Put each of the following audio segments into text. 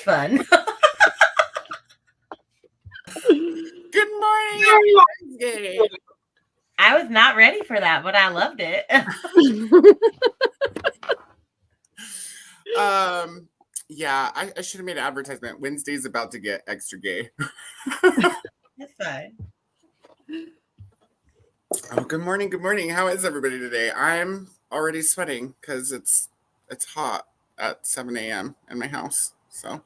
fun. Good morning, Wednesgay. I was not ready for that, but I loved it. Yeah, I should have made an advertisement. Wednesday's about to get extra gay. That's fine. Oh, good morning. Good morning. How is everybody today? I'm already sweating because it's hot at 7 a.m. in my house. So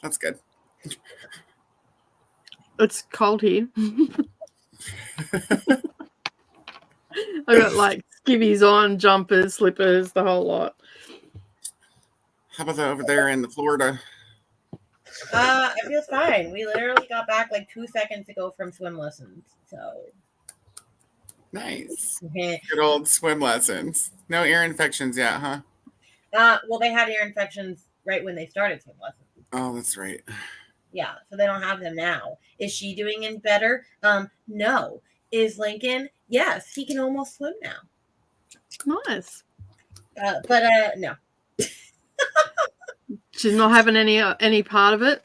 that's good. It's cold here. I got like skivvies on, jumpers, slippers, the whole lot. How about that over there in Florida? I feel fine. We literally got back like 2 seconds ago from swim lessons. So nice. Good old swim lessons. No ear infections yet, huh? Well, they had ear infections right when they started swim lessons. Oh, that's right. Yeah, so they don't have them now. Is she doing any better? No. Is Lincoln? Yes, he can almost swim now. Nice. But no. She's not having any part of it?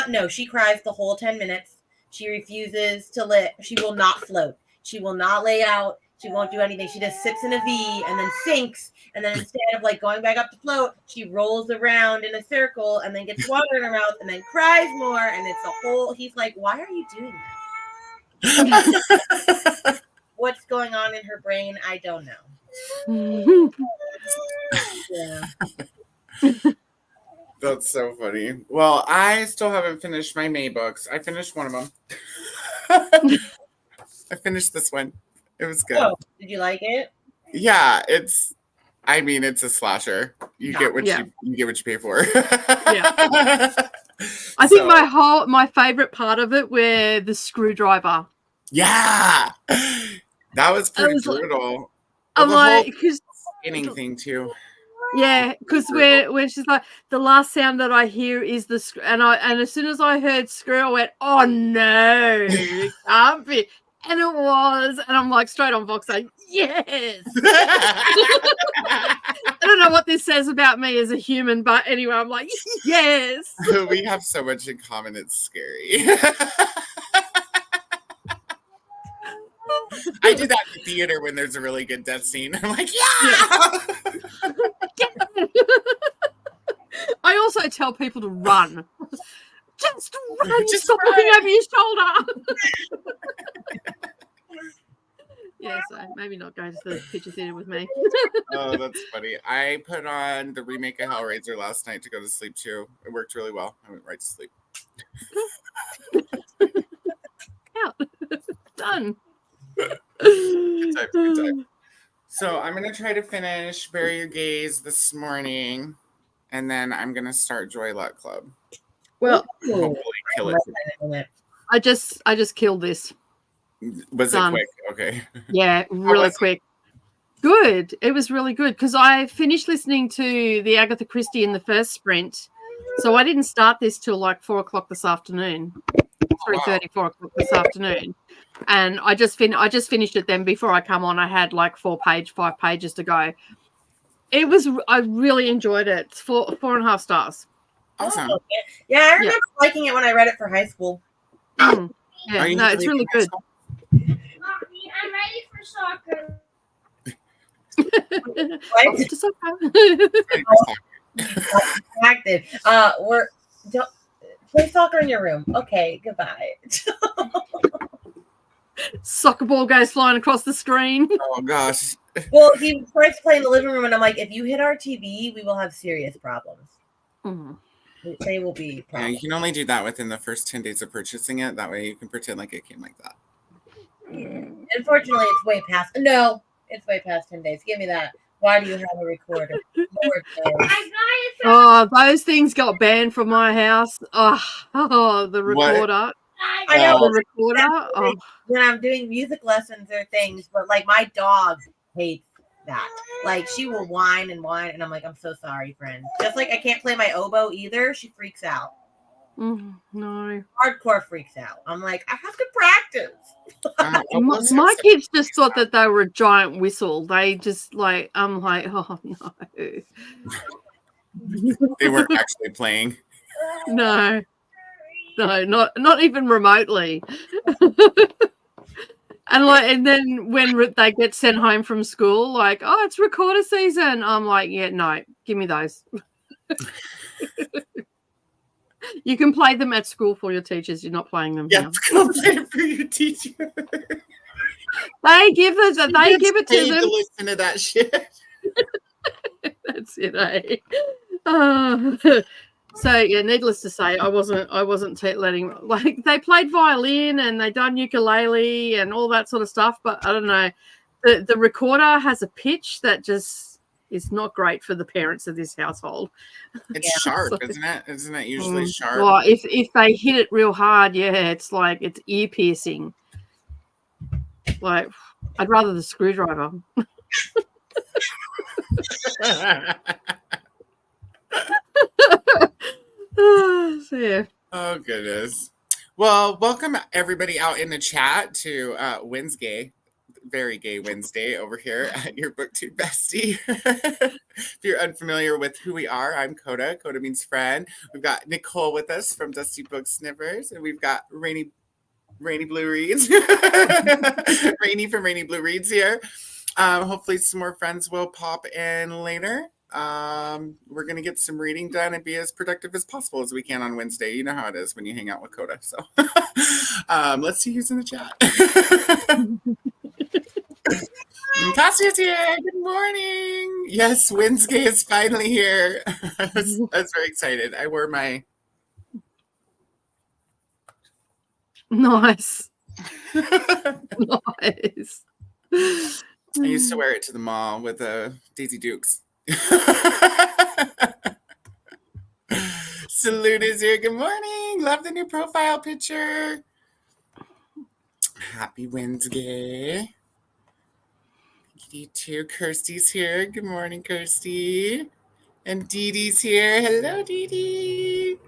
No, she cries the whole 10 minutes. She refuses to she will not float. She will not lay out. She won't do anything. She just sits in a V and then sinks. And then instead of like going back up to float, she rolls around in a circle and then gets water in her mouth and then cries more. And it's a whole, he's like, why are you doing this? What's going on in her brain? I don't know. Yeah. That's so funny. Well, I still haven't finished my May books. I finished one of them. I finished this one. It was good. Oh, did you like it? Yeah, it's a slasher. You get what you get what you pay for. Yeah. I think my favorite part of it were the screwdriver. Yeah. That was pretty brutal. I'm like, because beginning thing too. Yeah, because where she's like, the last sound that I hear is the and as soon as I heard screw, I went, oh no, it can't be. And it was, and I'm like straight on Vox saying, yes. I don't know what this says about me as a human, but anyway, I'm like, yes. We have so much in common, it's scary. I do that in theater when there's a really good death scene. I'm like, yeah. I also tell people to run. Just run. Stop looking over your shoulder. Yeah, so maybe not going to the picture theater with me. Oh, that's funny. I put on the remake of Hellraiser last night to go to sleep too. It worked really well. I went right to sleep. Out. Done. Good time. So I'm going to try to finish Bury Your Gaze this morning, and then I'm going to start Joy Luck Club. Well, hopefully kill it. I just killed this. Was it quick? Okay. Yeah, really quick. Good. It was really good because I finished listening to the Agatha Christie in the first sprint, so I didn't start this till like 4 o'clock this afternoon. 3:30, 4 o'clock this afternoon, and I just finished it then. Before I come on, I had like 5 pages to go. I really enjoyed it. It's 4.5 stars. Awesome. Oh, yeah, I remember liking it when I read it for high school. Yeah, no, it's really good. Mommy, I'm ready for soccer. Active. Play soccer in your room. Okay, goodbye. Soccer ball goes flying across the screen. Oh gosh. Well, he tries to play in the living room, and I'm like, if you hit our TV, we will have serious problems. They will be problems. Yeah, you can only do that within the first 10 days of purchasing it. That way you can pretend like it came like that. Unfortunately, it's way past 10 days. Give me that. Why do you have a recorder? Oh, those things got banned from my house. Oh, the recorder. What? I know the recorder. Oh. When I'm doing music lessons or things, but like my dog hates that. Like she will whine, and I'm like, I'm so sorry, friend. Just like I can't play my oboe either. She freaks out. No. Hardcore freaks out. I'm like, I have to practice. My kids just thought that they were a giant whistle. They just like, I'm like, oh no. They weren't actually playing. No, not even remotely. And then when they get sent home from school, like, oh, it's recorder season. I'm like, yeah, no, give me those. You can play them at school for your teachers. You're not playing them here. Go play it for your teacher. They give it to them. To listen to that shit. That's it, eh? So yeah, needless to say, I wasn't letting, like, they played violin and they done ukulele and all that sort of stuff, but I don't know, the recorder has a pitch that just is not great for the parents of this household. It's sharp, isn't it? Isn't it usually sharp? Well, if they hit it real hard, yeah, it's like it's ear piercing. Like, I'd rather the screwdriver. So, yeah. Oh, goodness. Well, welcome everybody out in the chat to Wednesgay, very gay Wednesday over here at your BookTube bestie. If you're unfamiliar with who we are, I'm Coda. Coda means friend. We've got Nicole with us from Dusty Book Sniffers, and we've got Rainy Blue Reads. Rainy from Rainy Blue Reads here. Hopefully some more friends will pop in later. We're going to get some reading done and be as productive as possible as we can on Wednesday. You know how it is when you hang out with Coda. So let's see who's in the chat. Cassia's here. Good morning. Yes, Wednesday is finally here. I was very excited. I wore my... Nice. Nice. I used to wear it to the mall with Daisy Dukes. Salute is here. Good morning. Love the new profile picture. Happy Wednesday. You too. Kirsty's here. Good morning, Kirsty. And Dee Dee's here. Hello, Dee Dee.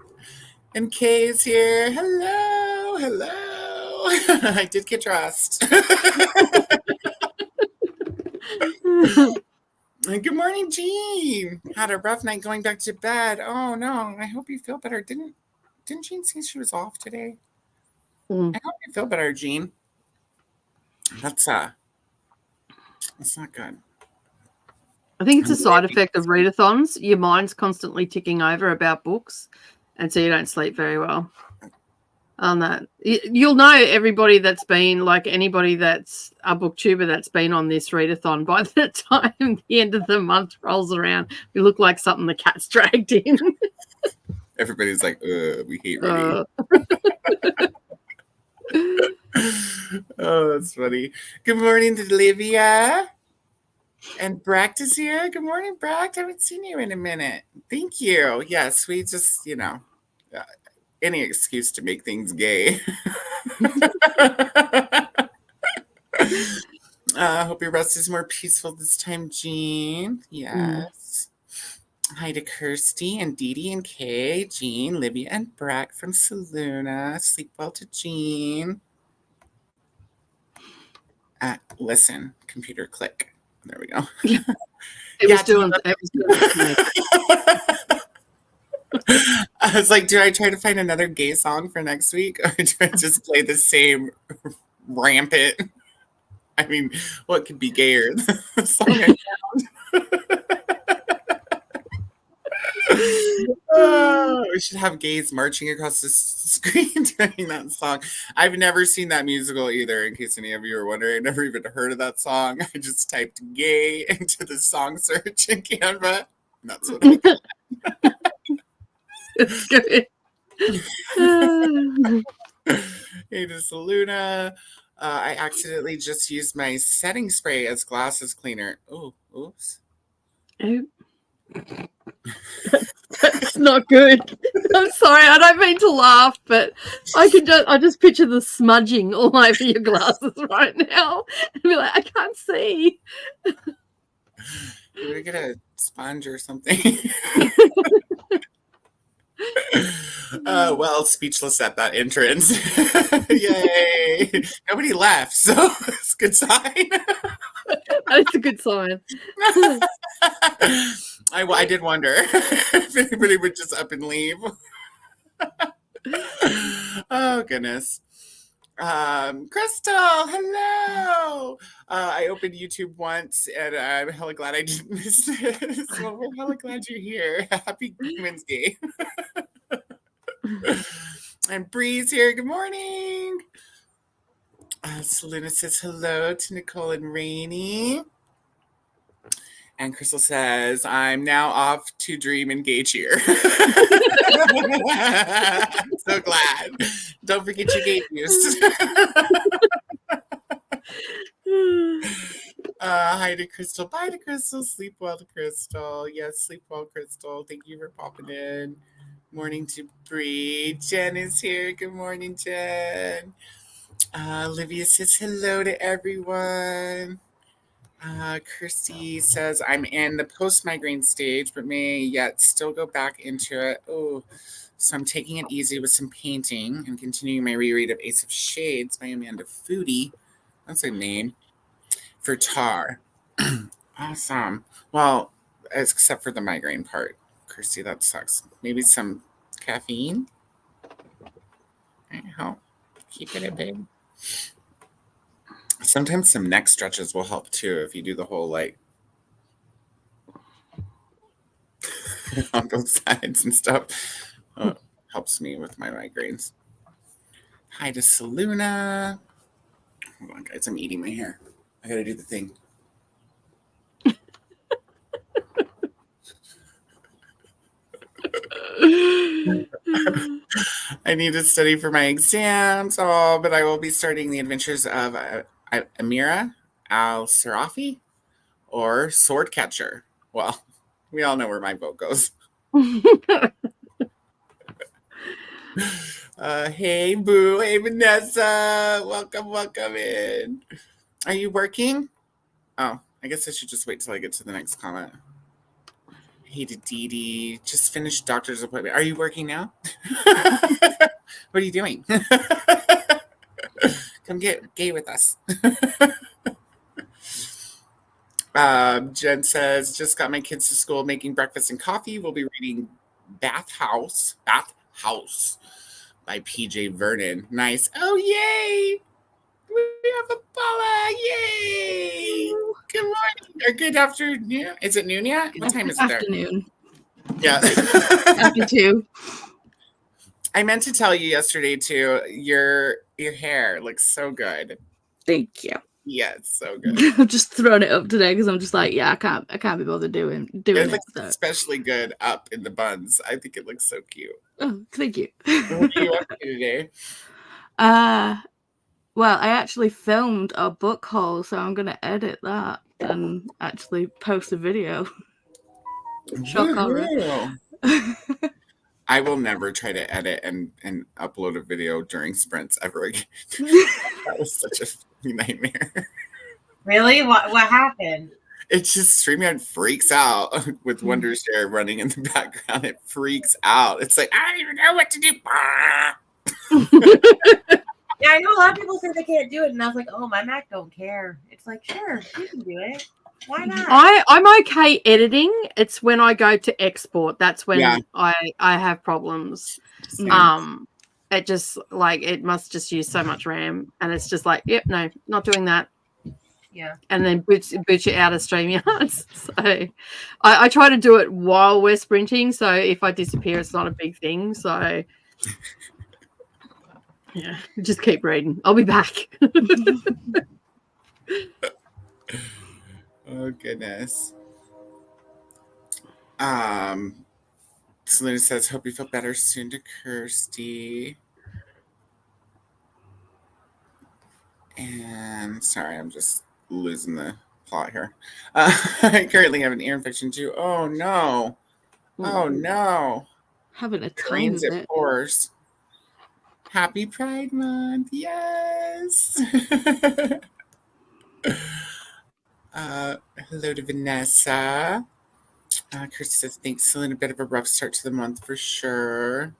And Kay's here. Hello. I did get dressed. Good morning, Jean. Had a rough night going back to bed. Oh no, I hope you feel better. Didn't Jean say she was off today? I hope you feel better, Jean. That's not good. I think it's a side effect of readathons. Your mind's constantly ticking over about books, and so you don't sleep very well. On that, you'll know everybody that's been, like, anybody that's a booktuber that's been on this readathon. By the time the end of the month rolls around, we look like something the cat's dragged in. Everybody's like, we hate reading. Oh, that's funny. Good morning to Livia. And Bract is here. Good morning, Bract. I haven't seen you in a minute. Thank you. Yes, we just, any excuse to make things gay. Hope your rest is more peaceful this time, Jean. Yes. Hi to Kirsty and Dee Dee and Kay, Jean, Livia, and Brack from Saluna. Sleep well to Jean. Listen, computer, click. There we go. It was doing it. I was like, do I try to find another gay song for next week, or do I just play the same rampant? I mean, what could be gayer than the song I found? We should have gays marching across the screen during that song. I've never seen that musical either, in case any of you are wondering. I've never even heard of that song. I just typed gay into the song search in Canva. And that's what I got. It's good. Hey, to Saluna. I accidentally just used my setting spray as glasses cleaner. Oh, oops. Oh. That's not good. I'm sorry. I don't mean to laugh, but I just picture the smudging all over your glasses right now. And be like, I can't see. You're gonna get a sponge or something. Well, speechless at that entrance. Yay. Nobody left, so it's a good sign. That's a good sign. I did wonder if anybody would just up and leave. Oh, goodness. Crystal, hello. I opened YouTube once, and I'm hella glad I didn't miss this. Well, we're hella glad you're here. Happy Wednesday. And Bree's here. Good morning. Selena says hello to Nicole and Rainey. And Crystal says, I'm now off to dream engage here. So glad. Don't forget your gate use. Hi to Crystal. Bye to Crystal. Sleep well to Crystal. Yes, sleep well, Crystal. Thank you for popping in. Morning to Bree. Jen is here. Good morning, Jen. Olivia says hello to everyone. Kirsty says, I'm in the post-migraine stage, but may yet still go back into it. Oh, so I'm taking it easy with some painting and continuing my reread of Ace of Shades by Amanda Foodie. That's a name. For Tar. Awesome. Well, except for the migraine part. Kirsty, that sucks. Maybe some caffeine? Might help. Keep it a bit. Sometimes some neck stretches will help too if you do the whole like on both sides and stuff. Helps me with my migraines. Hi to Saluna. Hold on, guys. I'm eating my hair. I gotta do the thing. I need to study for my exams. Oh, but I will be starting the adventures of Amira al-Sarafi or Swordcatcher. Well, we all know where my vote goes. Hey, Boo. Hey, Vanessa. Welcome in. Are you working? Oh, I guess I should just wait till I get to the next comment. Hey to Dee Dee. Just finished doctor's appointment. Are you working now? What are you doing? Come get gay with us. Jen says, just got my kids to school making breakfast and coffee. We'll be reading Bath House by PJ Vernon. Nice. Oh, yay. We have a Paula. Yay. Good morning or good afternoon. Is it noon yet? What time is it there? Afternoon. Yeah. After 2. I meant to tell you yesterday too, your hair looks so good. Thank you. Yeah, it's so good. I've just thrown it up today because I'm just like, yeah, I can't be bothered doing It it. looks So. especially good up in the buns. I think it looks so cute. Oh, thank you. What are you up to today? Well, I actually filmed a book haul, so I'm gonna edit that and actually post a video. Shock horror. I will never try to edit and upload a video during sprints ever again. That was such a nightmare. Really? What happened? It's just StreamYard freaks out with Wondershare running in the background. It freaks out. It's like, I don't even know what to do. Yeah, I know a lot of people say they can't do it, and I was like, oh, my Mac don't care. It's like, sure, you can do it. Why not? I'm okay editing. It's when I go to export that's when I have problems. Same. It just like it must just use so much RAM, and it's just like, yep, no, not doing that. Yeah. And then boot you out of StreamYard. So I try to do it while we're sprinting. So if I disappear, it's not a big thing. So yeah, just keep reading. I'll be back. Oh goodness. Selena says, hope you feel better soon to Kirsty. And sorry, I'm just losing the plot here. I currently have an ear infection too. Oh no. Oh no. Having a time Rains of it it. pours. Happy Pride Month. Yes. Hello to Vanessa. Kirsty says, thanks, Selena. A bit of a rough start to the month for sure.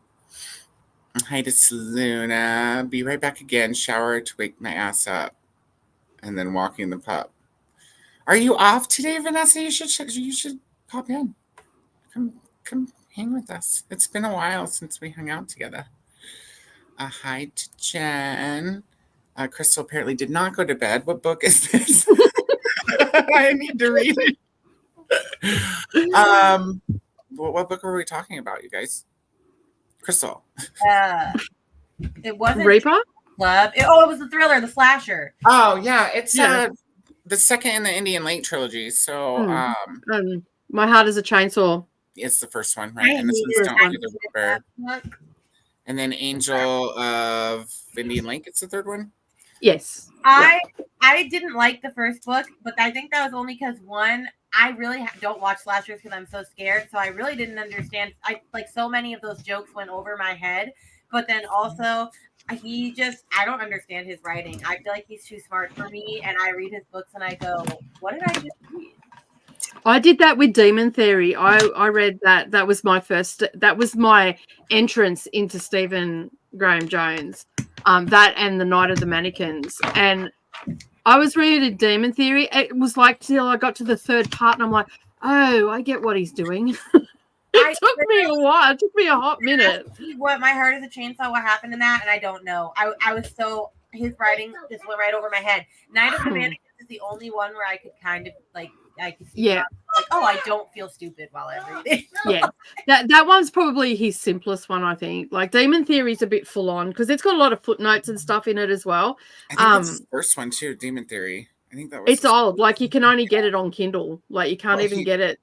Hi to Selena. Be right back again. Shower to wake my ass up. And then walking the pup. Are you off today, Vanessa? You should pop in. come hang with us. It's been a while since we hung out together. Hi to Jen. Crystal apparently did not go to bed. What book is this? I need to read it. What book were we talking about, you guys? Crystal. It wasn't Reaper? Club. It was the thriller, the slasher. Oh yeah, it's Yeah. the second in the Indian Lake trilogy. So My Heart is a Chainsaw. it's the first one, right? And this one's Don't Do the Reaper. And then Angel of Indian Lake, it's the third one. Yes. I didn't like the first book, but I think that was only because one, I really don't watch slashers because I'm so scared. So I really didn't understand. So many of those jokes went over my head. But then also, I don't understand his writing. I feel like he's too smart for me. And I read his books and I go, what did I just read? I did that with Demon Theory. I read that. That was my entrance into Stephen Graham Jones. That and The Night of the Mannequins. And I was reading Demon Theory. It was like till I got to the third part and I'm like, oh, I get what he's doing. It took me a while. It took me a hot minute. What My Heart is a Chainsaw, what happened in that? And I don't know. I was so, his writing just went right over my head. Night of the Mannequins is the only one where I could kind of I could see I don't feel stupid while I read it. Yeah, that one's probably his simplest one, I think. Like Demon Theory is a bit full on because it's got a lot of footnotes and stuff in it as well. I think that's the first one too, Demon Theory. I think that was. It's old. Like you can only get it on Kindle. Like you can't even get it.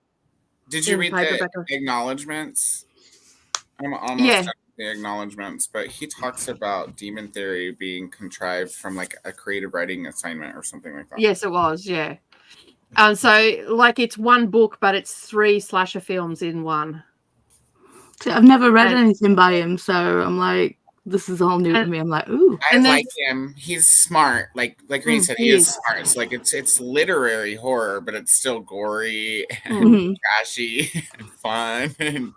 Did you read the acknowledgements? I'm almost done with the acknowledgements, but he talks about Demon Theory being contrived from like a creative writing assignment or something like that. Yes, it was. Yeah. So like it's one book, but it's 3 slasher films in one. See, I've never read anything by him, so I'm like, this is all new to me. I'm like, ooh. I like him. He's smart. Like Green said, he is smart. It's like it's literary horror, but it's still gory and trashy and fun. And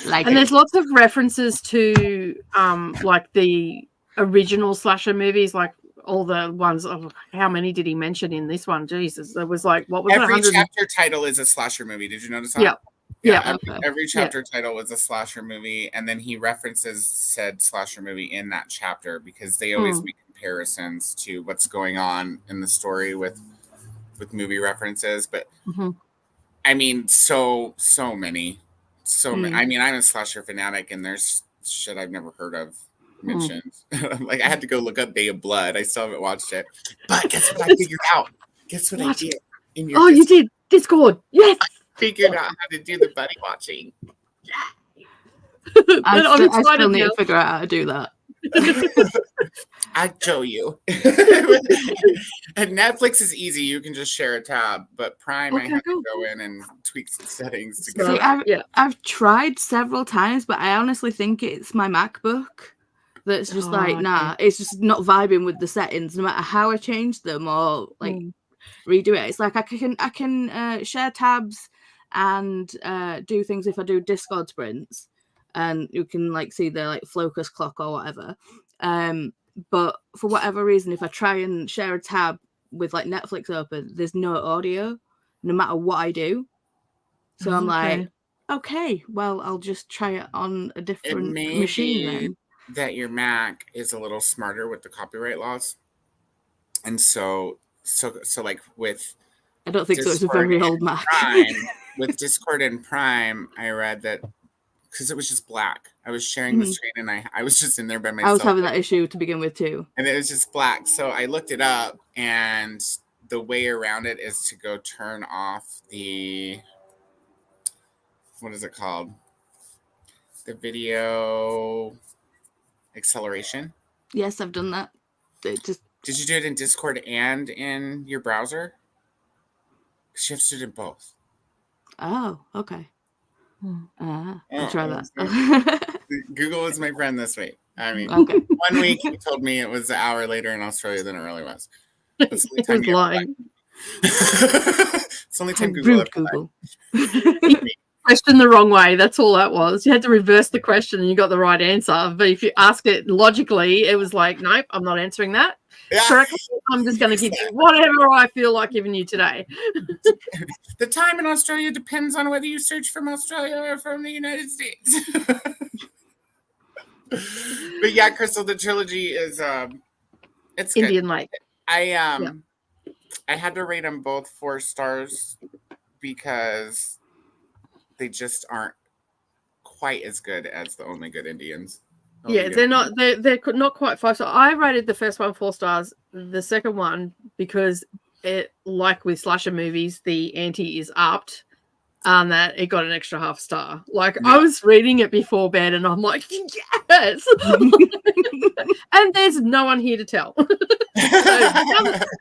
there's lots of references to like the original slasher movies, like all the ones. How many did he mention in this one? Jesus, there was like what was every it? chapter title is a slasher movie. Did you notice that? Yeah. Every chapter title was a slasher movie, and then he references said slasher movie in that chapter because they always make comparisons to what's going on in the story with movie references. But I mean, so many. I mean, I'm a slasher fanatic, and there's shit I've never heard of mentioned. Like I had to go look up Bay of Blood. I still haven't watched it, but guess what I figured out? Guess what I did? You did Discord? Yes. Figured out how to do the buddy watching. I still need to figure out how to do that. I'll show you. And Netflix is easy. You can just share a tab, but Prime, I have to go in and tweak some settings. I've tried several times, but I honestly think it's my MacBook that's just it's just not vibing with the settings, no matter how I change them or like redo it. It's like I can share tabs and do things if I do Discord sprints, and you can like see the like focus clock or whatever. But for whatever reason, if I try and share a tab with like Netflix open, there's no audio, no matter what I do. So I'm like, okay, well, I'll just try it on a different machine then. That your Mac is a little smarter with the copyright laws, and so like with. I don't think Discord so. It's a very old Mac. With Discord and Prime, I read that because it was just black. I was sharing the screen and I was just in there by myself. I was having that issue to begin with too. And it was just black. So I looked it up, and the way around it is to go turn off the, what is it called? The video acceleration. Yes, I've done that. Did you do it in Discord and in your browser? Because you have to do it in both. Oh, okay. I'll try that. Google was my friend this week. I mean, 1 week he told me it was an hour later in Australia than it really was. It's the only time lying. It's the only time Google. Question the wrong way. That's all that was. You had to reverse the question and you got the right answer. But if you ask it logically, it was like, nope, I'm not answering that. Yeah. So I'm just going to give you whatever I feel like giving you today. The time in Australia depends on whether you search from Australia or from the United States. But yeah, Crystal, the trilogy is it's good. Indian Lake. I had to rate them both 4 stars because they just aren't quite as good as the Only Good Indians. Yeah, they're not quite 5 stars. I rated the first one 4 stars, the second one because it, like with slasher movies, the ante is upped. That it got an extra half star. Like I was reading it before bed, and I'm like, yes. And there's no one here to tell. So down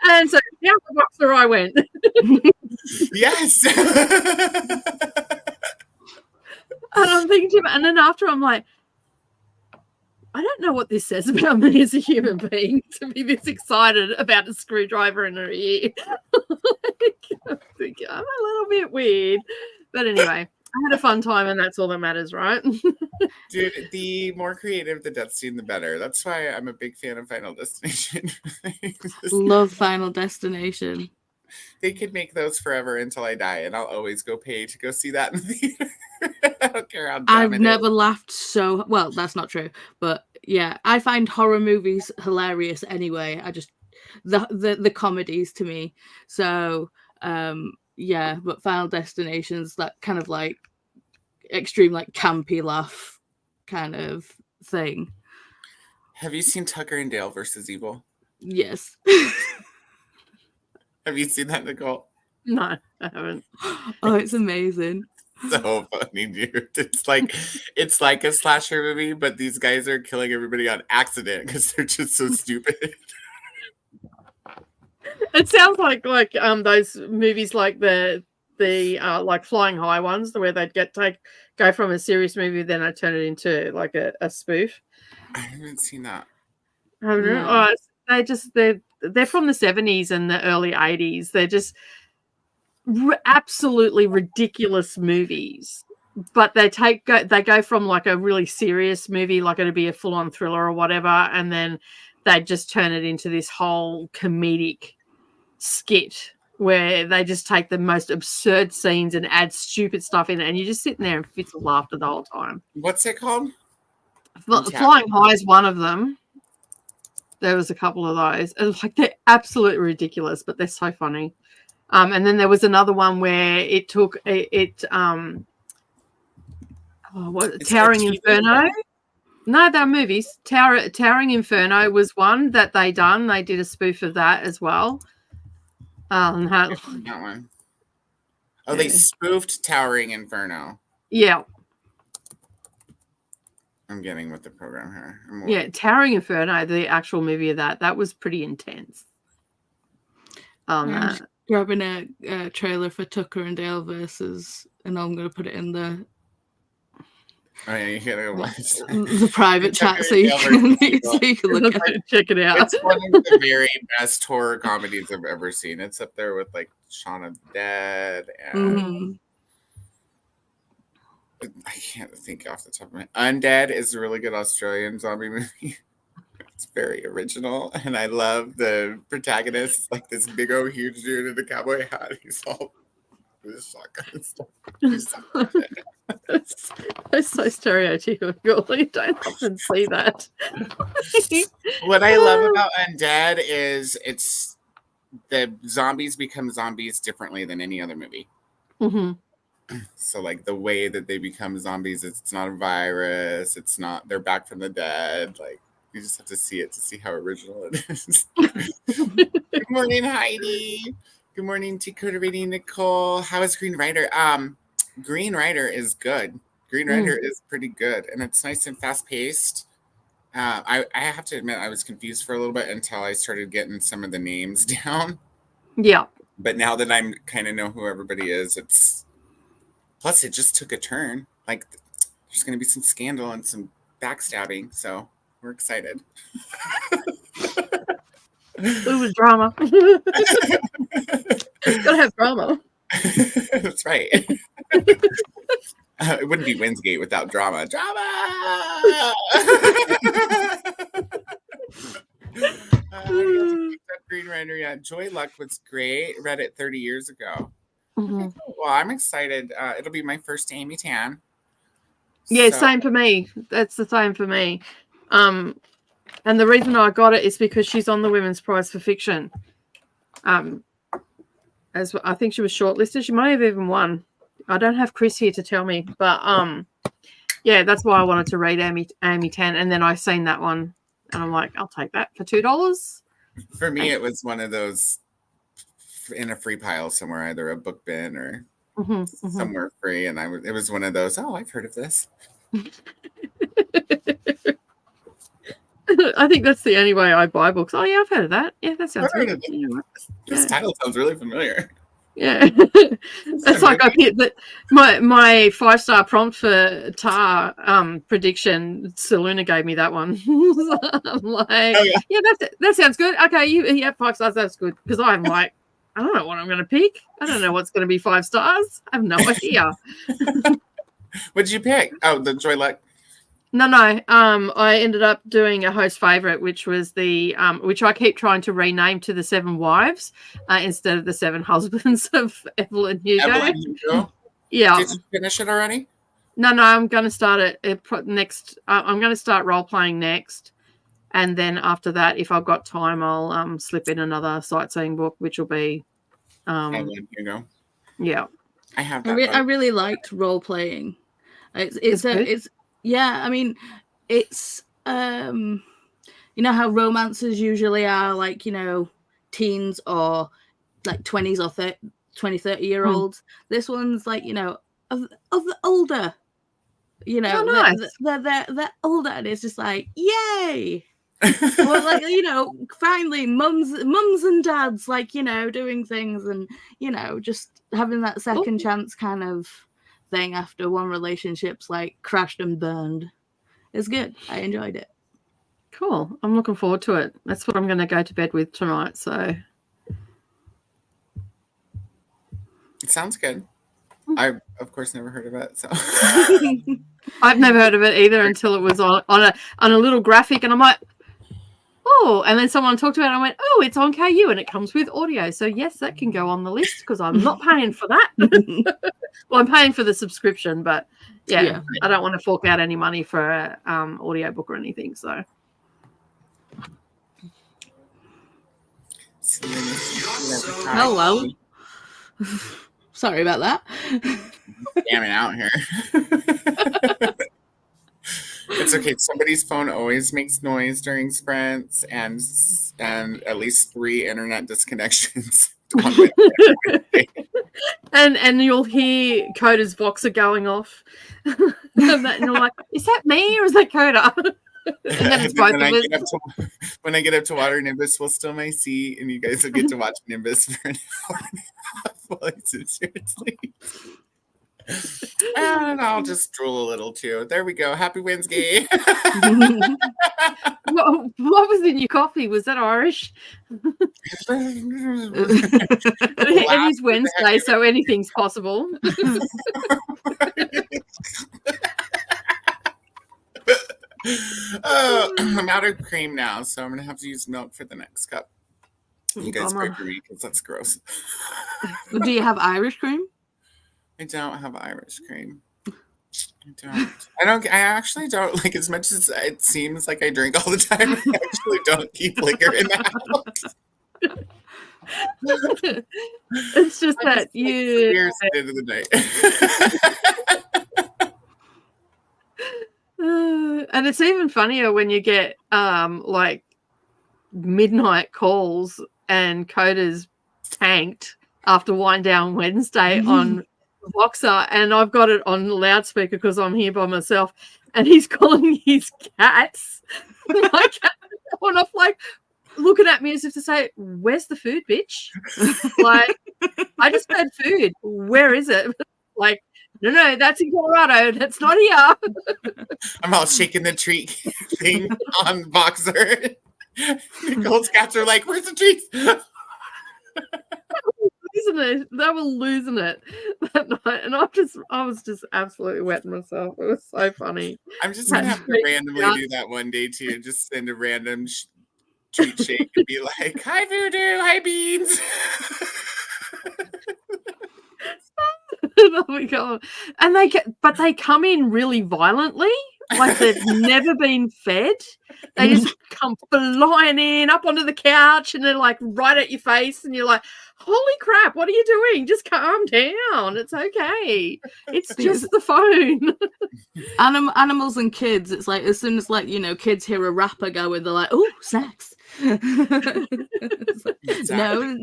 the boxer I went. Yes. And I'm thinking, and then after I'm like, I don't know what this says about me as a human being to be this excited about a screwdriver in her ear. I'm thinking, I'm a little bit weird. But anyway, I had a fun time, and that's all that matters, right? Dude, the more creative the death scene, the better. That's why I'm a big fan of Final Destination. Love Final Destination. They could make those forever until I die, and I'll always go pay to go see that in the theater. I don't care how dumb I've it never is. laughed so well. That's not true, but yeah, I find horror movies hilarious anyway. I just the comedies to me. So yeah, but Final Destination's that kind of like extreme, like campy laugh kind of thing. Have you seen Tucker and Dale versus Evil? Yes. Have you seen that, Nicole? No, I haven't. Oh, it's amazing. So funny, dude. It's like a slasher movie, but these guys are killing everybody on accident because they're just so stupid. It sounds like those movies like the like Flying High ones, where they'd go from a serious movie, then I turn it into like a spoof. I haven't seen that. No. They're from the 70s and the early 80s. They're just absolutely ridiculous movies, but they go from like a really serious movie, like it'd be a full-on thriller or whatever, and then they just turn it into this whole comedic skit where they just take the most absurd scenes and add stupid stuff in it, and you're just sitting there in fits of laughter the whole time. What's it called? Flying High is one of them. There was a couple of those. And like they're absolutely ridiculous, but they're so funny. And then there was another one where it took Towering Inferno. No, they're movies. Towering Inferno was one that they done. They did a spoof of that as well. That one. Oh, they spoofed Towering Inferno. Yeah. I'm getting with the program here. Yeah, Towering Inferno, the actual movie of that was pretty intense. Grabbing a trailer for Tucker and Dale versus, and I'm going to put it in the you gotta watch the private chat so you can look at it. Check it out. It's one of the very best horror comedies I've ever seen. It's up there with like Shaun of the Dead and I can't think off the top of my head. Undead is a really good Australian zombie movie. It's very original, and I love the protagonist, like this big old huge dude in a cowboy hat. He's all with a shotgun and stuff. That's so stereotypical. You don't often see that. What I love about Undead is it's the zombies become zombies differently than any other movie. Mm-hmm. So like the way that they become zombies, it's not a virus. It's not, they're back from the dead. Like you just have to see it to see how original it is. Good morning, Heidi. Good morning, Dakota Rating, Nicole. How is Green Rider? Green Rider is good. Green Rider is pretty good, and it's nice and fast paced. I have to admit I was confused for a little bit until I started getting some of the names down. Yeah. But now that I'm kind of know who everybody is, it's plus it just took a turn. Like there's going to be some scandal and some backstabbing, so we're excited. Ooh, drama. Gotta have drama. That's right. It wouldn't be Wednesgay without drama. Drama! Green Rider yet. Joy Luck was great. Read it 30 years ago. Mhm. Okay, cool. Well, I'm excited. It'll be my first Amy Tan. Yeah, So- same for me. That's the same for me. And the reason I got it is because she's on the Women's Prize for Fiction. As I think she was shortlisted. She might have even won. I don't have Chris here to tell me, but yeah, that's why I wanted to read Amy Tan, and then I seen that one, and I'm like, I'll take that for $2. For me, it was one of those in a free pile somewhere, either a book bin or somewhere free, and it was one of those. Oh, I've heard of this. I think that's the only way I buy books. Oh yeah, I've heard of that. Yeah, that sounds I've heard good. of it. This title sounds really familiar. Yeah, that's like I hit that my 5-star prompt for Tar prediction. Seluna gave me that one. I'm like, yeah, that sounds good. Okay, you have 5 stars. That's good because I'm like, I don't know what I'm going to pick. I don't know what's going to be 5 stars. I have no idea. What did you pick? Oh, the Joy Luck. No. I ended up doing a host favorite, which was the which I keep trying to rename to the 7 Wives instead of the 7 Husbands of Evelyn Hugo. Yeah. Did you finish it already? No. I'm going to start it next. I'm going to start role playing next, and then after that, if I've got time, I'll slip in another sightseeing book, which will be. Evelyn Hugo. Yeah. I have that. I really liked role playing. It's yeah, I mean, it's you know how romances usually are like, you know, teens or like 20s or 30-year-olds. This one's like, you know, of the older, you know, nice. they're older, and it's just like, yay. Well, like, you know, finally mums and dads, like, you know, doing things and, you know, just having that second chance kind of thing after one relationship's like crashed and burned. It's good. I enjoyed it. Cool. I'm looking forward to it. That's what I'm going to go to bed with tonight. So It sounds good. I, of course, never heard of it. So I've never heard of it either until it was on a little graphic, and I'm like, oh, and then someone talked about it, and I went, oh, it's on KU, and it comes with audio. So yes, that can go on the list because I'm not paying for that. Well, I'm paying for the subscription, but yeah, I don't want to fork out any money for a audiobook or anything. So Hello. Sorry about that. Jamming out here. It's okay. Somebody's phone always makes noise during sprints, and at least 3 internet disconnections. and you'll hear Coda's Voxer going off, and you're like, is that me or is that Coda? And then it's both of us. When I get up to water Nimbus, will still my seat, and you guys will get to watch Nimbus for an hour and a half while I sit seriously. And I'll just drool a little too. There we go. Happy Wednesgay. What was in your coffee? Was that Irish? It is Wednesday, so anything's possible. I'm out of cream now, so I'm gonna have to use milk for the next cup. You guys pray for me because that's gross. Do you have Irish cream? I don't have Irish cream. I actually don't, like, as much as it seems like I drink all the time, I actually don't keep liquor in the house. It's just that you beers at the end of the night. And it's even funnier when you get like midnight calls and Coda's tanked after Wind Down Wednesday on Voxer, and I've got it on loudspeaker because I'm here by myself, and he's calling his cats. My cat went off, like, looking at me as if to say, where's the food, bitch? Like, I just had food. Where is it? Like, no, that's in Colorado. That's not here. I'm all shaking the treat thing on Voxer. Nicole's cats are like, where's the treats? They were losing it that night, and I was just absolutely wetting myself. It was so funny. I'm just gonna have to randomly do that one day too. Just send a random treat shake and be like, "Hi, Voodoo. Hi, Beans." Oh my God. And they come in really violently, like they've never been fed. They just come flying in up onto the couch and they're like right at your face, and you're like, holy crap, what are you doing? Just calm down. It's okay. It's just the phone. Animals and kids, it's like as soon as kids hear a rapper going, they're like, oh, snacks. No,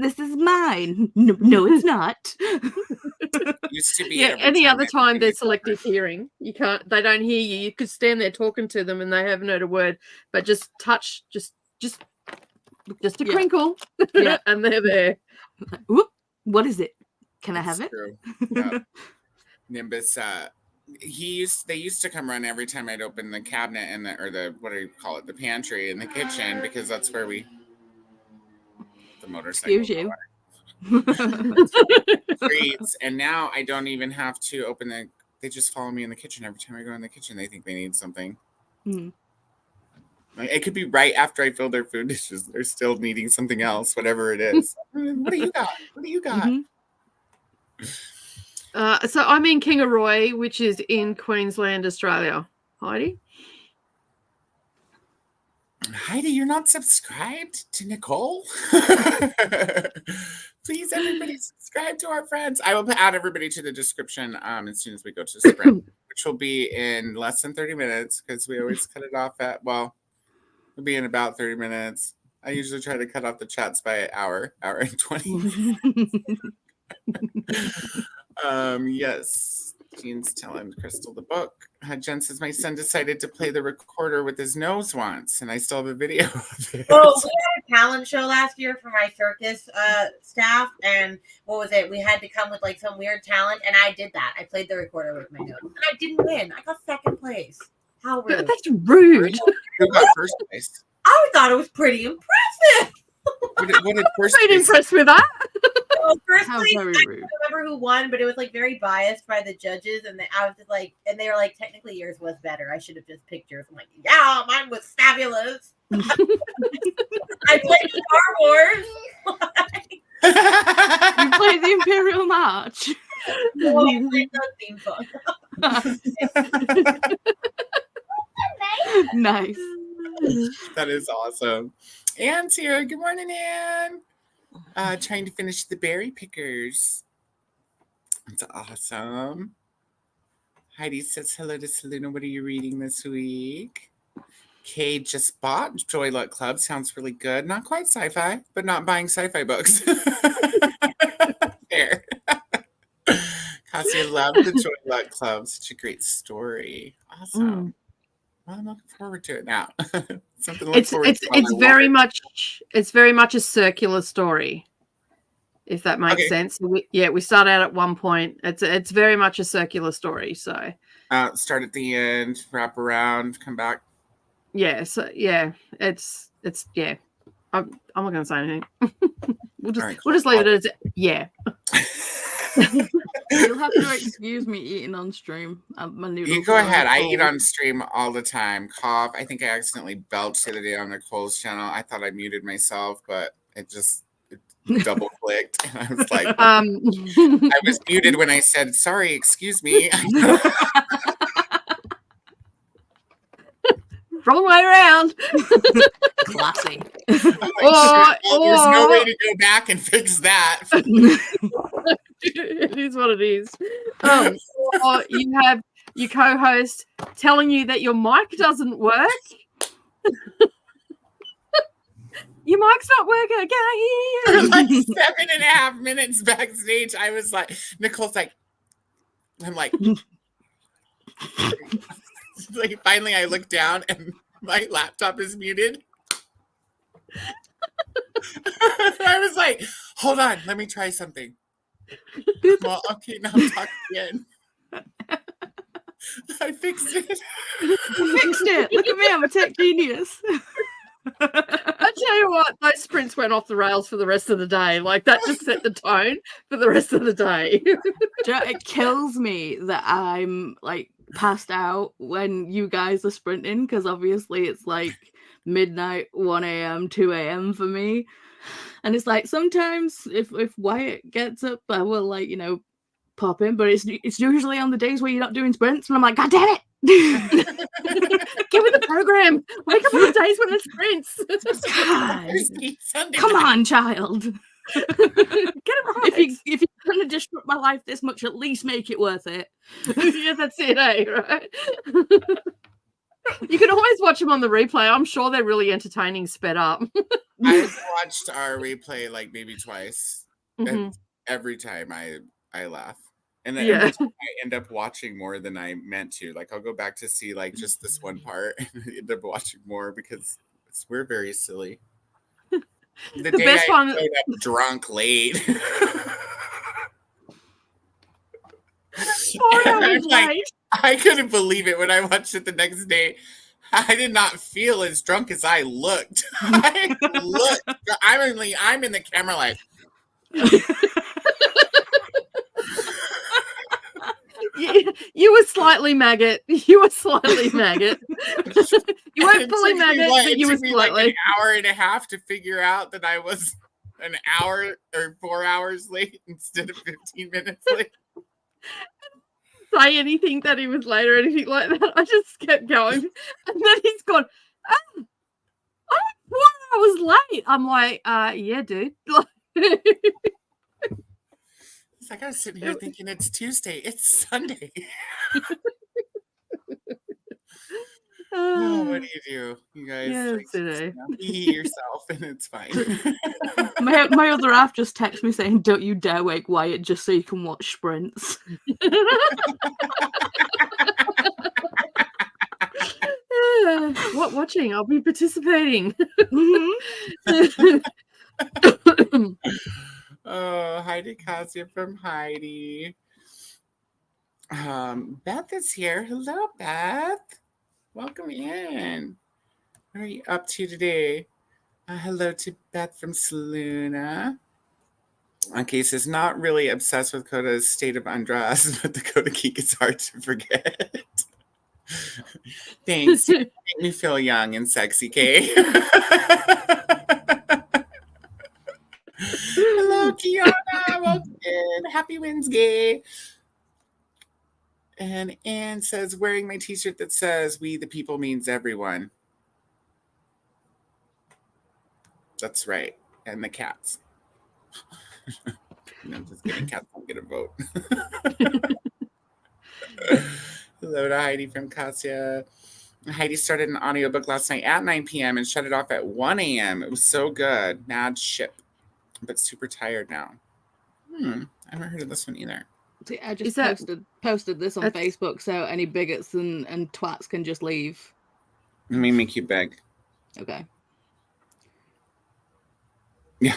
this is mine. No, it's not. Used to be Yeah, any other time they're selective hearing. They don't hear you. You could stand there talking to them and they haven't heard a word, but just touch, just a crinkle, and they're there. Whoop, what is it? Can I have it? Yeah. Nimbus, they used to come run every time I'd open the cabinet or the what do you call it, the pantry in the kitchen, because that's where the motorcycle. Excuse you. Streets, and now I don't even have to open they just follow me in the kitchen every time I go in the kitchen. They think they need something. Like, it could be right after I fill their food dishes. They're still needing something else, whatever it is. What do you got? What do you got? So I'm in Kingaroy, which is in Queensland, Australia. Heidi? Heidi, you're not subscribed to Nicole? Please, everybody, subscribe to our friends. I will add everybody to the description as soon as we go to sprint, which will be in less than 30 minutes because we always cut it off it'll be in about 30 minutes. I usually try to cut off the chats by an hour and 20 yes. Jean's telling Crystal the book. Jen says, my son decided to play the recorder with his nose once, and I still have a video of it. Oh, we had a talent show last year for my circus staff, and what was it? We had to come with like some weird talent, and I did that. I played the recorder with my nose, and I didn't win. I got second place. How rude! That's rude. Who got first place? I thought it was pretty impressive. What did first I'm place? impressed with that. Well, first How place, very I rude. don't remember who won, but it was like very biased by the judges, and I was just like, and they were like, technically yours was better. I should have just picked yours. I'm like, yeah, mine was fabulous. I played Star Wars. You played the Imperial March. Well, I played the theme song. Nice. That is awesome. Anne's here. Good morning, Anne. Trying to finish the berry pickers. That's awesome. Heidi says hello to Selena. What are you reading this week? Kay just bought Joy Luck Club. Sounds really good. Not quite sci-fi, but not buying sci-fi books. There. Cassie, love the Joy Luck Club. Such a great story. Awesome. Well, I'm looking forward to it now. Something to look forward to. It's very much a circular story, if that makes sense. We start out at one point. It's very much a circular story. So start at the end, wrap around, come back. Yeah. So yeah, it's yeah. I'm not going to say anything. We'll just leave it as yeah. You'll have to excuse me eating on stream. You go ahead. I eat on stream all the time. Cough. I think I accidentally belched the other day on Nicole's channel. I thought I muted myself, but it double clicked. And I was like, I was muted when I said, sorry, excuse me. Wrong way around. Classy. There's no way to go back and fix that. It is what it is. Or you have your co-host telling you that your mic doesn't work. Your mic's not working. I can't hear you. Like 7.5 minutes backstage, I was like, Nicole's like, I'm like, like finally I look down and my laptop is muted. I was like, hold on, let me try something. Well, okay, now I'm talking again. I fixed it. You fixed it. Look at me, I'm a tech genius. I tell you what, those sprints went off the rails for the rest of the day. Like that just set the tone for the rest of the day. Do you know, it kills me that I'm like passed out when you guys are sprinting because obviously it's like midnight, 1 a.m., 2 a.m. for me. And it's like sometimes if Wyatt gets up, I will like, pop in, but it's usually on the days where you're not doing sprints, and I'm like, God damn it! Get with the program. Wake up on the days when it's sprints. God. Come on, child. Get it right. If you're gonna disrupt my life this much, at least make it worth it. Yeah, that's it, right? You can always watch them on the replay. I'm sure they're really entertaining, sped up. I've watched our replay like maybe twice, and Mhm. every time I laugh. And then Yeah. every time I end up watching more than I meant to. Like I'll go back to see like just this one part and I end up watching more because we're very silly. The day best I one- showed up drunk late. 4 And hours I'm like, late. I couldn't believe it when I watched it the next day. I did not feel as drunk as I looked. I'm in the camera like You were slightly maggot. You were slightly maggot. You weren't It fully took me, maggot, what, but it you were took me like slightly. an hour and a half to figure out that I was an hour or 4 hours late instead of 15 minutes late. Say anything that he was late or anything like that. I just kept going. And then he's gone, I'm 4 hours late. I'm like, yeah, dude. It's like I was sitting here thinking it's Tuesday. It's Sunday. Oh, what do you do? You guys Yes, like, today. be yourself and it's fine. My other half just texted me saying, "Don't you dare wake Wyatt just so you can watch sprints." What watching? I'll be participating. Oh, Heidi Kasia from Heidi. Beth is here. Hello, Beth. Welcome in. What are you up to today? Hello to Beth from Saluna. Okay, says not really obsessed with Coda's state of undress, but the Coda geek is hard to forget. Thanks. You make me feel young and sexy, Kay. Hello, Kiana. Welcome in. Happy Wednesday. And Anne says, wearing my t-shirt that says, "We the people" means everyone. That's right. And the cats. No, I'm just kidding. Cats don't get a vote. Hello to Heidi from Kasia. Heidi started an audiobook last night at 9 p.m. and shut it off at 1 a.m. It was so good. Mad ship. But super tired now. I haven't heard of this one either. See, I just posted this on Facebook so any bigots and twats can just leave. Let me make you beg. Okay. Yeah.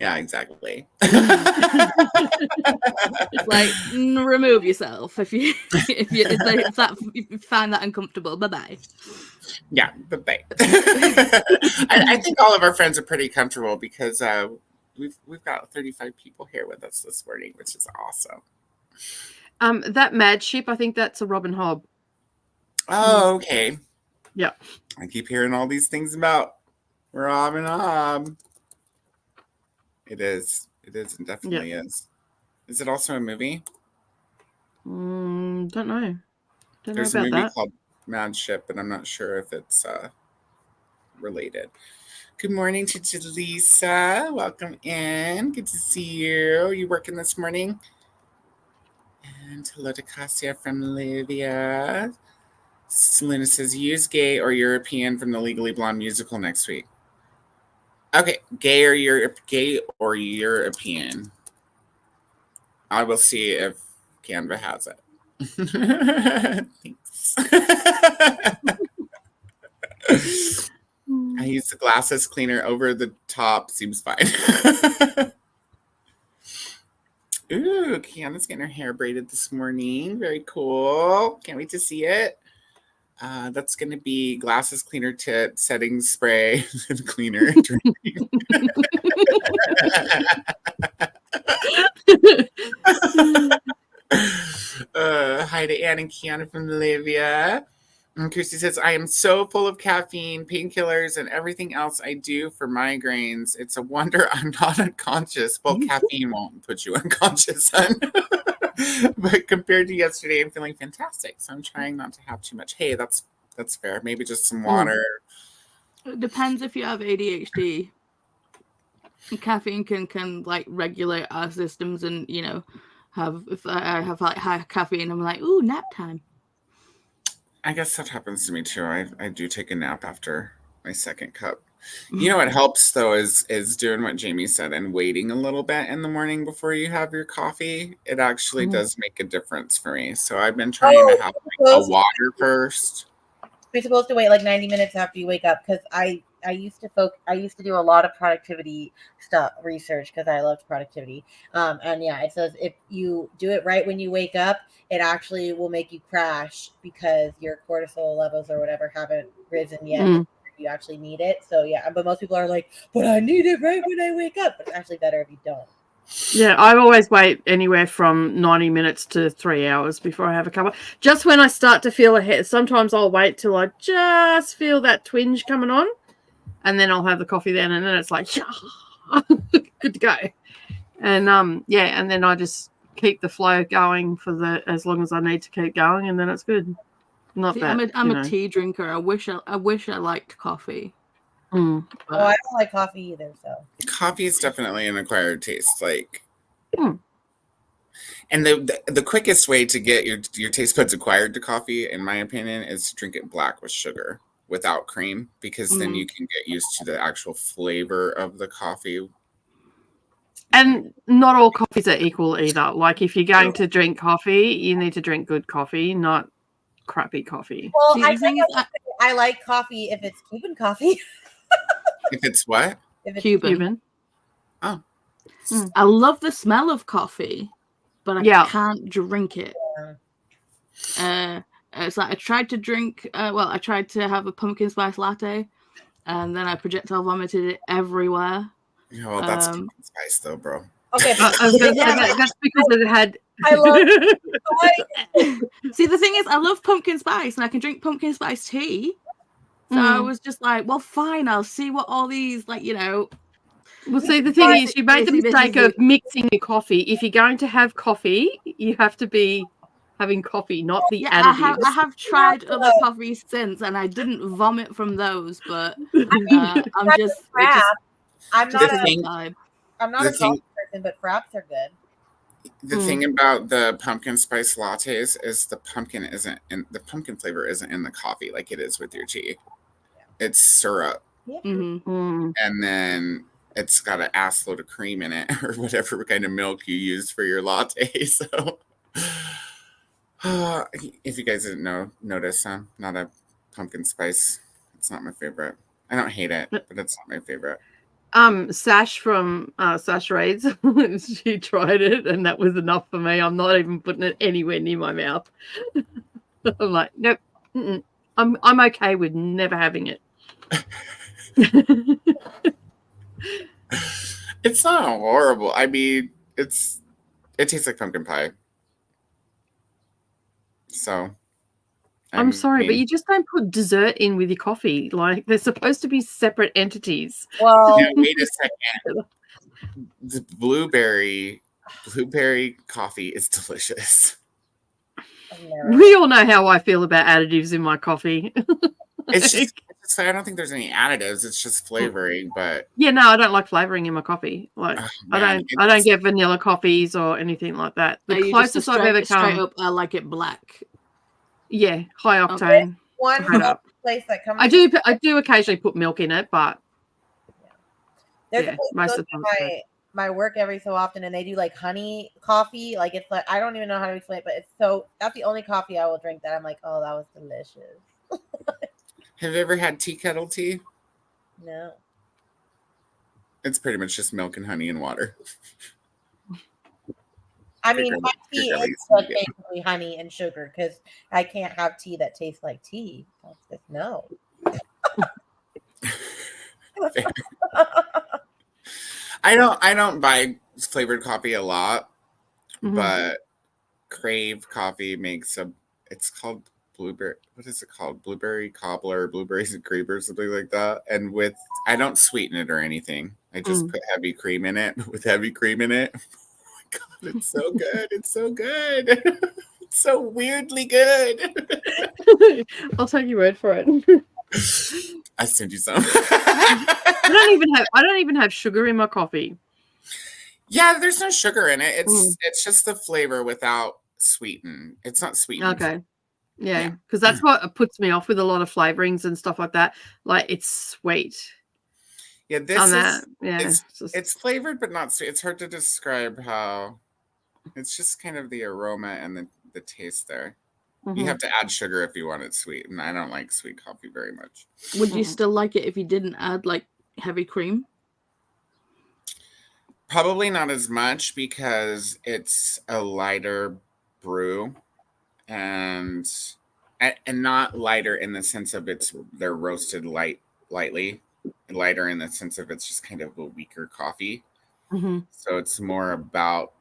Yeah, exactly. Like, remove yourself if you find that uncomfortable. Bye-bye. Yeah, bye-bye. I think all of our friends are pretty comfortable because we've got 35 people here with us this morning, which is awesome. That mad ship, I think that's a Robin Hobb. Oh, okay. Yeah. I keep hearing all these things about Robin Hobb. It is. It is and definitely is. Is it also a movie? Don't know. There's a movie called Mad Ship, but I'm not sure if it's related. Good morning to Jaleesa. Welcome in. Good to see you. Are you working this morning? And hello to Kasia from Livia. Selena says, use gay or European from the Legally Blonde musical next week. Okay, gay or European. I will see if Canva has it. Thanks. I use the glasses cleaner over the top. Seems fine. Ooh, Kiana's getting her hair braided this morning. Very cool. Can't wait to see it. That's going to be glasses cleaner tip, setting spray, and cleaner. Hi to Anne and Kiana from Livia. And Christy says, I am so full of caffeine, painkillers, and everything else I do for migraines. It's a wonder I'm not unconscious. Well, caffeine won't put you unconscious, son. But compared to yesterday, I'm feeling fantastic. So I'm trying not to have too much. Hey, that's fair. Maybe just some water. It depends if you have ADHD. Caffeine can like regulate our systems, and if I have like high caffeine, I'm like, ooh, nap time. I guess that happens to me too. I do take a nap after my second cup. You know what helps though is doing what Jamie said and waiting a little bit in the morning before you have your coffee. It actually does make a difference for me. So I've been trying to have like, a water first. You're supposed to wait like 90 minutes after you wake up, because I used to do a lot of productivity stuff research because I loved productivity. And yeah, it says if you do it right when you wake up, it actually will make you crash because your cortisol levels or whatever haven't risen yet. You actually need it. So yeah, but most people are like, but I need it right when I wake up. But it's actually better if you don't. Yeah, I always wait anywhere from 90 minutes to 3 hours before I have a cup. Just when I start to feel a head, sometimes I'll wait till I just feel that twinge coming on, and then I'll have the coffee then, and then it's like, good to go. And and then I just keep the flow going for as long as I need to keep going, and then it's good. I'm a tea drinker. I wish I liked coffee. I don't like coffee either. So coffee is definitely an acquired taste, like. And the quickest way to get your taste buds acquired to coffee, in my opinion, is to drink it black with sugar without cream, because then you can get used to the actual flavor of the coffee. And not all coffees are equal either. Like if you're going to drink coffee, you need to drink good coffee, not crappy coffee. Well, I like coffee if it's Cuban coffee. If it's what? If it's Cuban. Oh. I love the smell of coffee, but I can't drink it. It's like I tried to have a pumpkin spice latte, and then I projectile vomited it everywhere. Yeah, well, that's pumpkin spice though, bro. Okay, that's because it had. I love. See, the thing is, I love pumpkin spice, and I can drink pumpkin spice tea. So I was just like, well, fine, I'll see what all these, Well, see, the thing is, you made the mistake of mixing your coffee. If you're going to have coffee, you have to be having coffee, not the additives. I have tried other coffees since, and I didn't vomit from those, but I'm just. I'm not a coffee person, but fraps are good. The thing about the pumpkin spice lattes is the pumpkin flavor isn't in the coffee like it is with your tea. It's syrup. And then it's got an ass load of cream in it, or whatever kind of milk you use for your latte. So if you guys didn't notice, I'm not a pumpkin spice. It's not my favorite. I don't hate it, but it's not my favorite. Sash from Sash Raids, she tried it, and that was enough for me. I'm not even putting it anywhere near my mouth. I'm like, nope. I'm okay with never having it. It's not horrible. I mean, it tastes like pumpkin pie. So I'm sorry, but you just don't put dessert in with your coffee. Like, they're supposed to be separate entities. Well, now, wait a second. The blueberry coffee is delicious. We all know how I feel about additives in my coffee. It's just I don't think there's any additives. It's just flavoring, but yeah, no, I don't like flavoring in my coffee. Like, I don't get vanilla coffees or anything like that. The closest I've ever come. Straight up, I like it black. Yeah, high octane. One place that comes. I do occasionally put milk in it, but there's a place most of the time. My work every so often, and they do like honey coffee. Like, it's like, I don't even know how to explain it, but that's the only coffee I will drink that I'm like, oh, that was delicious. Have you ever had tea kettle tea? No. It's pretty much just milk and honey and water. I mean, my tea is like basically honey and sugar, because I can't have tea that tastes like tea. That's just no. I don't buy flavored coffee a lot, but Crave Coffee makes it's called blueberry, what is it called? Blueberry cobbler, blueberries and cream or something like that. And with, I don't sweeten it or anything. I just put heavy cream in it. With heavy cream in it. Oh my God, it's so good. It's so good. It's so weirdly good. I'll take your word for it. I send you some. I don't even have sugar in my coffee. Yeah, there's no sugar in it. It's just the flavor without sweeten. It's not sweetened. Okay. Yeah, because that's what puts me off with a lot of flavorings and stuff like that. Like, it's sweet. Yeah, this is it's flavored but not sweet. It's hard to describe how. It's just kind of the aroma and the taste there. Mm-hmm. You have to add sugar if you want it sweet, and I don't like sweet coffee very much. Would you still like it if you didn't add like heavy cream? Probably not as much because it's a lighter brew, and not lighter in the sense of they're roasted lightly, lighter in the sense of it's just kind of a weaker coffee. Mm-hmm. So it's more about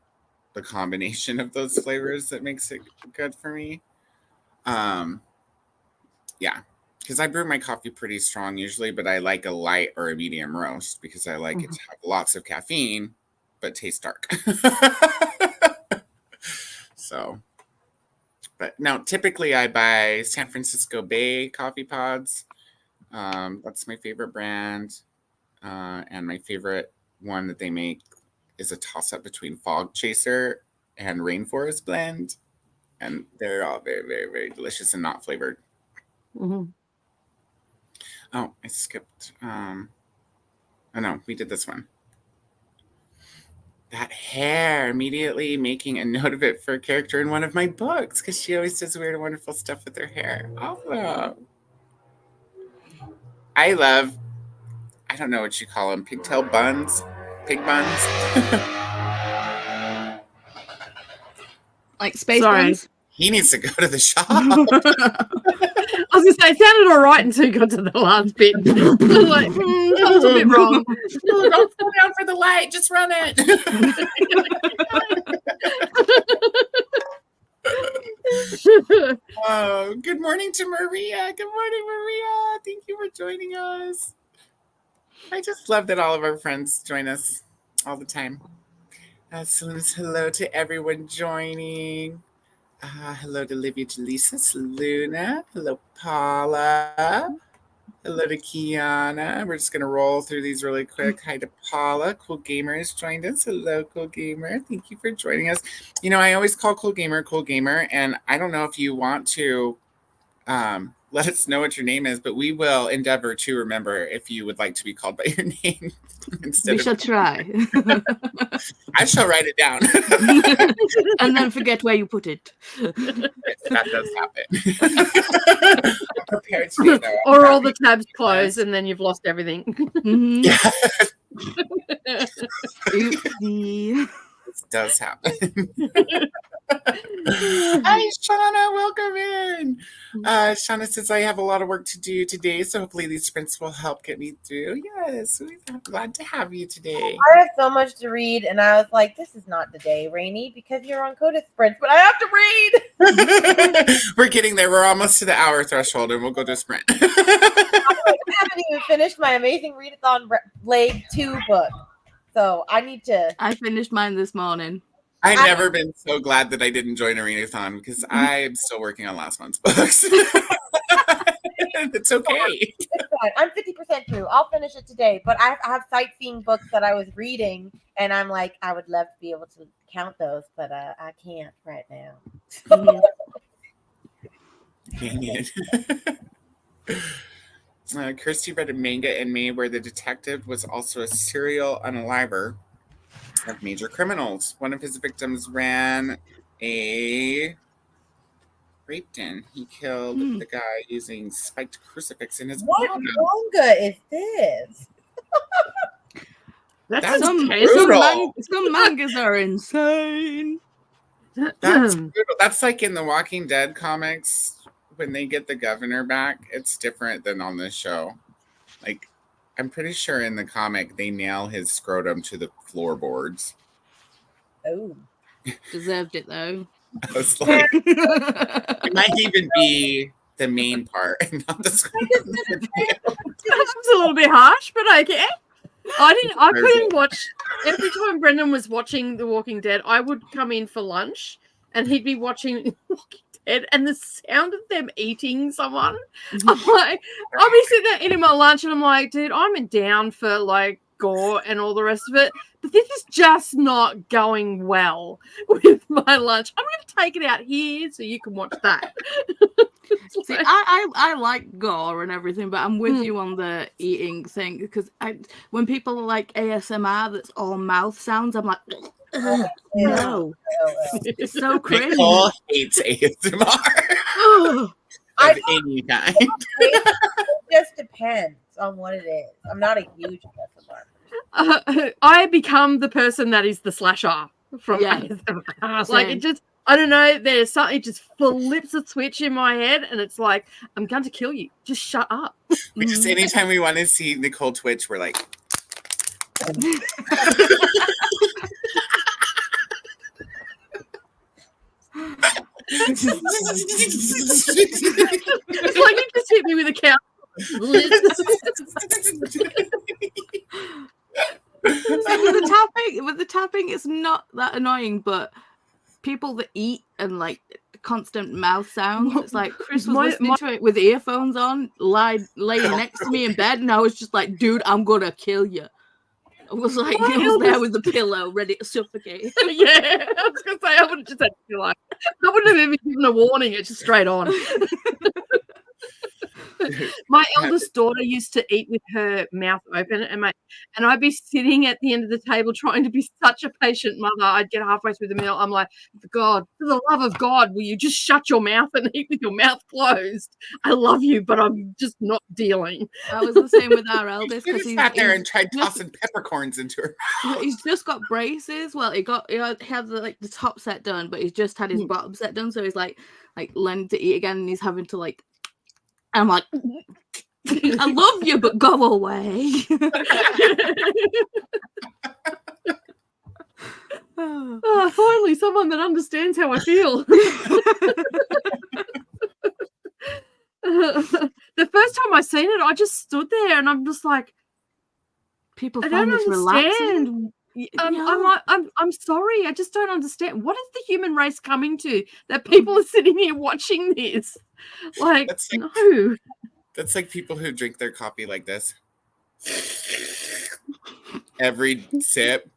the combination of those flavors that makes it good for me. Yeah, because I brew my coffee pretty strong usually, but I like a light or a medium roast because I like it to have lots of caffeine but taste dark. So, but no, typically I buy San Francisco Bay coffee pods. That's my favorite brand. And my favorite one that they make is a toss-up between Fog Chaser and Rainforest Blend. And they're all very, very, very delicious and not flavored. Mm-hmm. Oh, I skipped. Oh no, we did this one. That hair, immediately making a note of it for a character in one of my books because she always does weird and wonderful stuff with her hair. Awesome. I don't know what you call them, pigtail buns, pig buns. Like space buns? He needs to go to the shop. I was going to say, it sounded all right until you got to the last bit. I was like, that was a bit wrong. Don't slow down for the light. Just run it. Oh, good morning to Maria. Good morning, Maria. Thank you for joining us. I just love that all of our friends join us all the time. Hello to everyone joining. Hello to Livia, to Lisa, to Luna. Hello, Paula. Hello to Kiana. We're just going to roll through these really quick. Hi to Paula. Cool Gamer has joined us. Hello, Cool Gamer. Thank you for joining us. You know, I always call Cool Gamer, and I don't know if you want to let us know what your name is, but we will endeavor to remember if you would like to be called by your name. We shall try. I shall write it down. And then forget where you put it. That does happen. I'm prepared to be there. Or all the tabs close and then you've lost everything. Mm-hmm. Yeah. Oopsie. This does happen. Hi, Shauna. Welcome in. Shauna says, I have a lot of work to do today, so hopefully these sprints will help get me through. Yes, we're glad to have you today. I have so much to read, and I was like, this is not the day, Rainy, because you're on Coda sprints, but I have to read. We're getting there. We're almost to the hour threshold, and we'll go to a sprint. I haven't even finished my Amazing Readathon Leg 2 book, so I need to. I finished mine this morning. I've never been so glad that I didn't join Arenathon because I'm still working on last month's books. It's okay. It's fine. I'm 50% through. I'll finish it today, but I have sightseeing books that I was reading, and I'm like, I would love to be able to count those, but I can't right now. Dang it. Kirsty read a manga in May where the detective was also a serial unaliver of major criminals. One of his victims ran a rape den. He killed the guy using spiked crucifix in his What manga. manga is this? That's Some mangas are insane. That's brutal. That's like in the Walking Dead comics when they get the governor back. It's different than on this show. Like, I'm pretty sure in the comic they nail his scrotum to the floorboards. Oh. Deserved it though. I was like, it might even be the main part and not the It's a little bit harsh, but okay. I couldn't watch. Every time Brendan was watching The Walking Dead, I would come in for lunch and he'd be watching Walking Dead, and the sound of them eating someone, I'm like, I'll be sitting there eating my lunch and I'm like, dude, I'm down for like gore and all the rest of it, but this is just not going well with my lunch. I'm going to take it out here so you can watch that. See, I like gore and everything, but I'm with you on the eating thing, because when people are like ASMR that's all mouth sounds, I'm like, no. It's so cringe. Nicole hates ASMR of any kind. It just depends on what it is. I'm not a huge ASMR. I become the person that is the slasher from ASMR. Like, it just, I don't know, there's something, it just flips a switch in my head and it's like, I'm going to kill you. Just shut up. We just, anytime we want to see Nicole twitch, we're like, It's like you just hit me with a cow. With the tapping, it's not that annoying, but people that eat and like constant mouth sounds, it's like Chris was listening to it with earphones on, laying next to me in bed, and I was just like, dude, I'm gonna kill you. I was like, he was there with the pillow, ready to suffocate. Yeah, I was gonna say, I would have just had to be like, I wouldn't have even given a warning. It's just straight on. My eldest daughter used to eat with her mouth open, and I'd be sitting at the end of the table trying to be such a patient mother. I'd get halfway through the meal. I'm like, God, for the love of God, will you just shut your mouth and eat with your mouth closed? I love you, but I'm just not dealing. That was the same with our eldest, because he sat there and tried tossing peppercorns into her. He's just got braces. Well, he had the top set done, but he's just had his bottom set done, so he's like learning to eat again, and he's having to like. I'm like, I love you, but go away. Oh, finally, someone that understands how I feel. The first time I seen it, I just stood there and I'm just like, people I find don't this understand. relaxing. I'm sorry. I just don't understand. What is the human race coming to that people are sitting here watching this? Like no. That's like people who drink their coffee like this. Every sip.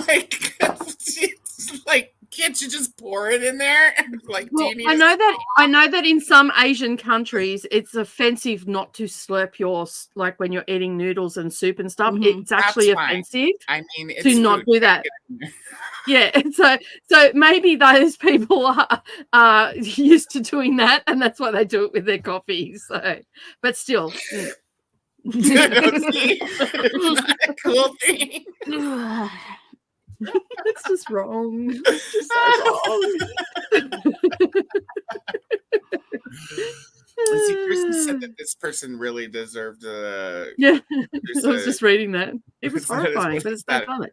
Like, it's like, can't you just pour it in there? Like, well, I know that in some Asian countries it's offensive not to slurp your, like when you're eating noodles and soup and stuff. It's actually offensive. I mean, it's to not do that. Yeah, so maybe those people are used to doing that, and that's why they do it with their coffee. So, but still, it's not a cool thing. It's just wrong. It's just so wrong. See, Kristen said that this person really deserved a. Yeah, I was just reading that. It was horrifying, but it's not funny.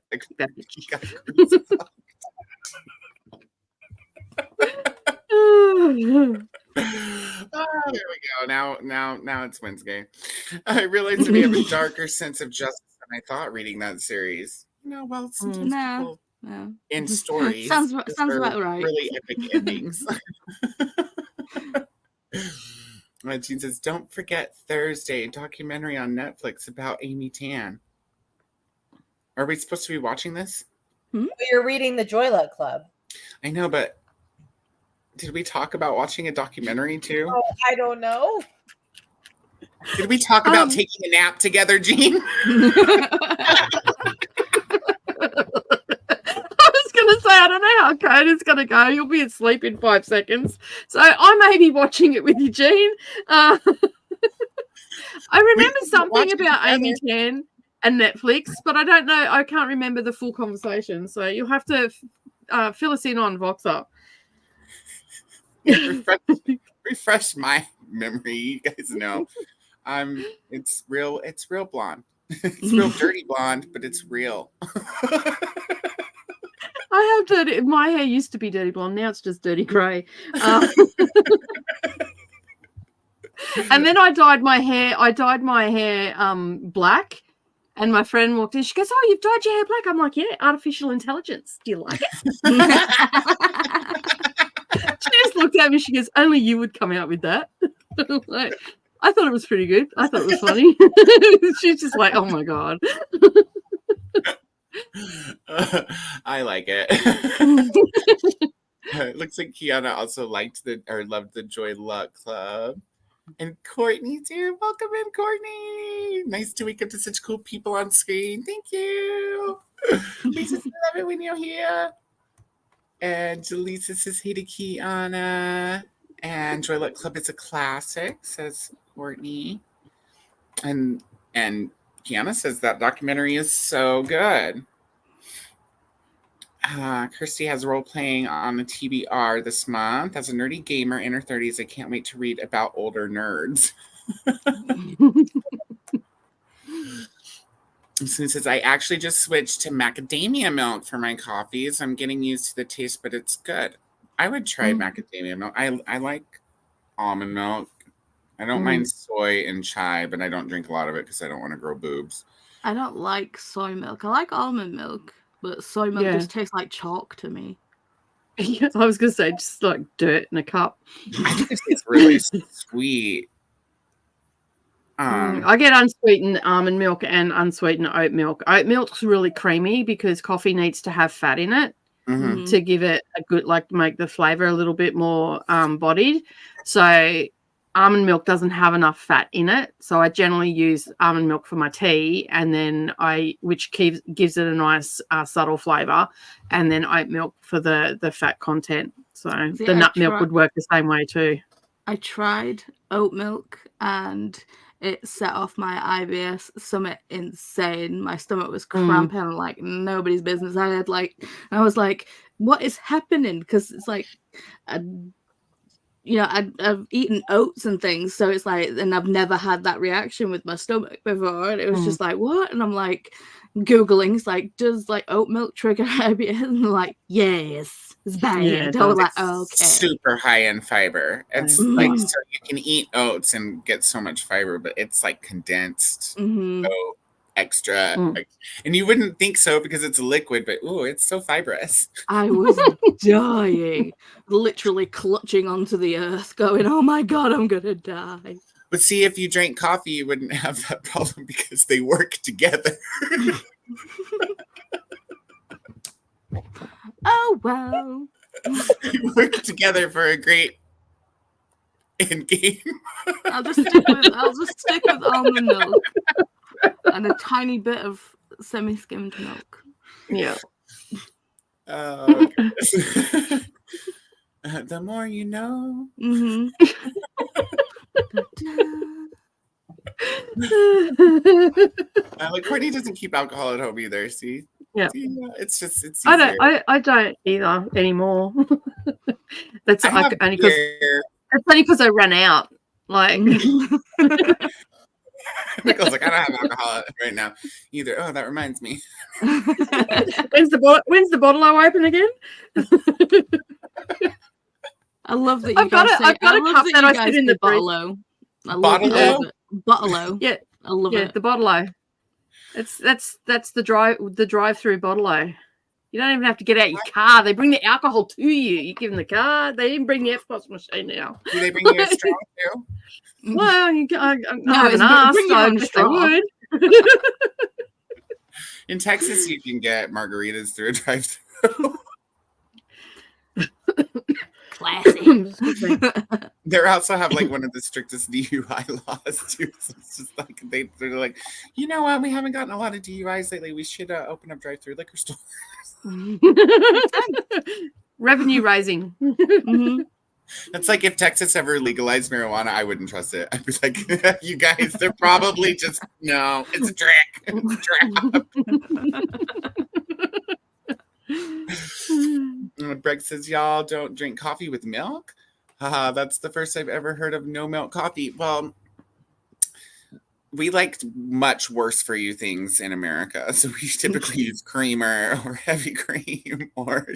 Oh, there we go. Now it's Wednesday. I realized that we have a darker sense of justice than I thought reading that series. Well, sometimes people in stories sounds about right. Really epic endings. Jean says, "Don't forget Thursday documentary on Netflix about Amy Tan." Are we supposed to be watching this? You're reading the Joy Luck Club. I know, but did we talk about watching a documentary too? Oh, I don't know. Did we talk about taking a nap together, Jean? I don't know how Code is going to go. You'll be asleep in 5 seconds. So I may be watching it with you, Jean. I remember something about Amy Tan and Netflix, but I don't know. I can't remember the full conversation. So you'll have to fill us in on Voxer. Refresh my memory. You guys know. It's real blonde. It's real dirty blonde, but it's real. I have dirty. My hair used to be dirty blonde. Now it's just dirty grey. And then I dyed my hair. Black. And my friend walked in. She goes, "Oh, you've dyed your hair black." I'm like, "Yeah, artificial intelligence. Do you like it?" She just looked at me. She goes, "Only you would come out with that." Like, I thought it was pretty good. I thought it was funny. She's just like, "Oh my god." I like it. It looks like Kiana also loved the Joy Luck Club. And Courtney's here. Welcome in, Courtney. Nice to wake up to such cool people on screen. Thank you. We just love it when you're here. And Jaleesa says, "Hey to Kiana." And Joy Luck Club is a classic, says Courtney. And Kiana says that documentary is so good. Kirsty has role playing on the TBR this month. As a nerdy gamer in her 30s, I can't wait to read about older nerds. Susan says, "I actually just switched to macadamia milk for my coffees. I'm getting used to the taste, but it's good." I would try macadamia milk. I like almond milk. I don't mind soy and chai, but I don't drink a lot of it because I don't want to grow boobs. I don't like soy milk. I like almond milk. But soy milk just tastes like chalk to me. Yeah, I was going to say, just like dirt in a cup. I think it's really sweet. I get unsweetened almond milk and unsweetened oat milk. Oat milk's really creamy because coffee needs to have fat in it to give it a good, like, make the flavor a little bit more bodied. So almond milk doesn't have enough fat in it, so I generally use almond milk for my tea, and then which gives it a nice subtle flavor, and then oat milk for the fat content. So the nut milk would work the same way too. I tried oat milk and it set off my IBS something insane. My stomach was cramping like nobody's business. I was like, what is happening? Because it's like, I've eaten oats and things, so it's like, and I've never had that reaction with my stomach before, and it was just like, what? And I'm like Googling, it's like, does like oat milk trigger IBS? And they're like, yes, it's bad. Yeah, I was like, oh, okay. Super high in fiber. It's like, so you can eat oats and get so much fiber, but it's like condensed oat, extra. And you wouldn't think so because it's a liquid, but it's so fibrous. I was dying, literally clutching onto the earth, going, oh my God, I'm going to die. But see, if you drank coffee, you wouldn't have that problem because they work together. Oh, well. They work together for a great end game. I'll just stick with almond milk and a tiny bit of semi-skimmed milk. Yeah. Oh, goodness. The more you know. Like Courtney doesn't keep alcohol at home either. See, it's just it's. Easier. I don't either anymore. That's only because I ran out. Like, Nicole's like, I don't have alcohol right now either. Oh, that reminds me. When's the bottle I open again? I love that you guys say. I've got a cup that I sit in the bottle-o. Bottle-o. Yeah, I love it. The bottle-o. That's the drive-through bottle-o. You don't even have to get out your car. They bring the alcohol to you. You give them the card. They didn't bring the FPOS machine now. Do they bring you a straw too? Well, I haven't asked. I wish they would. In Texas, you can get margaritas through a drive-through. Classic. They also have like one of the strictest DUI laws too. So it's just like they're like, you know what? We haven't gotten a lot of DUIs lately. We should open up drive-through liquor stores. Revenue raising. That's like if Texas ever legalized marijuana, I wouldn't trust it. I'd be like, you guys, they're probably just no. It's a trick. It's a trap. Breg says, y'all don't drink coffee with milk? That's the first I've ever heard of no milk coffee. Well, we like much worse for you things in America. So we typically use creamer or heavy cream or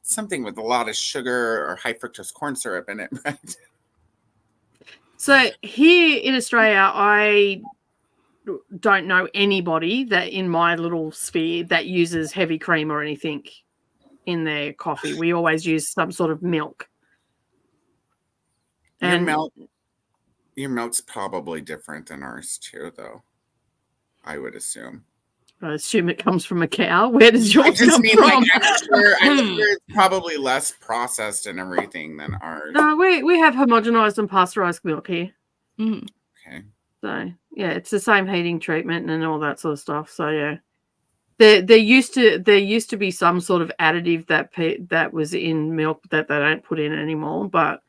something with a lot of sugar or high fructose corn syrup in it, right? So here in Australia, I don't know anybody that in my little sphere that uses heavy cream or anything in their coffee. We always use some sort of milk. And your milk's probably different than ours too, though. I would assume. I assume it comes from a cow. Where does yours come from? Like, I'm sure it's probably less processed and everything than ours. No, we have homogenized and pasteurized milk here. Mm. Okay. So yeah, it's the same heating treatment and all that sort of stuff. So yeah, there used to be some sort of additive that was in milk that they don't put in anymore. But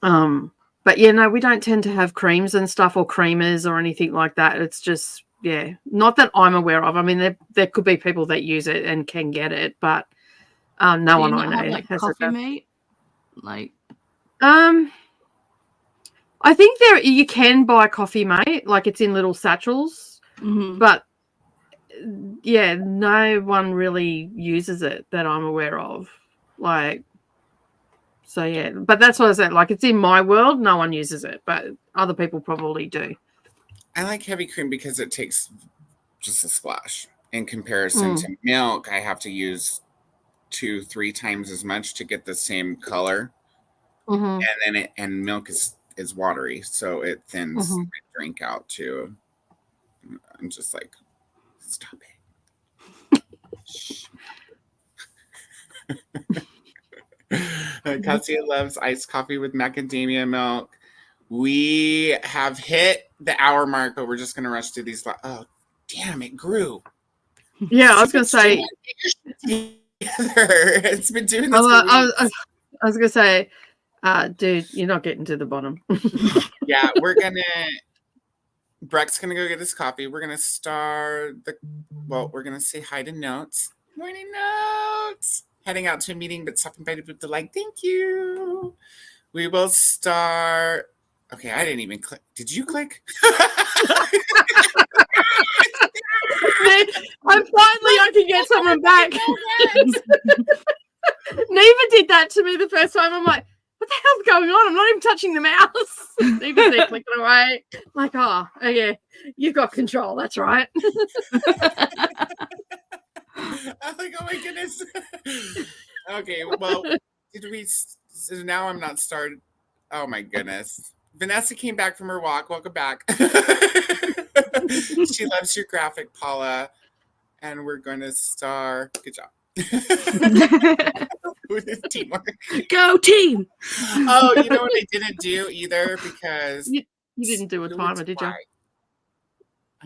yeah, no, we don't tend to have creams and stuff or creamers or anything like that. It's just not that I'm aware of. I mean, there could be people that use it and can get it, but no one I know like has Coffee it. Mate, like. I think you can buy Coffee Mate, like it's in little satchels, but yeah, no one really uses it that I'm aware of. Like, so yeah, but that's what I said. Like, it's in my world, no one uses it, but other people probably do. I like heavy cream because it takes just a splash. In comparison to milk, I have to use 2-3 times as much to get the same color, and then milk is watery, so it thins my drink out too. I'm just like, stop it. Cassia loves iced coffee with macadamia milk. We have hit the hour mark, but we're just gonna rush through these. Oh, damn! It grew. Yeah, I was gonna say. It's been doing this. I was gonna say, dude, you're not getting to the bottom. Yeah, Breck's gonna go get his coffee. We're gonna start we're gonna say hi to Notes. Morning, Notes. Heading out to a meeting, but stopping by to boot the like. Thank you. We will start. Okay, I didn't even click. Did you click? I can get someone back. Neva did that to me the first time. I'm like, what the hell's going on? I'm not even touching the mouse. Neva's there clicking away. I'm like, oh yeah, you've got control. That's right. I'm like, oh my goodness. Okay, well, so now I'm not started. Oh my goodness. Vanessa came back from her walk. Welcome back. She loves your graphic, Paula. And we're going to start. Good job. Teamwork. Go team. Oh, you know what I didn't do either because you didn't do a timer, did you? I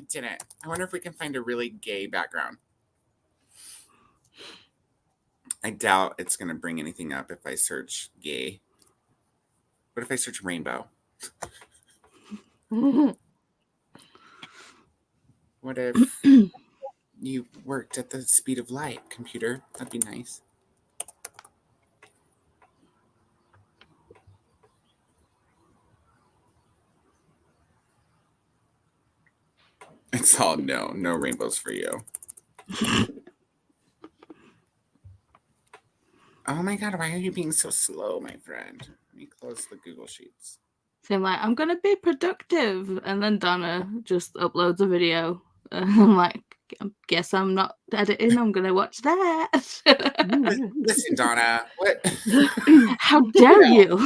didn't. I wonder if we can find a really gay background. I doubt it's going to bring anything up if I search gay. What if I search rainbow? What if you worked at the speed of light, computer? That'd be nice. It's all no rainbows for you. Oh my God, why are you being so slow, my friend? Let me close the Google Sheets. So I'm like, I'm going to be productive. And then Donna just uploads a video. And I'm like, I guess I'm not editing. I'm going to watch that. Listen, Donna. What? How dare you?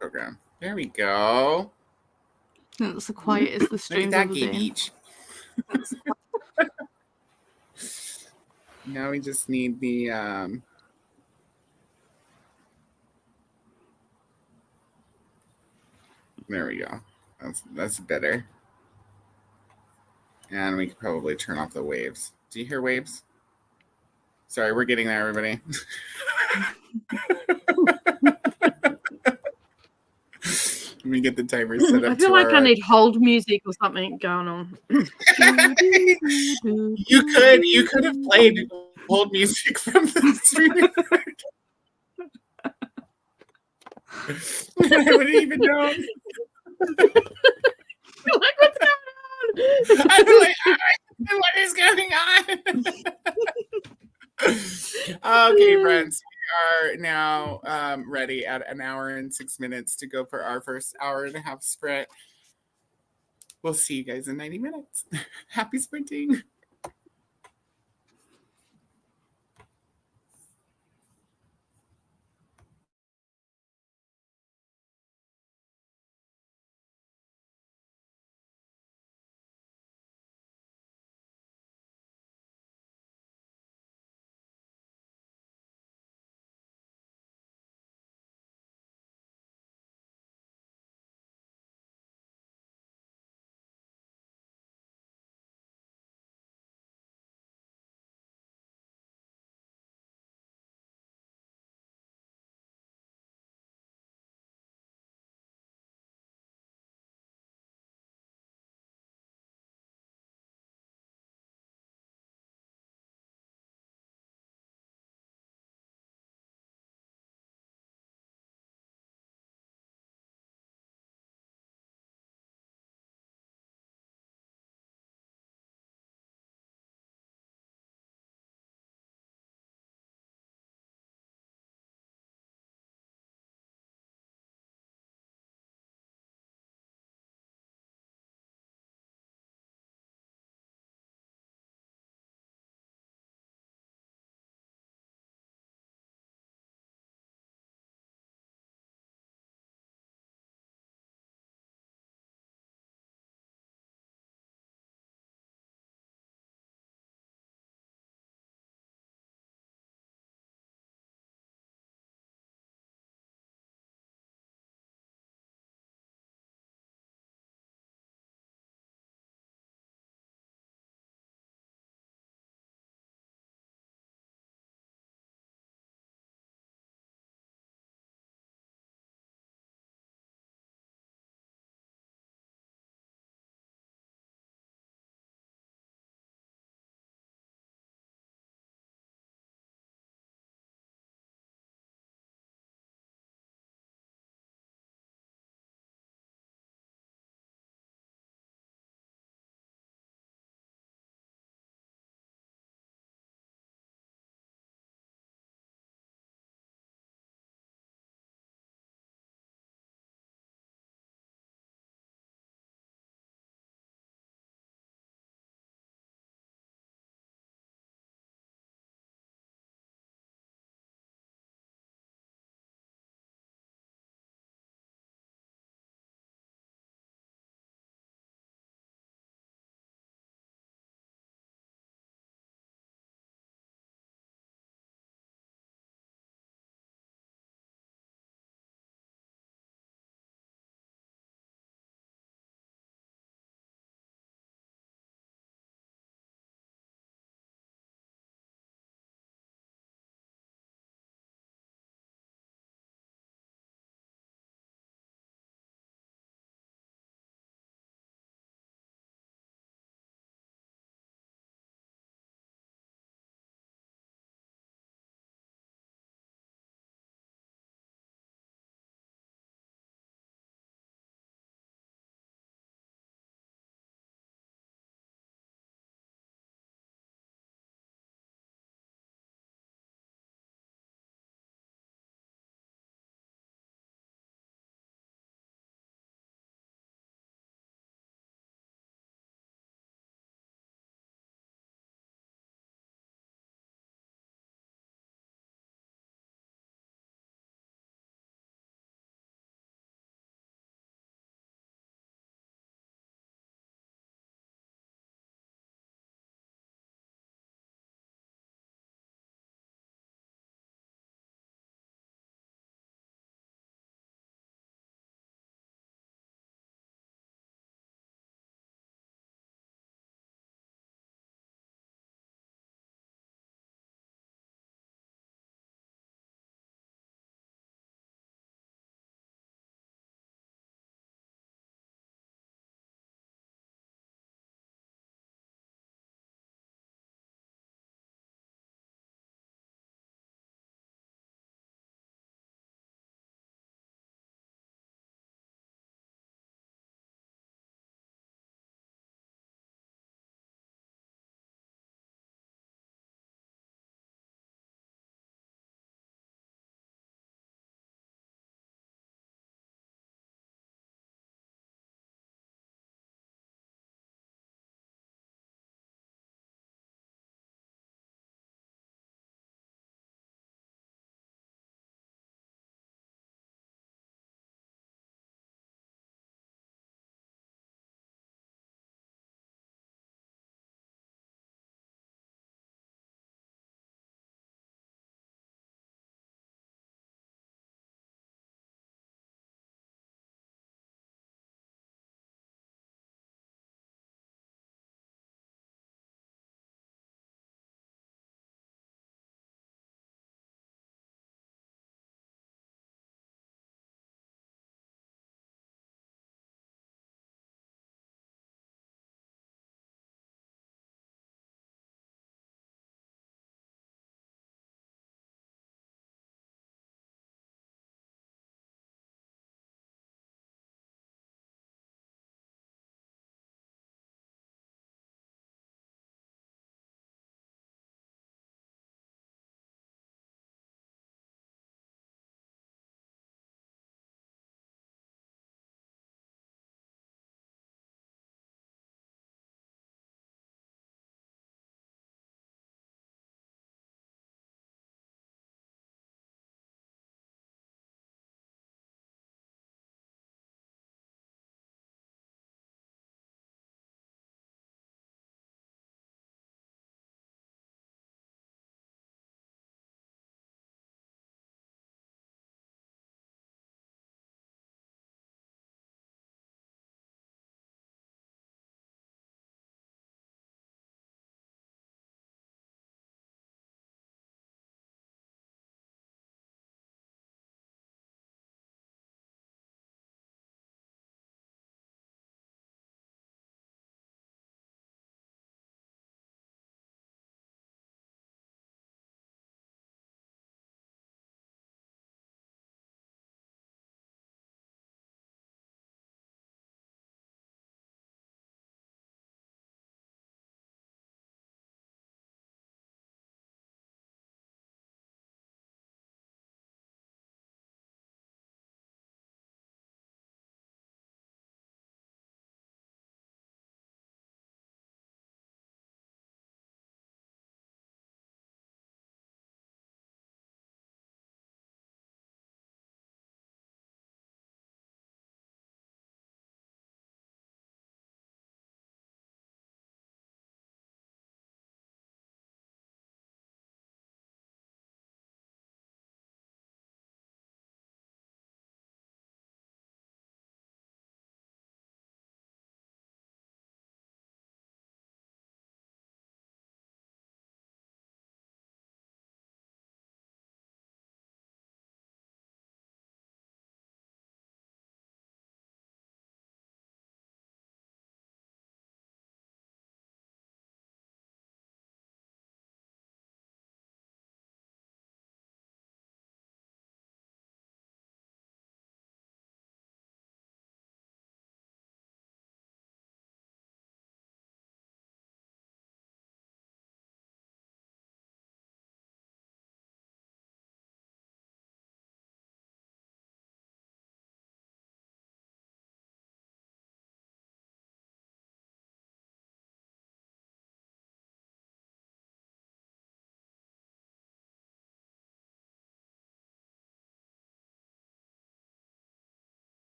Program. There we go. That's the quietest the stream's Look at ever that, Gay been. Beach. Now we just need the there we go. That's better. And we could probably turn off the waves. Do you hear waves? Sorry, we're getting there, everybody. Let me get the timer set up. I feel like I need hold music or something going on. You could have played hold music from the streaming. I wouldn't even know. Like, what's going on? I'm like, what is going on? Okay, friends, we are now ready at 1 hour and 6 minutes to go for our first hour and a half sprint. We'll see you guys in 90 minutes. Happy sprinting.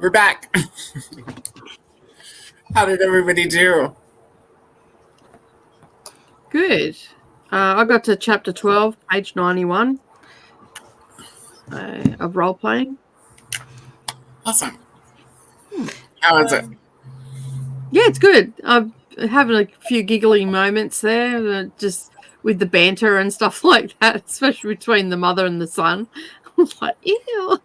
We're back. How did everybody do? Good. I got to chapter 12, page 91 of role playing. Awesome. How is it? Yeah, it's good. I'm having a few giggly moments there, just with the banter and stuff like that, especially between the mother and the son. I was like, ew.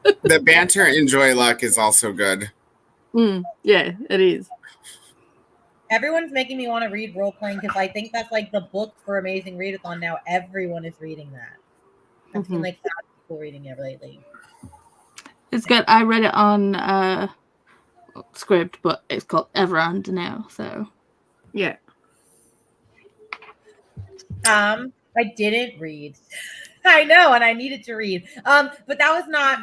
The banter in Joy Luck is also good. Yeah, it is. Everyone's making me want to read role playing because I think that's like the book for Amazing Readathon now. Everyone is reading that. I've seen like 5 people reading it lately. It's good. I read it on script, but it's called Everand now. So yeah. I didn't read. I know, and I needed to read. But that was not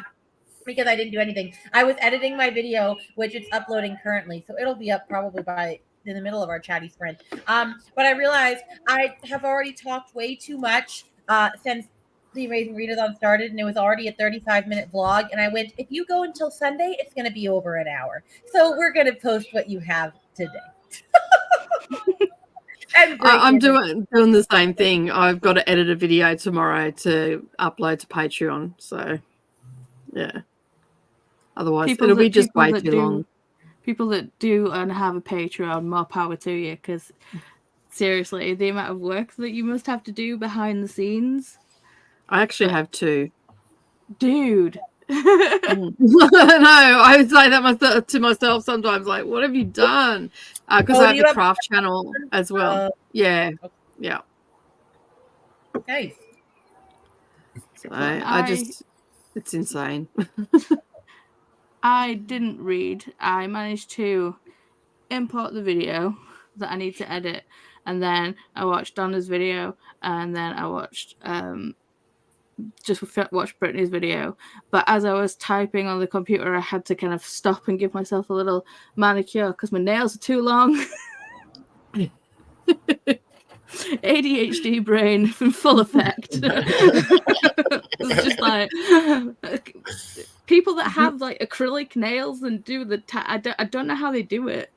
because I didn't do anything. I was editing my video, which it's uploading currently, so it'll be up probably by in the middle of our chatty sprint. But I realized I have already talked way too much since the Amazing Readathon started, and it was already a 35-minute vlog. And I went, if you go until Sunday, it's going to be over an hour. So we're going to post what you have today. I'm doing the same thing. I've got to edit a video tomorrow to upload to Patreon. So, yeah. Otherwise, it'll be just way too long. People that do and have a Patreon, more power to you, because seriously, the amount of work that you must have to do behind the scenes. I actually have 2. Dude. No, I say that to myself sometimes, like, what have you done? Because I have the craft channel as well. Yeah. Yeah. Nice. So it's insane. I didn't read. I managed to import the video that I need to edit, and then I watched Donna's video, and then I watched watched Brittany's video. But as I was typing on the computer, I had to kind of stop and give myself a little manicure because my nails are too long. ADHD brain in full effect. It's just like people that have like acrylic nails and do the I don't know how they do it.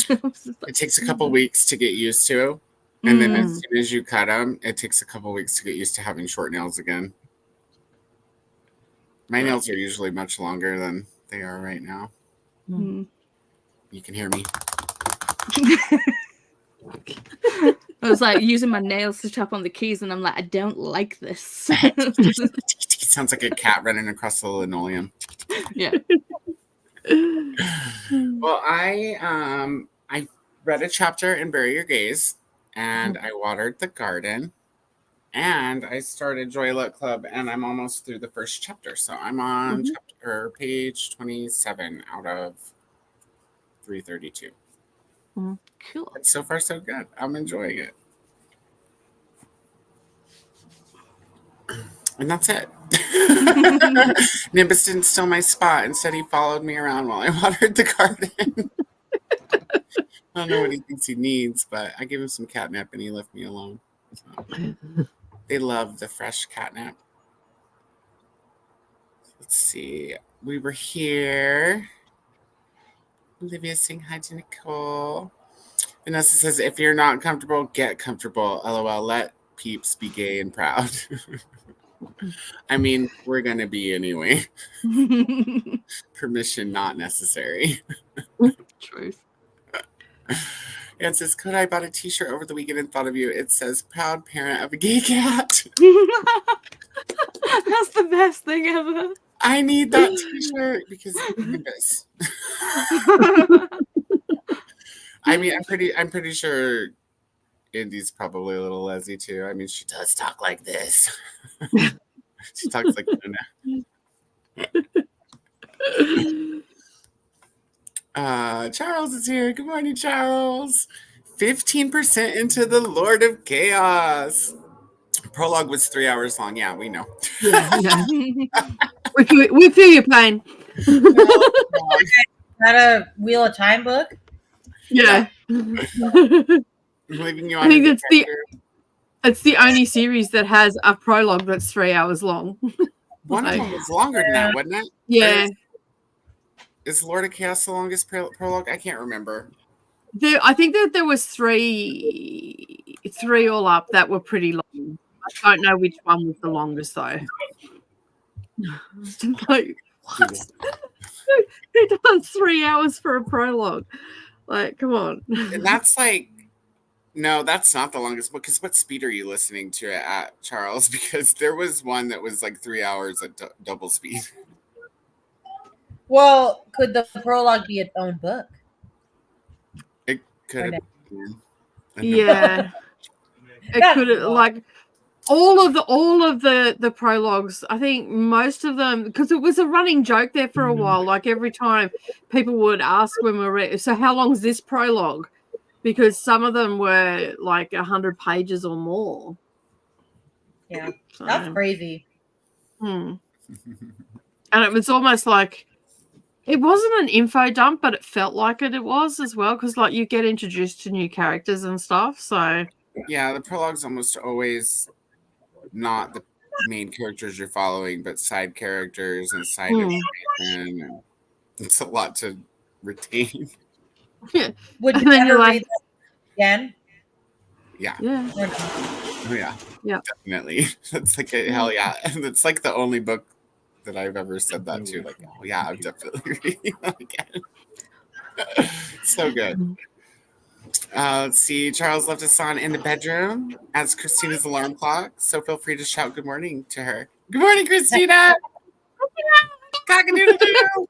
It takes a couple weeks to get used to, and then as soon as you cut them, it takes a couple weeks to get used to having short nails again. My nails are usually much longer than they are right now. You can hear me. I was like using my nails to tap on the keys, and I'm like, I don't like this. It sounds like a cat running across the linoleum. Yeah. Well, I read a chapter in Bury Your Gaze, and I watered the garden, and I started Joy Luck Club, and I'm almost through the first chapter. So I'm on page 27 out of 332. Cool. But so far, so good. I'm enjoying it. And that's it. Nimbus didn't steal my spot. Instead, he followed me around while I watered the garden. I don't know what he thinks he needs, but I gave him some catnip and he left me alone. So, they love the fresh catnip. Let's see. We were here. Olivia saying hi to Nicole. Vanessa says, if you're not comfortable, get comfortable. LOL, let peeps be gay and proud. I mean, we're going to be anyway. Permission not necessary. Truth. And it says, Cody, I bought a t-shirt over the weekend and thought of you. It says, proud parent of a gay cat. That's the best thing ever. I need that t-shirt because Nimbus. I mean, I'm pretty sure Indy's probably a little lazy too. I mean, she does talk like this. She talks like Charles is here. Good morning, Charles. 15% into the Lord of Chaos. Prologue was 3 hours long. Yeah, we know. Yeah. We feel your pain. Is that a Wheel of Time book? Yeah. Leaving you on I think it's the only series that has a prologue that's 3 hours long. One of them was longer than that, wasn't it? Yeah. Is Lord of Chaos the longest prologue? I can't remember. I think that there was three all up that were pretty long. I don't know which one was the longest though. Like, what? They done 3 hours for a prologue. Like, come on. And that's like, no, that's not the longest book. Because what speed are you listening to it at, Charles? Because there was one that was like 3 hours at double speed. Well, could the prologue be its own book? It could have been. Yeah. It could have, like, all of the prologues, I think most of them, because it was a running joke there for a while, like every time people would ask when we were so how long is this prologue? Because some of them were like 100 pages or more. Yeah, so, that's crazy. And it was almost like, it wasn't an info dump, but it felt like it was as well, because like you get introduced to new characters and stuff. So yeah, the prologue's almost always not the main characters you're following, but side characters and side information. It's a lot to retain. Yeah. Would you ever read that again? Yeah. Yeah. Oh, yeah. Yeah. Definitely. That's like a hell yeah. It's like the only book that I've ever said that to. Like, oh yeah, I'm definitely reading that again. So good. Let's see. Charles left us on in the bedroom as Christina's alarm clock. So feel free to shout good morning to her. Good morning, Christina. Cock-a-doodle-doo.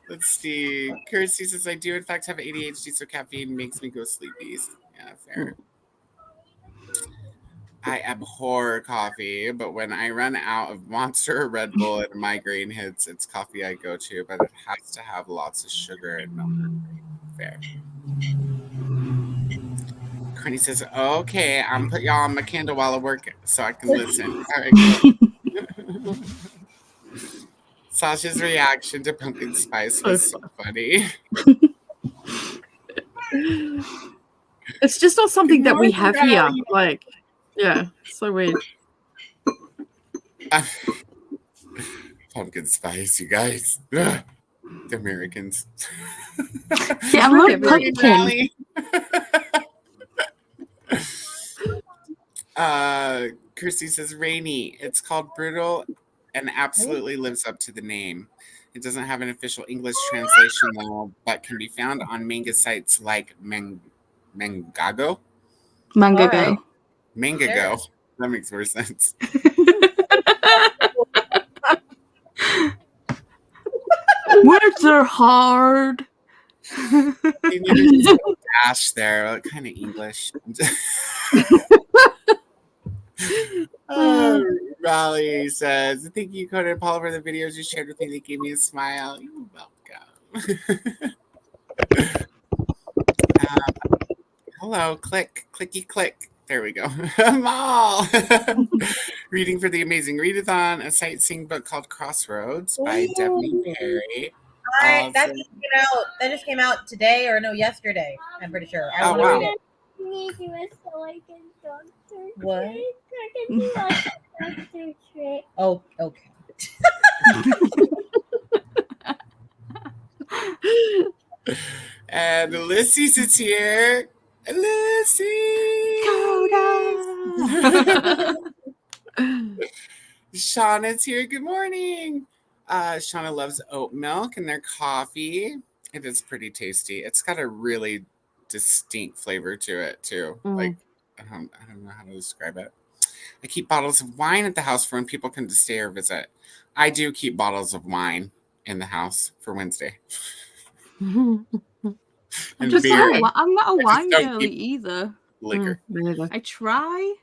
Let's see. Kirsty says, I do in fact have ADHD, so caffeine makes me go sleepy. Yeah, fair. I abhor coffee, but when I run out of Monster or Red Bull and a migraine hits, it's coffee I go to, but it has to have lots of sugar and milk. Fair. Courtney says, okay, I'm put y'all on my Kindle while I work so I can listen. All right, cool. Sasha's reaction to pumpkin spice was so funny. It's just not something that we have here. Like, yeah, so weird. Pumpkin spice, you guys. Ugh. The Americans. Yeah, I love pumpkin. Kirsty says, rainy. It's called Brutal and absolutely lives up to the name. It doesn't have an official English translation, though, but can be found on manga sites like Mangago. Mangago. Mangago. That makes more sense. Words are hard. You need to dash there. What kind of English? Raleigh says, thank you, Coda and Paula, for the videos you shared with me. They gave me a smile. You're welcome. Hello, clicky click. There we go. Mal. Reading for the Amazing Readathon, a sightseeing book called Crossroads by Devney Perry. That just came out today or no, yesterday. I'm pretty sure. I want to read it. What? Oh, okay. And Ulysses is here. Ulysses! Shauna's here. Good morning. Shauna loves oat milk and their coffee. It is pretty tasty. It's got a really distinct flavor to it, too. Like, I don't know how to describe it. I keep bottles of wine at the house for when people come to stay or visit. I do keep bottles of wine in the house for Wednesday. I'm not a wine girly either. Liquor. I try.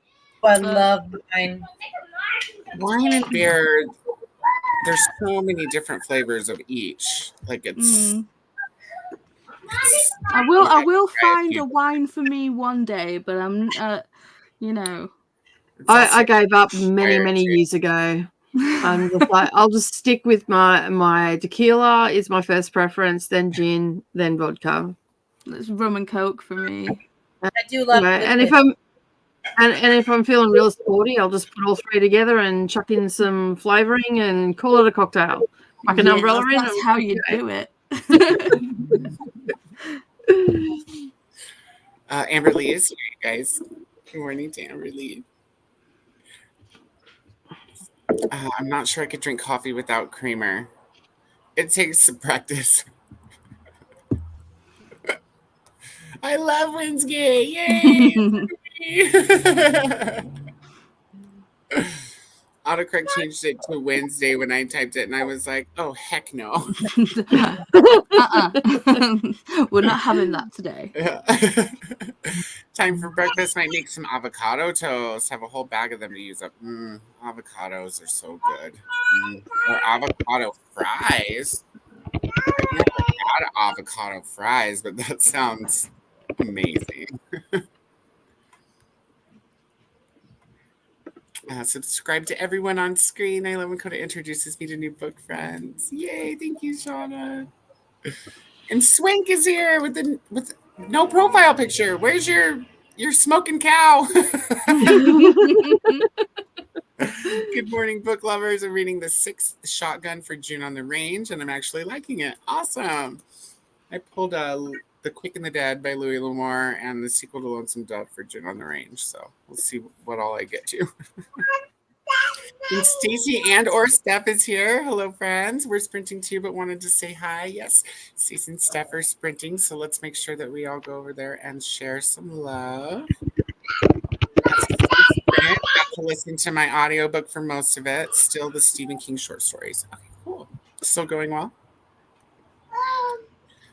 I love wine. Wine and beer. There's so many different flavors of each. Like it's. I will find a wine for me one day, but I'm, I gave up many years ago. I'm just like, I'll just stick with my tequila is my first preference, then gin, then vodka. It's rum and coke for me. I do love and if I'm And if I'm feeling real sporty, I'll just put all three together and chuck in some flavoring and call it a cocktail. Like an umbrella in. That's how you do it. Amber Lee is here, you guys. Good morning to Amber Lee. I'm not sure I could drink coffee without creamer. It takes some practice. I love Wednesgay. Yay! Autocorrect changed it to Wednesday when I typed it, and I was like, oh, heck no. We're not having that today. Time for breakfast. Might make some avocado toast. Have a whole bag of them to use up. Avocados are so good. Or avocado fries. I've never had avocado fries, but that sounds amazing. Subscribe to everyone on screen. I love when Coda introduces me to new book friends. Yay! Thank you, Shauna. And Swank is here with no profile picture. Where's your smoking cow? Good morning, book lovers. I'm reading the 6th Shotgun for June on the Range, and I'm actually liking it. Awesome. I pulled The Quick and the Dead by Louis L'Amour and the sequel to Lonesome Dove for June on the Range. So we'll see what all I get to. And Stacy or Steph is here. Hello, friends. We're sprinting too, but wanted to say hi. Yes, Stacy and Steph are sprinting, so let's make sure that we all go over there and share some love. I got to listen to my audiobook for most of it. Still the Stephen King short stories. Okay, cool. Still going well?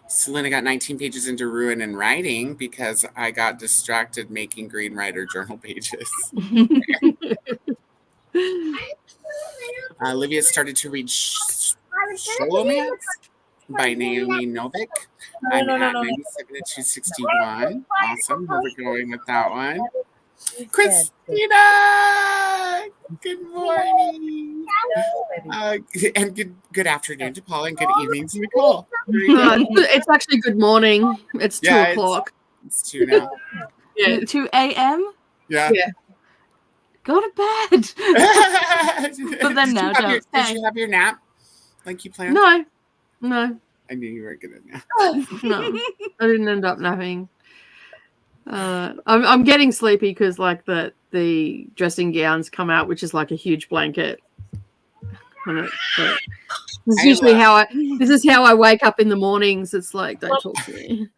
Selena got 19 pages into Ruin and Writing because I got distracted making Green Rider journal pages. Olivia started to read Sholomance by Naomi Novik. I'm at 97 to 261. Awesome. We're going with that one. Christina! Good morning. And good afternoon to Paula and good evening to Nicole. It's actually good morning. It's 2 o'clock. It's 2 now. Yeah. 2 a.m.? Yeah. Go to bed. But then now, did you have your nap like you planned? No. I knew you weren't going to nap. No, I didn't end up napping. I'm getting sleepy because like the dressing gowns come out, which is like a huge blanket. This is how I wake up in the mornings. It's like, don't talk to me.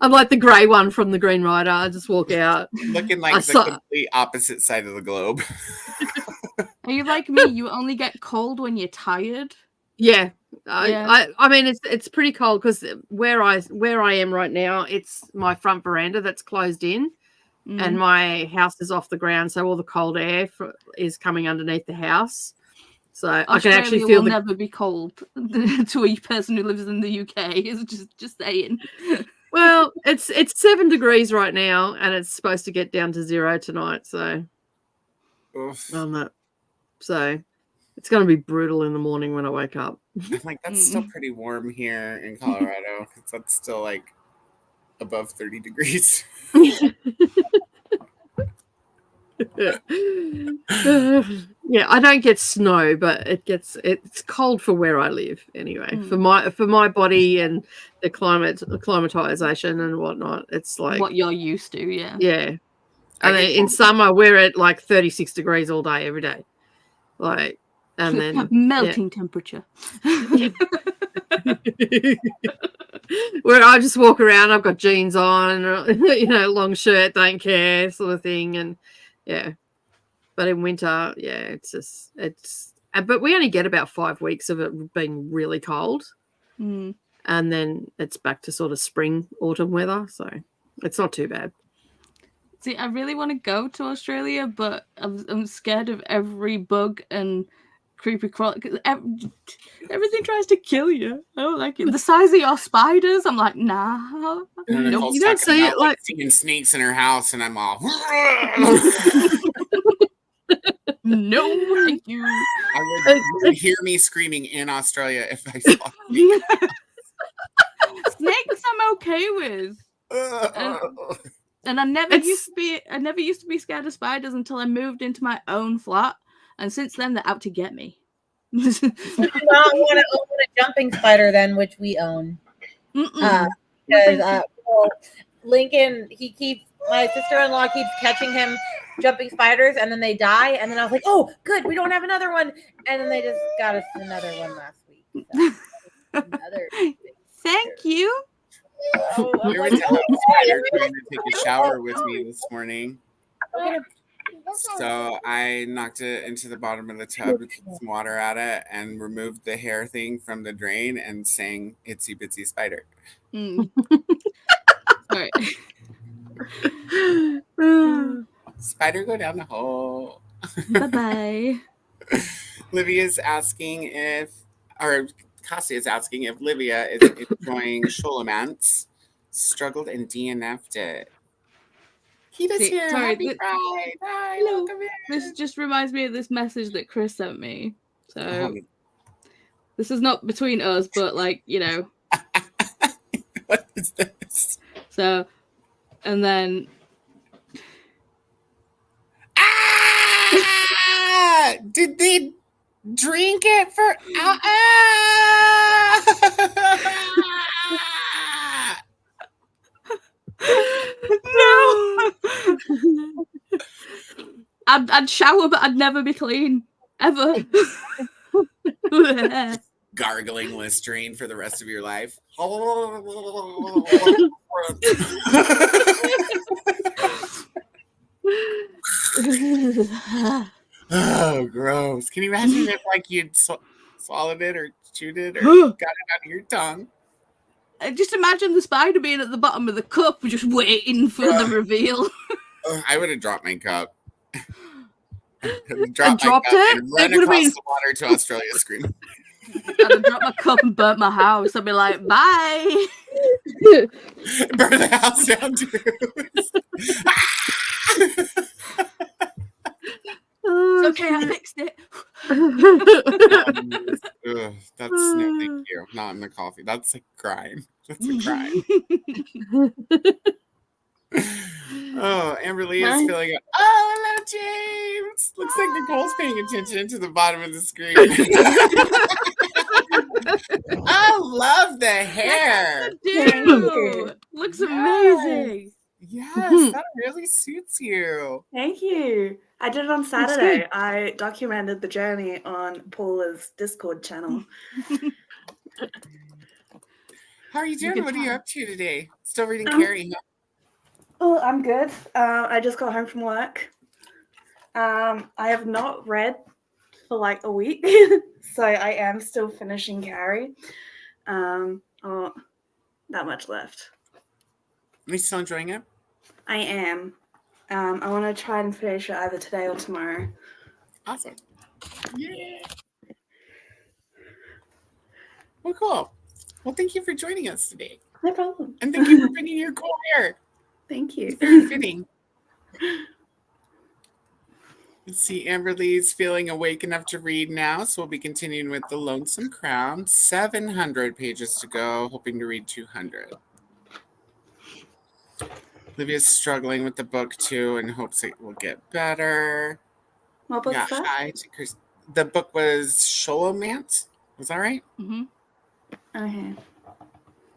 I'm like the grey one from the Green Rider. I just walk out. Looking like the complete opposite side of the globe. Are you like me? You only get cold when you're tired? Yeah. I mean, it's pretty cold because where I am right now, it's my front veranda that's closed in, and my house is off the ground, so all the cold air is coming underneath the house. So Australia I can actually feel will never be cold to a person who lives in the UK. It's just saying. Well, it's 7 degrees right now, and it's supposed to get down to 0 tonight. So, so it's going to be brutal in the morning when I wake up. I'm like, that's still pretty warm here in Colorado. That's still like above 30 degrees. Yeah, I don't get snow, but it's cold for where I live anyway. For my body and the climatization and whatnot, it's like what you're used to. Yeah. I mean, in summer we're at like 36 degrees all day, every day, like, and then melting temperature. Where I just walk around, I've got jeans on, long shirt, don't care, sort of thing, and yeah. But in winter, but we only get about 5 weeks of it being really cold, and then it's back to sort of spring, autumn weather, so it's not too bad. See, I really want to go to Australia, but I'm scared of every bug and creepy crawl. Everything tries to kill you. I don't like it. The size of your spiders, I'm like, nah. Nope. You don't see it like seeing snakes in her house, and I'm all. No, thank you. You would hear me screaming in Australia if I saw snakes. Snakes I'm okay with. And I never used to be scared of spiders until I moved into my own flat, and since then they're out to get me. You do not want to own a jumping spider, then, which we own. Because well, Lincoln, my sister-in-law keeps catching him jumping spiders, and then they die. And then I was like, "Oh, good, we don't have another one." And then they just got us another one last week. So, Thank you. We were telling the spider trying to take a shower with me this morning. So I knocked it into the bottom of the tub with some water at it and removed the hair thing from the drain and sang Itsy Bitsy Spider. Sorry. Spider go down the hole. Bye-bye. Livia's asking Cassie is asking if Livia is enjoying Sholomance. Struggled and DNF'd it. Keita's here. Sorry, Happy Pride. Hi, hello. welcome in. This just reminds me of this message that Chris sent me. So this is not between us, but like, you know. What is this? So, and then. Ah! Did they drink it for? No. I'd shower, but I'd never be clean ever. Gargling Listerine for the rest of your life. Oh, gross. Can you imagine if like you'd swallowed it or chewed it or got it out of your tongue? Just imagine the spider being at the bottom of the cup, just waiting for the reveal. I would have dropped my cup. Dropped it? And run across the water to Australia screaming. I'd have dropped my cup and burnt my house. I'd be like, bye. Burn the house down too. It's okay, I fixed it. That's no thank you. Not in the coffee. That's a crime. That's a crime. Oh, Amber Lee is feeling it. Oh, hello, James. Looks like Nicole's paying attention to the bottom of the screen. I love the hair. Dude, looks amazing. Yes, that really suits you. Thank you. I did it on Saturday. I documented the journey on Paula's Discord channel. How are you doing? What are you up to today? Still reading Carrie? Oh, I'm good. I just got home from work. I have not read for like a week, so I am still finishing Carrie. That much left. Are you still enjoying it? I am. I want to try and finish it either today or tomorrow. Awesome. Yeah. Well, cool. Well, thank you for joining us today. No problem. And thank you for bringing your cool hair. Thank you. It's very fitting. Let's see, Amber Lee's feeling awake enough to read now, so we'll be continuing with The Lonesome Crown. 700 pages to go, hoping to read 200. Olivia's struggling with the book, too, and hopes it will get better. What book's that? Hi to Chris. The book was Sholomance. Was that right? Mm-hmm. Okay.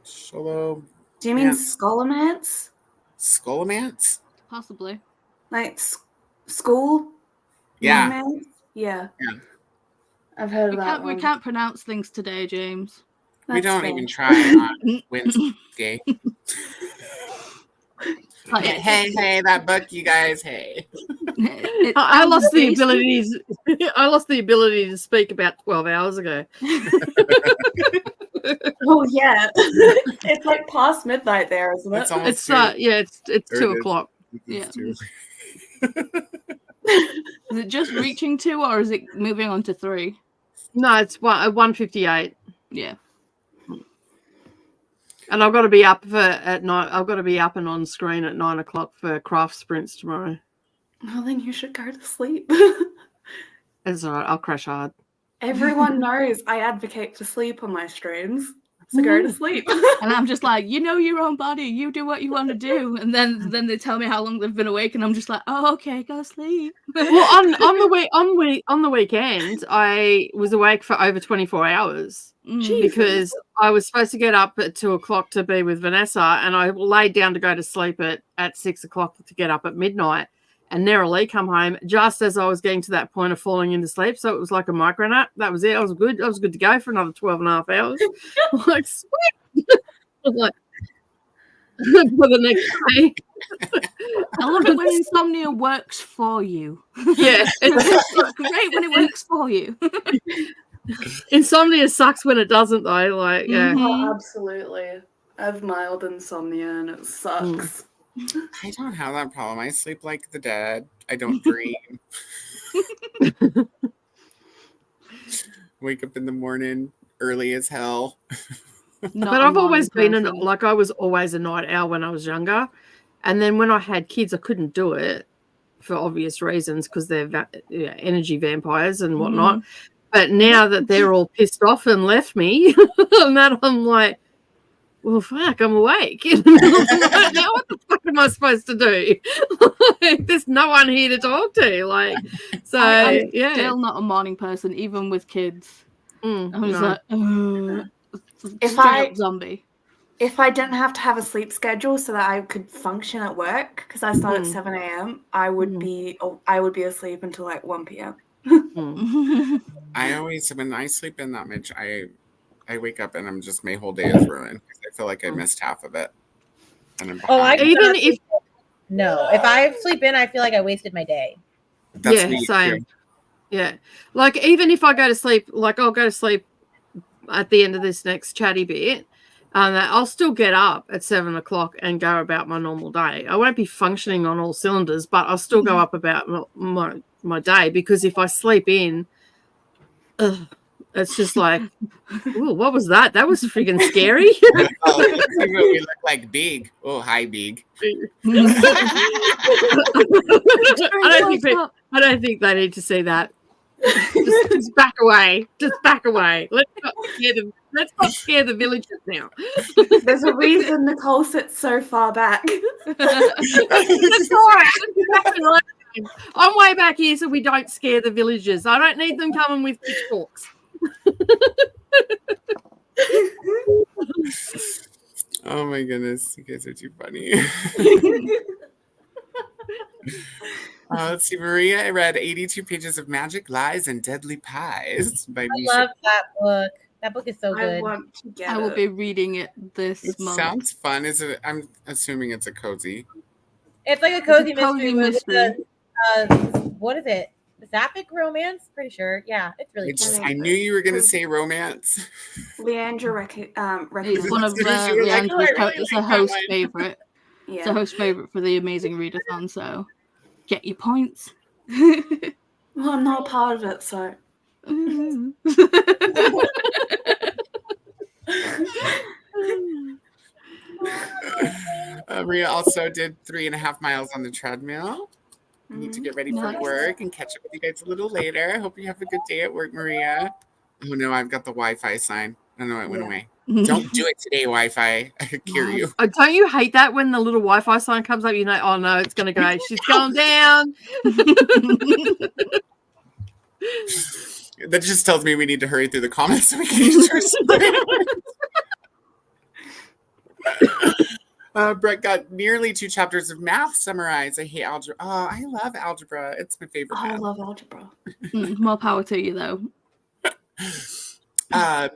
Sholomance. Do you mean Scholomance? Skolomance? Possibly. Like school? Yeah. Romance? Yeah. Yeah. I've heard of that one. We can't pronounce things today, James. We That's don't fair. even try on Wednesgay. Like, hey, that book, you guys, hey. I lost the abilities. I lost the ability to speak about 12 hours ago. Oh yeah, it's like past midnight there, isn't it? It's almost It's it's There 2 it is. o'clock. Yeah. Too. Is it just reaching 2 or is it moving on to 3? No, it's 1:58. Yeah. And I've got to be up at night. I've got to be up and on screen at 9 o'clock for craft sprints tomorrow. Well, then you should go to sleep. It's all right. I'll crash hard. Everyone knows I advocate for sleep on my streams. So go to sleep. And I'm just like, you know your own body. You do what you want to do. And then they tell me how long they've been awake, and I'm just like, oh, okay, go sleep. Well, on the weekend, I was awake for over 24 hours because I was supposed to get up at 2:00 to be with Vanessa, and I laid down to go to sleep at 6:00 to get up at midnight. And Lee come home just as I was getting to that point of falling into sleep. So it was like a micro nap. That was it. I was good to go for another 12 and a half hours. I'm like, sweet. I was like, for the next day. I love it when insomnia works for you. Yeah. It's great when it works for you. Insomnia sucks when it doesn't, though. Like, yeah. Oh, absolutely. I have mild insomnia and it sucks. I don't have that problem. I sleep like the dead. I don't dream. Wake up in the morning early as hell. But I've always been I was always a night owl when I was younger. And then when I had kids, I couldn't do it for obvious reasons because they're energy vampires and whatnot. But now that they're all pissed off and left me, and that I'm like, well, fuck, I'm awake. Now what the fuck am I supposed to do? There's no one here to talk to. Like, so I'm yeah. still not a morning person, even with kids. I'm just like, If zombie. If I didn't have to have a sleep schedule so that I could function at work, because I start at 7 a.m., I would be asleep until like 1 p.m. I always, when I sleep in that much, I wake up and I'm just, my whole day is ruined because I feel like I missed half of it. And I'm behind. If I sleep in, I feel like I wasted my day. That's me same. too. Yeah. Like, even if I go to sleep, like, I'll go to sleep at the end of this next chatty bit, I'll still get up at 7:00 and go about my normal day. I won't be functioning on all cylinders, but I'll still go up about my day, because if I sleep in, it's just like, ooh, what was that? That was freaking scary. We look like Big. Oh, hi, Big. I don't think they need to see that. Just back away. Just back away. Let's not scare the villagers now. There's a reason Nicole sits so far back. That's all right. I'm way back here so we don't scare the villagers. I don't need them coming with pitchforks. Oh my goodness, you guys are too funny. Let's see, Maria. I read 82 pages of Magic, Lies, and Deadly Pies by Misha. I love that book. That book is so good. I will be reading it this month. Sounds fun. Is it? I'm assuming it's a cozy. It's like a cozy mystery. What is it? Sapphic romance? Pretty sure. Yeah, it's really cool. I knew you were going to say romance. Leandra recommends. It's one of Leandra's. It's a host favorite. Yeah. It's a host favorite for the Amazing Readathon. So get your points. Well, I'm not part of it, so. Maria also did 3.5 miles on the treadmill. I need to get ready for work and catch up with you guys a little later. I hope you have a good day at work, Maria. Oh no, I've got the Wi-Fi sign. Oh no, it went away. Don't do it today, Wi-Fi. I could cure you. Don't you hate that when the little Wi-Fi sign comes up? You know, oh no, it's going to go. She's going down. That just tells me we need to hurry through the comments so we can use our Brett got nearly 2 chapters of math summarized. I hate algebra. Oh, I love algebra. It's my favorite. I love algebra. More power to you, though.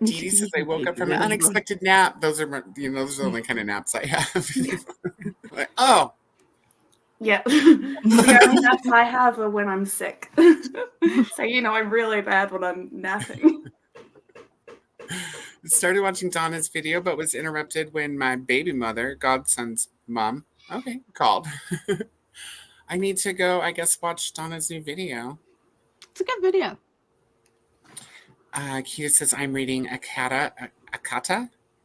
Dee Dee says I woke up from an unexpected nap. Those are those are the only kind of naps I have. Like, oh. Yeah. The only naps I have are when I'm sick. So I'm really bad when I'm napping. Started watching Donna's video, but was interrupted when my baby mother, godson's mom, called. I need to go, I guess, watch Donna's new video. It's a good video. Kita says, I'm reading Akata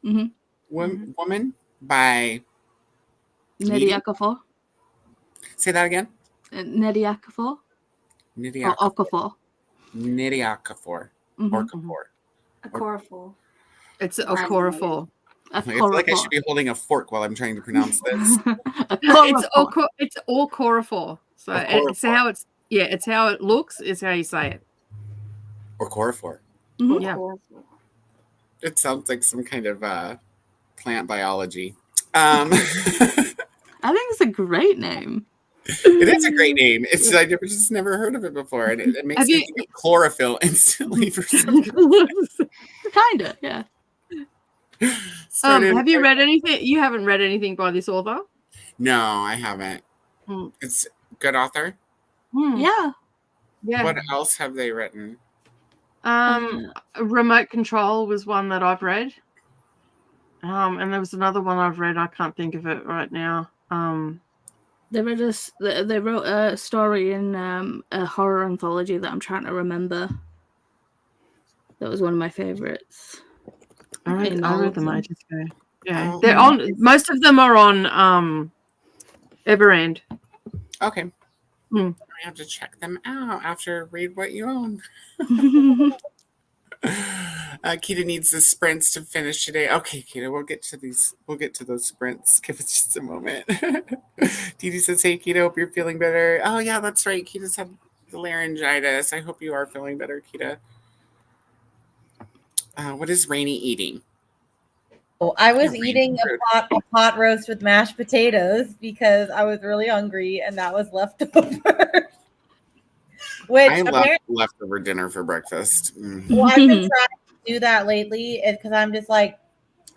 Mm-hmm. Woman by Nnedi Okorafor. Say that again. Nnedi Okorafor. Nnedi Okorafor. Nnedi Okorafor. Okorafor. It's Okorafor. I feel like I should be holding a fork while I'm trying to pronounce this. It's Okorafor. So it's how it's how it looks. Is how you say it. Okorafor. Mhm. Yeah. It sounds like some kind of plant biology. I think it's a great name. It is a great name. It's I just never heard of it before, and it makes me think of chlorophyll instantly for some reason. Kinda, yeah. Have you read anything? You haven't read anything by this author? No, I haven't. It's a good author. Yeah. What else have they written? Remote Control was one that I've read. And there was another one I've read. I can't think of it right now. They wrote a story in a horror anthology that I'm trying to remember. That was one of my favorites. I read them ages ago. Yeah, Oh, they're on. Most of them are on Everend. Okay. I have to check them out after read what you own. Kita needs the sprints to finish today. Okay, Kita, we'll get to these. We'll get to those sprints. Give us just a moment. Didi says, "Hey, Kita, hope you're feeling better." Oh yeah, that's right. Kita's had the laryngitis. I hope you are feeling better, Kita. What is Rainy eating? Oh, I was eating a pot roast with mashed potatoes because I was really hungry and that was leftover. Which I love leftover dinner for breakfast. Well, I've been trying to do that lately because I'm just like,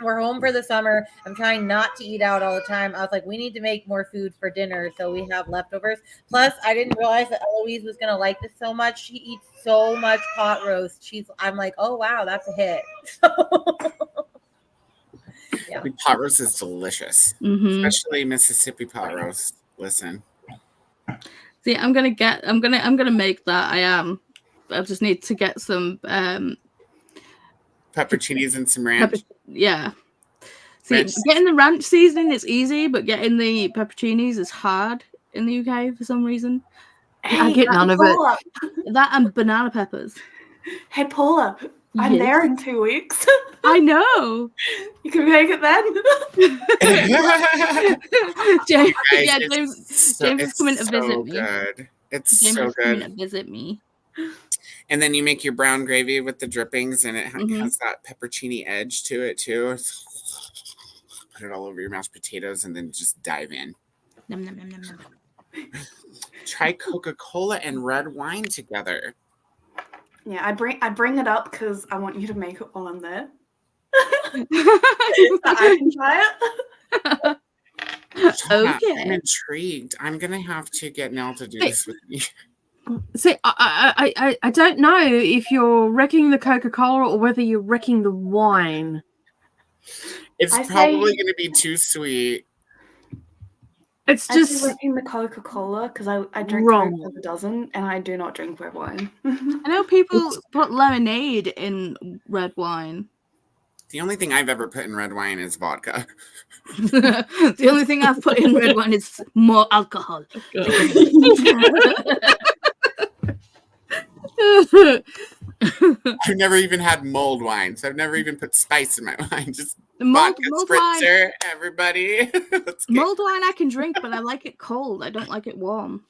we're home for the summer. I'm trying not to eat out all the time. I was like, we need to make more food for dinner so we have leftovers. Plus, I didn't realize that Eloise was gonna like this so much. She eats so much pot roast. I'm like, oh wow, that's a hit. Yeah. Pot roast is delicious, especially Mississippi pot roast. Listen. See, I'm gonna make that. I am. I just need to get some pepperoncinis and some ranch. Yeah. See, getting the ranch seasoning is easy, but getting the pepperoncinis is hard in the UK for some reason. Hey, I get none of Paula. it. That and banana peppers. Hey, Paula, I'm there in 2 weeks. I know. You can make it then. James is coming to visit me. It's James so is good. coming to visit me. And then you make your brown gravy with the drippings, and it has that peppercini edge to it too. Put it all over your mashed potatoes, and then just dive in. Nom, nom, nom, nom, nom. Try Coca-Cola and red wine together. Yeah, I bring it up because I want you to make it while I'm there. So I can try it. Okay. I'm intrigued. I'm gonna have to get Nell to do this with me. See, I don't know if you're wrecking the Coca-Cola or whether you're wrecking the wine. It's probably going to be too sweet. It's just wrecking the Coca-Cola because I drink Coke for the dozen and I do not drink red wine. I know people put lemonade in red wine. The only thing I've ever put in red wine is vodka. The only thing I've put in red wine is more alcohol. I've never even had mulled wine, so I've never even put spice in my wine. Just mulled spritzer, wine, everybody. Mulled wine I can drink, but I like it cold. I don't like it warm.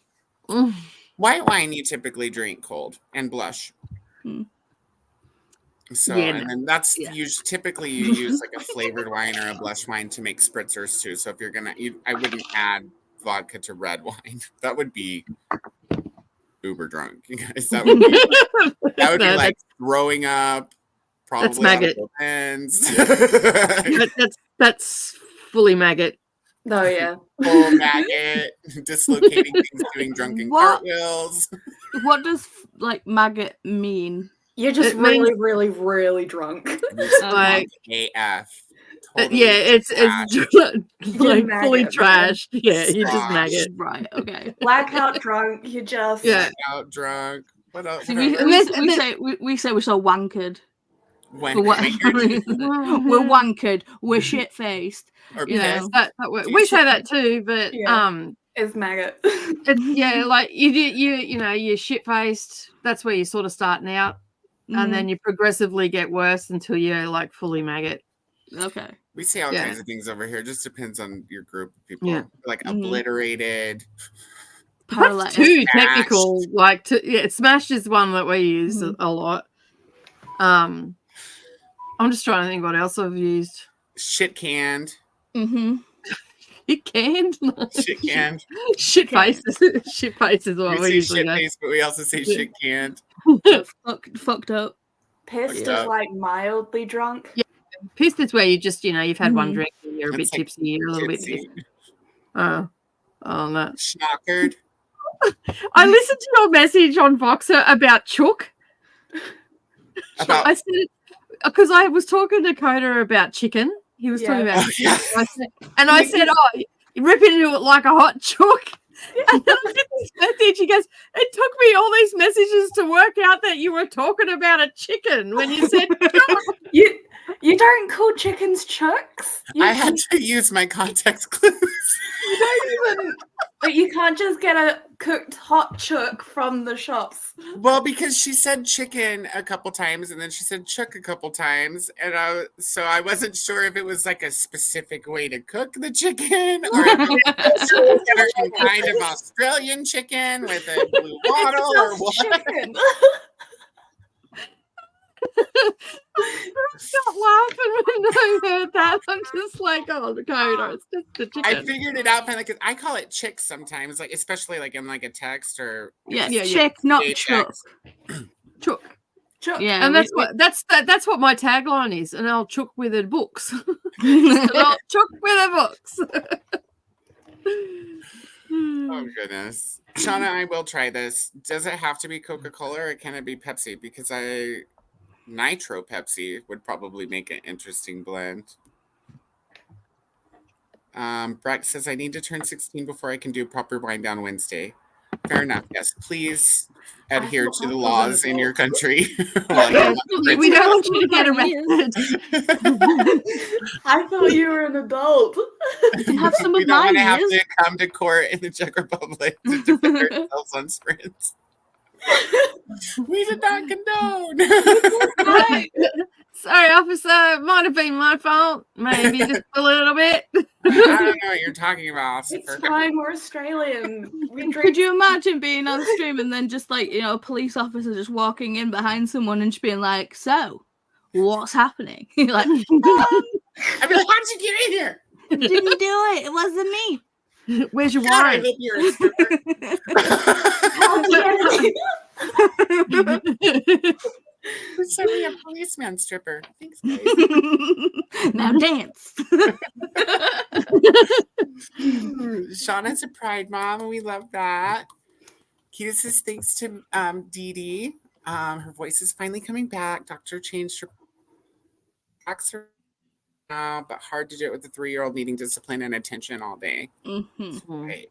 White wine you typically drink cold and blush. So, and then that's typically you use like a flavored wine or a blush wine to make spritzers too. So if you're gonna, I wouldn't add vodka to red wine. That would be uber drunk, you guys. That would be like throwing up. Probably that's maggot. That's fully maggot. Oh yeah, full maggot, dislocating things, doing drunken cartwheels. What does like maggot mean? You're just really drunk. Like AF. Totally it's like fully trashed. Yeah, you're just maggot. Right. Okay. Blackout drunk. You just blackout drunk. What else? See, we say we're so wankered. We're wankered. We're shit faced. We say that too, but it's maggot. Like you're shit faced. That's where you're sort of starting out. and then you progressively get worse until you're like fully maggot. Okay. We say all Yeah. kinds of things over here. Just depends on your group of people. Yeah. Like Mhm. obliterated. That's Paralytic. too Smashed. technical. Like, smashed is one that we use Mhm. a lot. I'm just trying to think what else I've used. Shit canned. Mm-hmm. It canned. Shit canned. Shit faces. Shit faces. What We we say usually shit go. face, but we also say Yeah. shit canned. Fucked up. Pissed is Yeah. like mildly drunk. Yeah. Pissed is where you just, you've had one Mhm. drink and you're a It's bit like tipsy, you're a little bit tipsy. tipsy. Oh, no. Schnockered. I listened to your message on Voxer about chook. About I said it because I was talking to Coda about chicken. He was talking Yeah. about Oh, chicken. yeah. I said, oh, you rip into it like a hot chook. And then I did this message. He goes, it took me all these messages to work out that you were talking about a chicken when you said chook. You don't call chickens chooks. I had to use my context clues. You don't even. But you can't just get a cooked hot chook from the shops. Well, because she said chicken a couple times and then she said chook a couple times. And so I wasn't sure if it was like a specific way to cook the chicken or if it was a certain kind of Australian chicken with a blue wattle or It's what. just chicken. I stopped laughing when I heard that. I'm just like, oh, Coda, it's just the chicken. I figured it out finally because I call it chick sometimes, like especially like in like a text or Yes, Yeah, yeah. chick, not a chook. text. chook. Chook. Yeah, And that's what my tagline is. And I'll chook with the books. we- And I'll chook with the books. Oh goodness. Shauna, I will try this. Does it have to be Coca-Cola or can it be Pepsi? Because Nitro Pepsi would probably make an interesting blend. Breck says I need to turn 16 before I can do proper wind down Wednesday. Fair enough. Yes, please adhere to the laws in your country. While you're not We don't want you to get Fine, arrested. I thought you were an adult. Have some we of don't my want to have years. to come to court in the Czech Republic to defend ourselves on sprints. We did not condone. Sorry, officer. Might have been my fault. Maybe just a little bit. I don't know what you're talking about. It's Officer. fine, we're Australian. We Could drink. you imagine being on stream and then just like, a police officer just walking in behind someone and just being like, so, what's happening? You're like, I'd be like, how did you get in here? didn't do it. It wasn't me. Where's your God, I warrant? hope you're a stripper. Send me a policeman stripper. Thanks, guys. Now dance. Shauna's a pride mom, and we love that. Kita says thanks to Dee Dee. Her voice is finally coming back. Doctor changed her backs now, but hard to do it with a 3-year-old needing discipline and attention all day. Mhm. Right.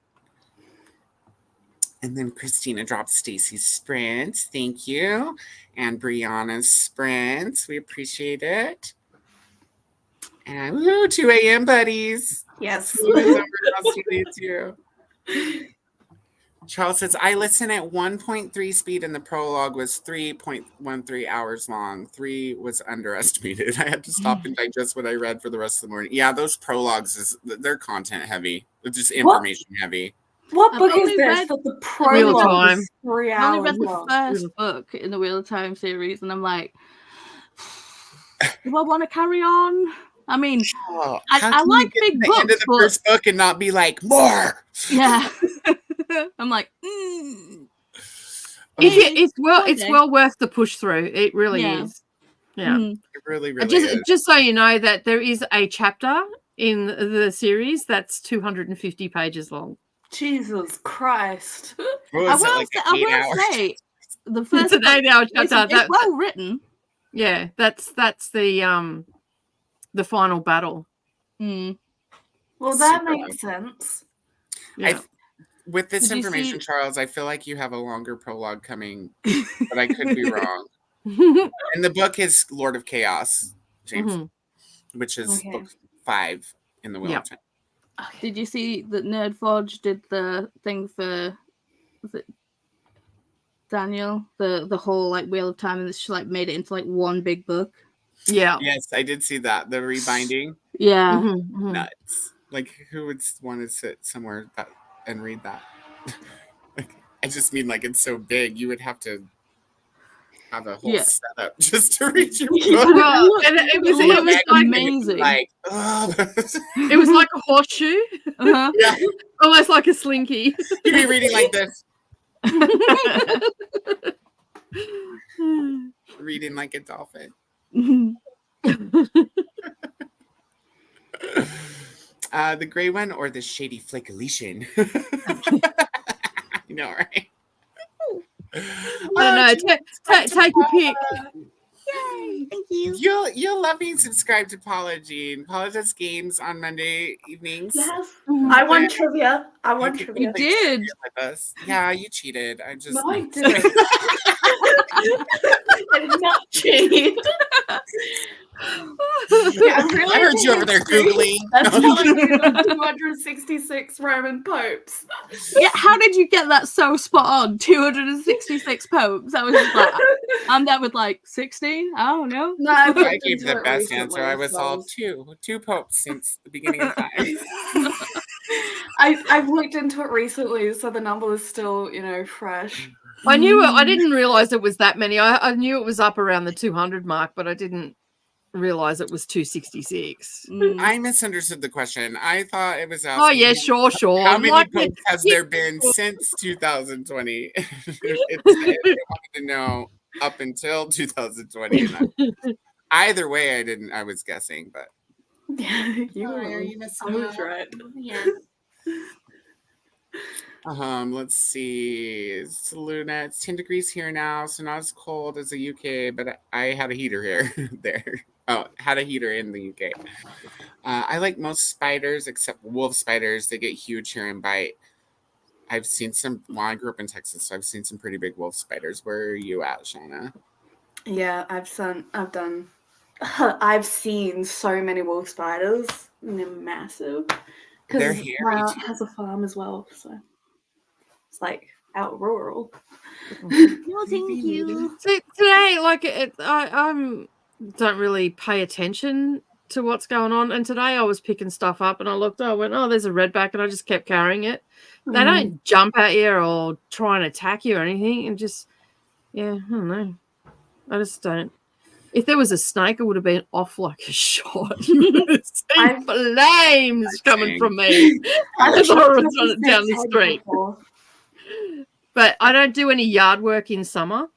And then Christina dropped Stacy's sprints. Thank you. And Brianna's sprints. We appreciate it. And woo, 2 a.m. buddies. Yes. School is over. I'll see you too. Charles says, I listen at 1.3 speed and the prologue was 3.13 hours long. 3 was underestimated. I had to stop and digest what I read for the rest of the morning. Yeah, those prologues, they're content heavy. They're just information heavy. What I've book is only this? read That the Wheel of prologue Time. is 3 I only hours read the long. first book in the Wheel of Time series, and I'm like, do I want to carry on? I mean, Oh, I how can you like get big to the end of books, the but- first book and not be like, more? yeah. I'm like, It's Okay. well worth the push through. It really Yeah. is. Yeah. mm, It really, really Just is. just so you know that there is a chapter in the series that's 250 pages long. Jesus Christ. What I was it, will, like say, an I 8 will hours? say the It's first an book, 8-hour it's, chapter. it's well written. Yeah, that's the final battle. Mm. Well, that Super makes sense. Yeah. With this Did you information, see- Charles, I feel like you have a longer prologue coming, but I could be wrong. And the book is Lord of Chaos, James, Mhm. which is Okay. book 5 in the Wheel Yeah. of Time. Did you see that Nerdforge did the thing for was it Daniel, the whole like Wheel of Time, and she like made it into like one big book. Yeah. Yes, I did see that. The rebinding. Yeah. Mhm, mhm. Nuts. Like, who would want to sit somewhere and read that? Like, I just mean, like, it's so big. You would have to have a whole Yeah. setup just to read your Yeah. book. Well, and it was It was like amazing. Like, oh. it was like a horseshoe, Uh-huh. Yeah, almost like a slinky. you'd be reading like this, reading like a dolphin. The gray one or the shady flakilation? You know, right? I don't know. Take a pick. Yay! Thank you. You'll love being subscribed to Paula, Jean. Paula does games on Monday evenings. Yes. I won trivia. I won You trivia. play did. trivia with us. Yeah, you cheated. I just No, I didn't. I did not cheat. Yeah, I'm really I heard you over there Googling. That's telling you the 266 Roman popes. Yeah, how did you get that so spot on? 266 popes. I was just like, I'm there with like 16. I don't know. No, I gave the best answer. I was all two popes since the beginning of time. I've looked into it recently, so the number is still, fresh. I knew it. I didn't realize it was that many. I knew it was up around the 200 mark, but I didn't realize it was 266. I misunderstood the question. I thought it was asking. Oh yeah, sure. How I'm many like, popes has there been since 2020? They wanted to know up until 2020. Either way, I was guessing, but Yeah, you Sorry, were. are you missing I was out? right. Yeah. Let's see. It's Luna. It's 10 degrees here now, so not as cold as the UK, but I had a heater here. There. Oh, had a heater in the UK. I like most spiders except wolf spiders. They get huge here and bite. I've seen some. Well, I grew up in Texas, so I've seen some pretty big wolf spiders. Where are you at, Shauna? Yeah, I've seen so many wolf spiders. And they're massive. They're Because hairy, my aunt too. has a farm as well, so it's like out rural. No, thank you. See, today, like I don't really pay attention to what's going on, and today I was picking stuff up, and I looked, I went, oh, there's a redback, and I just kept carrying it. They don't jump at you or try and attack you or anything, and just I don't know. I just don't. If there was a snake, it would have been off like a shot. I've- Flames coming from me as I was running down the street. But I don't do any yard work in summer.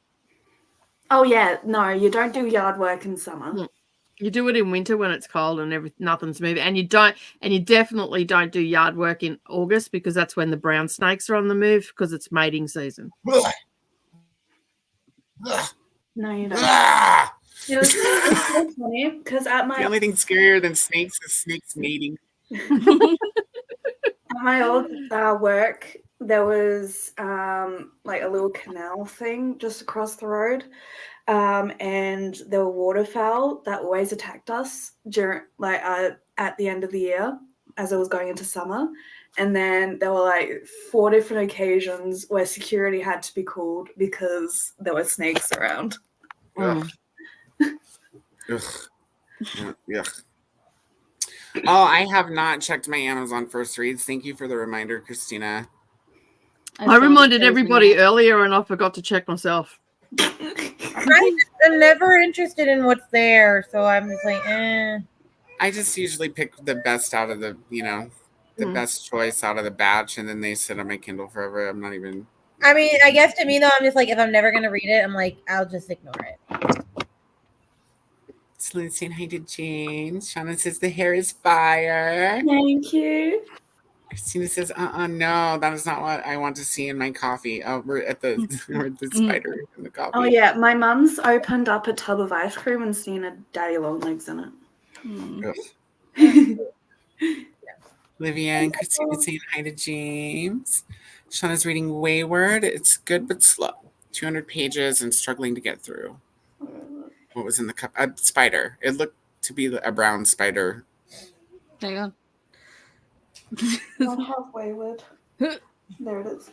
Oh yeah, no, you don't do yard work in summer. You do it in winter when it's cold and nothing's moving, and you definitely don't do yard work in August because that's when the brown snakes are on the move because it's mating season. No, you don't. It was so funny because at The only thing scarier than snakes is snakes mating. my old work, there was like a little canal thing just across the road, and there were waterfowl that always attacked us during at the end of the year as it was going into summer. And then there were like 4 different occasions where security had to be called because there were snakes around. Ugh. Ugh. Yuck. Oh, I have not checked my Amazon first reads. Thank you for the reminder, Christina. I reminded everybody earlier and I forgot to check myself. I'm never interested in what's there, so I'm just like, eh. I just usually pick the best out of the, best choice out of the batch, and then they sit on my Kindle forever. I'm not even. I mean, I guess to me though, I'm just like, if I'm never gonna read it, I'm like, I'll just ignore it. It's Lynn saying hi to James. Shauna says the hair is fire. Thank you. Christina says, no, that is not what I want to see in my coffee. Oh, we're at the spider in the coffee. Oh yeah, my mum's opened up a tub of ice cream and seen a daddy long legs in it. Olivia and Christina saying hi to James. Shauna's reading Wayward. It's good but slow. 200 pages and struggling to get through. What was in the cup? A spider. It looked to be a brown spider. Hang on. Not half wayward. There it is.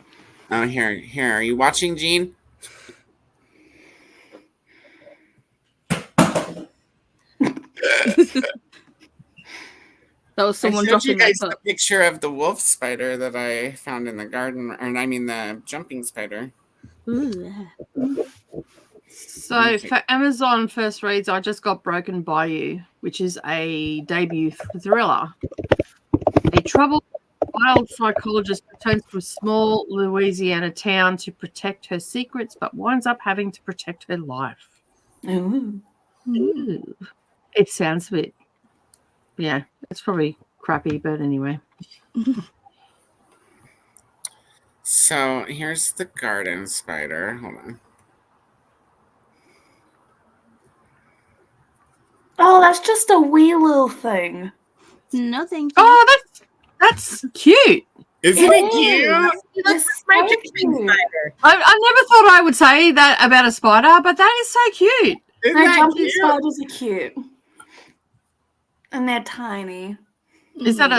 Oh, here. Are you watching, Jean? That was someone I showed you dropping their guys cup. the picture of the wolf spider that I found in the garden, and I mean the jumping spider. Ooh. So for Amazon First Reads, I just got Broken by You, which is a debut thriller. A troubled wild psychologist returns to a small Louisiana town to protect her secrets, but winds up having to protect her life. Ooh. Ooh. It sounds a bit, yeah, it's probably crappy, but anyway. So here's the garden spider. Hold on. Oh, that's just a wee little thing. No, thank you. Oh, that's cute. Isn't it cute? He looks like my jumping spider. I never thought I would say that about a spider, but that is so cute. Isn't No, that jumping cute? spiders are cute. And they're tiny. Is that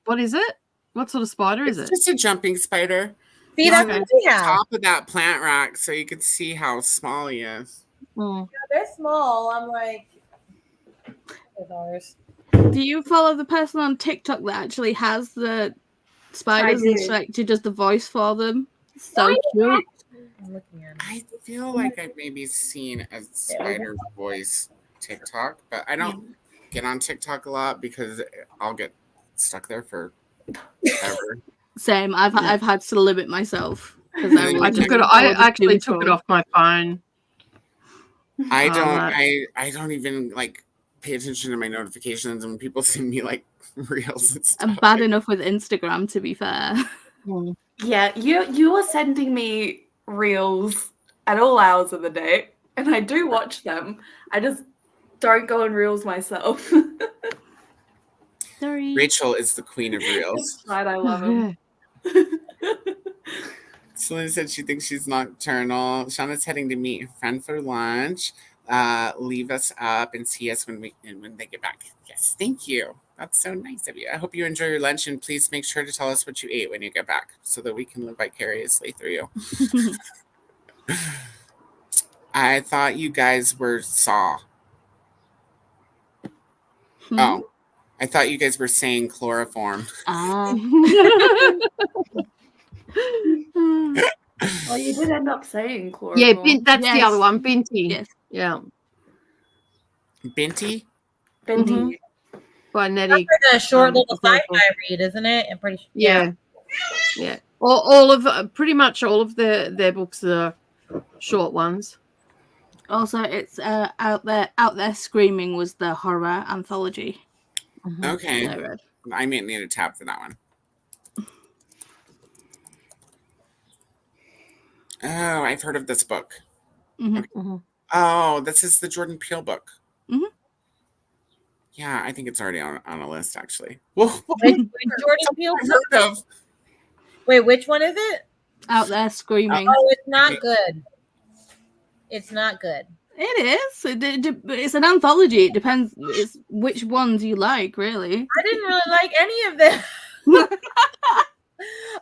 what is it? What sort of spider is It's it? just a jumping spider. See, He's that's on what we the have. top of that plant rack, so you could see how small he is. Mm. They're small. I'm like, with ours. Do you follow the person on TikTok that actually has the spiders I and do. like she does the voice for them? So cute. I'm looking at it. I feel like I've maybe seen a spider voice TikTok, but I don't get on TikTok a lot because I'll get stuck there for ever. Same. I've had to limit myself because I actually took it off my phone. I Oh, don't. that's- I don't even like pay attention to my notifications when people send me like reels and stuff. I'm bad enough with Instagram, to be fair. Mm. Yeah, you are sending me reels at all hours of the day, and I do watch them. I just don't go on reels myself. Sorry. Rachel is the queen of reels. Right, I love them. Celine said she thinks she's nocturnal. Shauna's heading to meet a friend for lunch. Leave us up and see us when they get back. Yes, thank you. That's so nice of you. I hope you enjoy your lunch, and please make sure to tell us what you ate when you get back so that we can live vicariously through you. I thought you guys were Saw. Oh, I thought you guys were saying chloroform. Ah. Well, you did end up saying chloroform. Yeah, that's the Yes. other one, Binti. Yes. Yeah, Binti? Bendy. by Nettie. It's a short little Chloroform. sci-fi read, isn't it? I'm pretty sure. Yeah. All of pretty much all of their books are short ones. Also, it's out there screaming was the horror anthology. Okay. that I read. I may need a tab for that one. Oh, I've heard of this book. Mhm. Mhm. Oh, this is the Jordan Peele book. Mhm. Yeah, I think it's already on a list, actually. Whoa. Which Jordan Peele? I've heard of. Wait, which one is it? Out there screaming. Oh, it's not good. It's not good. It is. It's an anthology. It depends. It's which ones you like, really. I didn't really like any of them.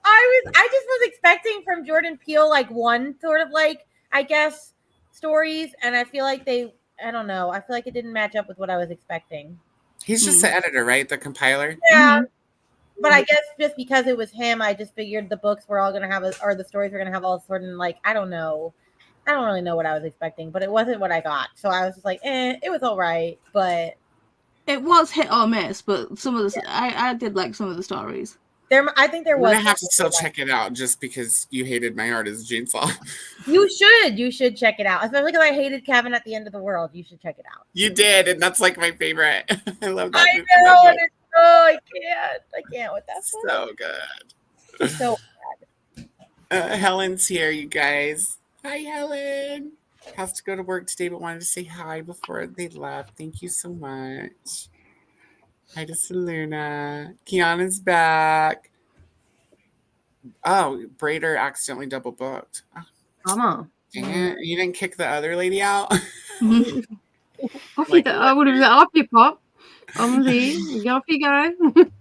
I just was expecting from Jordan Peele like one sort of like, I guess, stories, and I feel like I don't know. I feel like it didn't match up with what I was expecting. He's just the editor, right? The compiler. Yeah. But I guess just because it was him, I just figured the books were all gonna have or the stories were gonna have all sort of like, I don't know. I don't really know what I was expecting, but it wasn't what I got. So I was just like, it was all right, but It was hit or miss, but some of the I did like some of the stories. I think there I'm was. gonna have to still check it out just because you hated My Heart Is a Chainsaw. You should check it out, especially because I hated Kevin at the End of the World. You should check it out. You did, and that's like my favorite. I love that. I book. know, and it's I can't with that. So good. So Helen's here, you guys. Hi, Helen. Has to go to work today, but wanted to say hi before they left. Thank you so much. Hi to Selena. Kiana's back. Oh, Brader accidentally double booked. Oh, Come on. dang it. You didn't kick the other lady out? I would have off you, Pop. I'm there. Off you go.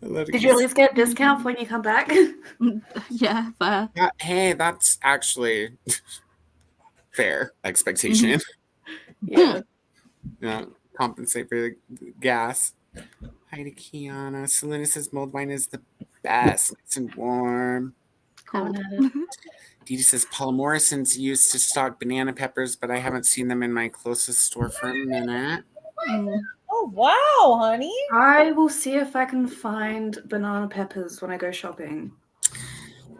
Did you at least get a discount when you come back? Yeah, fair. Hey, that's actually fair expectation. Yeah. Compensate for the gas. Hi to Kiana. Selena says mulled wine is the best. Nice and warm. Haven't had it. Dee Dee says Paula Morrison's used to stock banana peppers, but I haven't seen them in my closest store for a minute. Oh wow, honey. I will see if I can find banana peppers when I go shopping.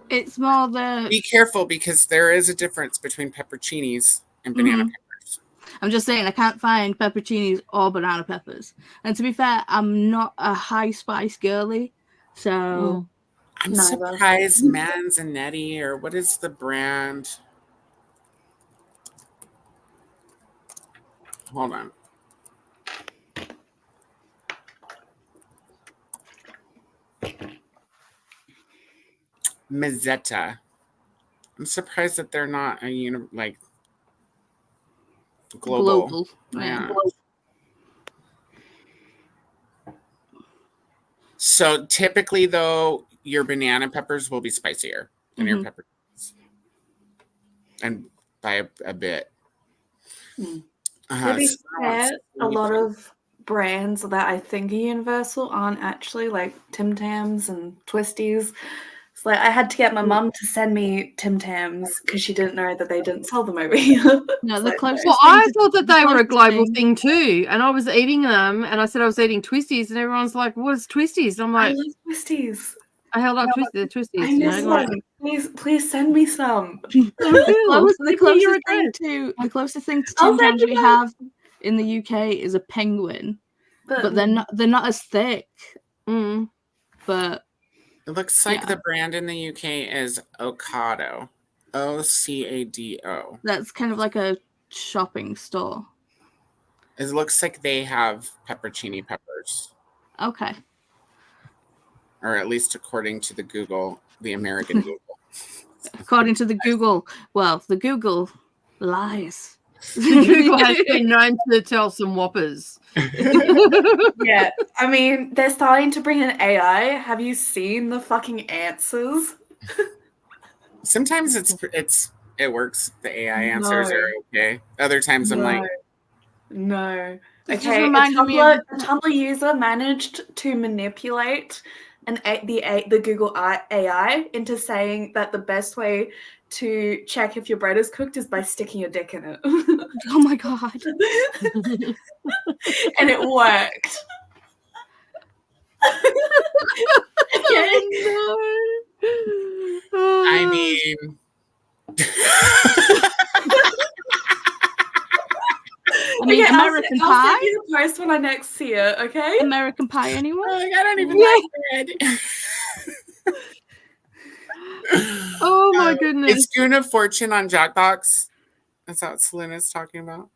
It's more the. Be careful because there is a difference between pepperoncinis and banana peppers. I'm just saying I can't find pepperoncinis or banana peppers. And to be fair, I'm not a high spice girly, so I'm Neither. surprised Manzanetti, or what is the brand? Hold on. Mezzetta. I'm surprised that they're not a global. Yeah. So typically, though, your banana peppers will be spicier than your peppers, and by a bit. To be fair, a lot of brands that I think are universal aren't actually, like Tim Tams and Twisties. It's like I had to get my mum to send me Tim Tams because she didn't know that they didn't sell them over here. No, It's the like, closest. Well, thing I to- thought that the they were a closest global thing- thing too, and I was eating them, and I said I was eating Twisties, and everyone's like, "What is Twisties?" And I'm I like, love Twisties. I held up Twisties, I you miss know, like, them. Please send me some. The Give me your the closest thing to I'll Tim send Tams you we one. have in the UK is a penguin, but they're not as thick. Mm. But It looks like Yeah. the brand in the UK is Ocado. Ocado. that's kind of like a shopping store. It looks like they have pepperoncini peppers, Okay. or at least according to the American Google. According to the Google, well, the Google lies. Google has been known to tell some whoppers. Yeah, I mean, they're starting to bring in AI. Have you seen the fucking answers? Sometimes it works. The AI answers No. are okay. Other times I'm like, No. This just Okay, a reminded me of- Tumblr user managed to manipulate the Google AI into saying that the best way to check if your bread is cooked is by sticking your dick in it. Oh my god. And it worked. Oh, I mean, I mean, Okay, American I'll Pie? send you the post when I next see it, okay? American Pie, anyone? I don't even like bread. oh my goodness. Is Goon of Fortune on Jackbox? That's what Selena's talking about.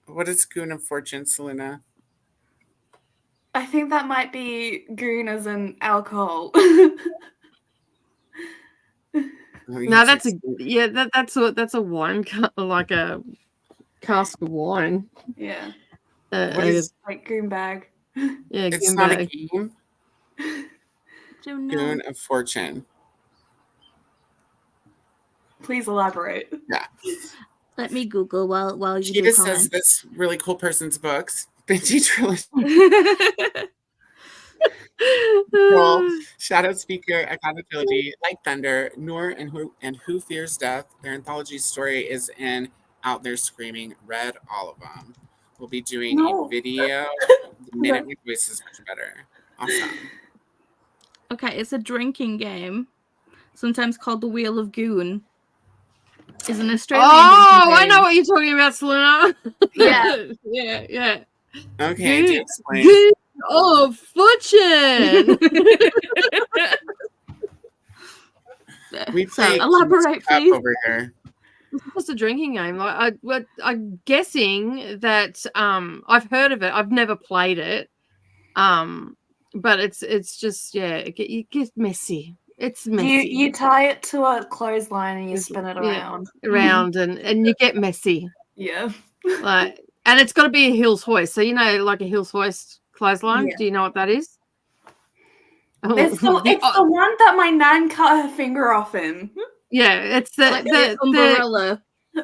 What is Goon of Fortune, Selena? I think that might be goon as in alcohol. No, that's a wine, like a cask of wine. Yeah, What is, like goon bag. Yeah, it's goon not a bag. game. Don't know. Goon of Fortune. Please elaborate. Yeah. Let me Google while you She do just comment. says this really cool person's books. Benji Trilogy. Shadow Speaker, Accountability, Like Thunder, Noor and Who Fears Death. Their anthology story is in Out There Screaming. Read all of them. We'll be doing No. a video. The minute my voice is much better. Awesome. Okay, it's a drinking game, sometimes called the Wheel of Goon. Is an Australian Oh, drinking I game. know what you're talking about, Selena. Yeah. yeah. Okay, do explain. Goon of Fortune. We So, play elaborate, up please. over here. It's just a drinking game. Like I'm guessing that I've heard of it. I've never played it. But it's just it gets messy. It's messy. You tie it to a clothesline and you spin it Yeah. around. and you get messy. Yeah. Like, and it's got to be a heels hoist. So like a heels hoist clothesline. Yeah. Do you know what that is? It's the one that my nan cut her finger off in. Yeah, it's the Like the umbrella.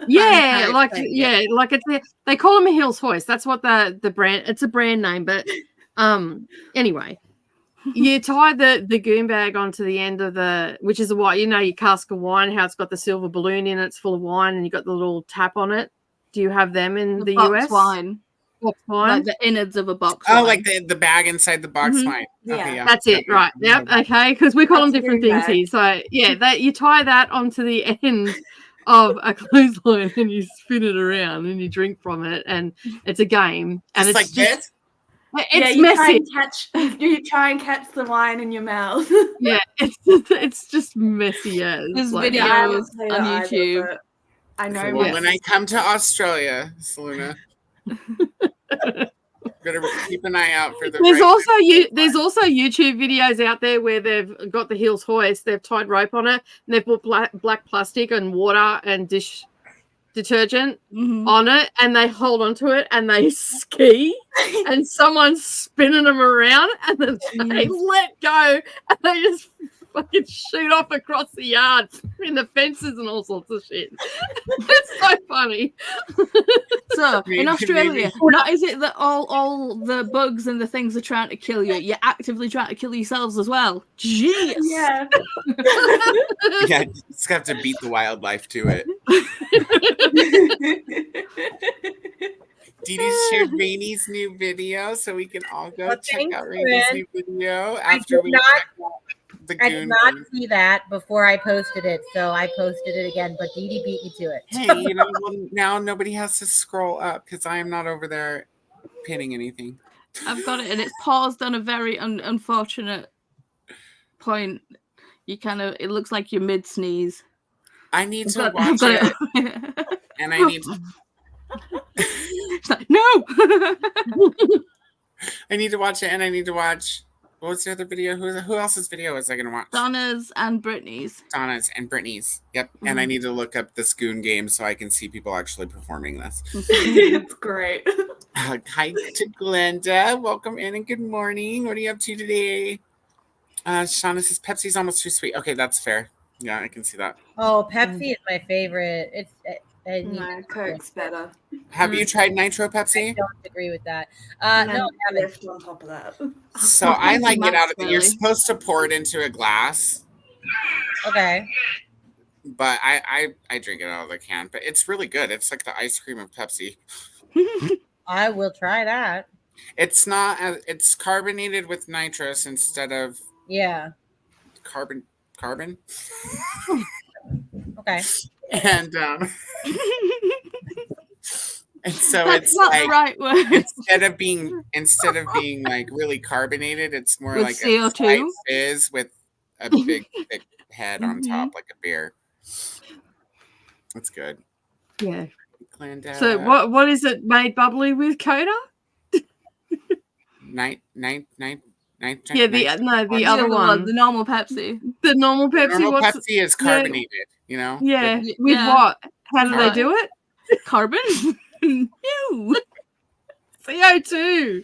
yeah, type like thing, yeah, like it's they call them a heels hoist. That's what the brand. It's a brand name, but anyway, you tie the goon bag onto the end of which is a white. You know, your cask of wine. How it's got the silver balloon in it. It's full of wine, and you got the little tap on it. Do you have them in the box US? wine. Box wine. Like the innards of a box. Oh, wine. like the bag inside the box Mhm. wine. Yeah. Okay, yeah. That's it, right? Yep. Okay, because we call them That's a different goon things bag. here. So yeah, that you tie that onto the end of a clothesline and you spin it around and you drink from it, and it's a game. And Just like this? It's you messy. You try and catch the wine in your mouth. Yeah, it's just messy as. There's like, videos I haven't played on it either, YouTube. but I know. Well, Yeah. when I come to Australia, Selena, better keep an eye out for the. There's also YouTube videos out there where they've got the heels hoist, they've tied rope on it, and they've put black plastic and water and dish detergent on it, and they hold onto it and they ski, and someone's spinning them around, and then they let go and they just fucking shoot off across the yard in the fences and all sorts of shit. It's so funny. So in Maybe- Australia, not is it that all the bugs and the things are trying to kill you? You're actively trying to kill yourselves as well. Jeez. Yeah. Yeah, just have to beat the wildlife to it. Dee Dee's shared Rainey's new video, so we can all go Well, check thanks, out Rainey's Fran. new video I after did we not- check out the I did goon. not thing. see that before I posted it, so I posted it again. But Dee Dee beat me to it. Hey, you know, well, now nobody has to scroll up because I am not over there pinning anything. I've got it, and it's paused on a very unfortunate point. You it looks like you're mid sneeze. I need to watch it, and I need to. It's like, no. I need to watch it, and I need to watch. What was the other video? Who else's video was I going to watch? Donna's and Brittany's. Donna's and Brittany's. Yep. And I need to look up this goon game so I can see people actually performing this. It's great. Hi to Glenda. Welcome in and good morning. What are you up to today? Shauna says Pepsi's almost too sweet. Okay, that's fair. Yeah, I can see that. Oh, Pepsi is my favorite. It's No, Coke's better. Have you tried Nitro I Pepsi? don't agree with that. And No, then I haven't. lift on top of that. So I like it out of Really? You're supposed to pour it into a glass, Okay. but I drink it out of the can. But it's really good. It's like the ice cream of Pepsi. I will try that. It's not. It's carbonated with nitrous instead of Yeah. carbon. Okay. And and so That's it's not like the right word. instead of being like really carbonated, it's more With like CO2? a slight fizz with a big thick head on top, like a beer. That's good. Yeah. Glenda. So what is it made bubbly with, Coda? Night. Yeah, the other one. the normal Pepsi. The normal Pepsi. Normal what's Pepsi is carbonated, you know? yeah. Yeah. With what? How do they do it? Carbon? No. CO2.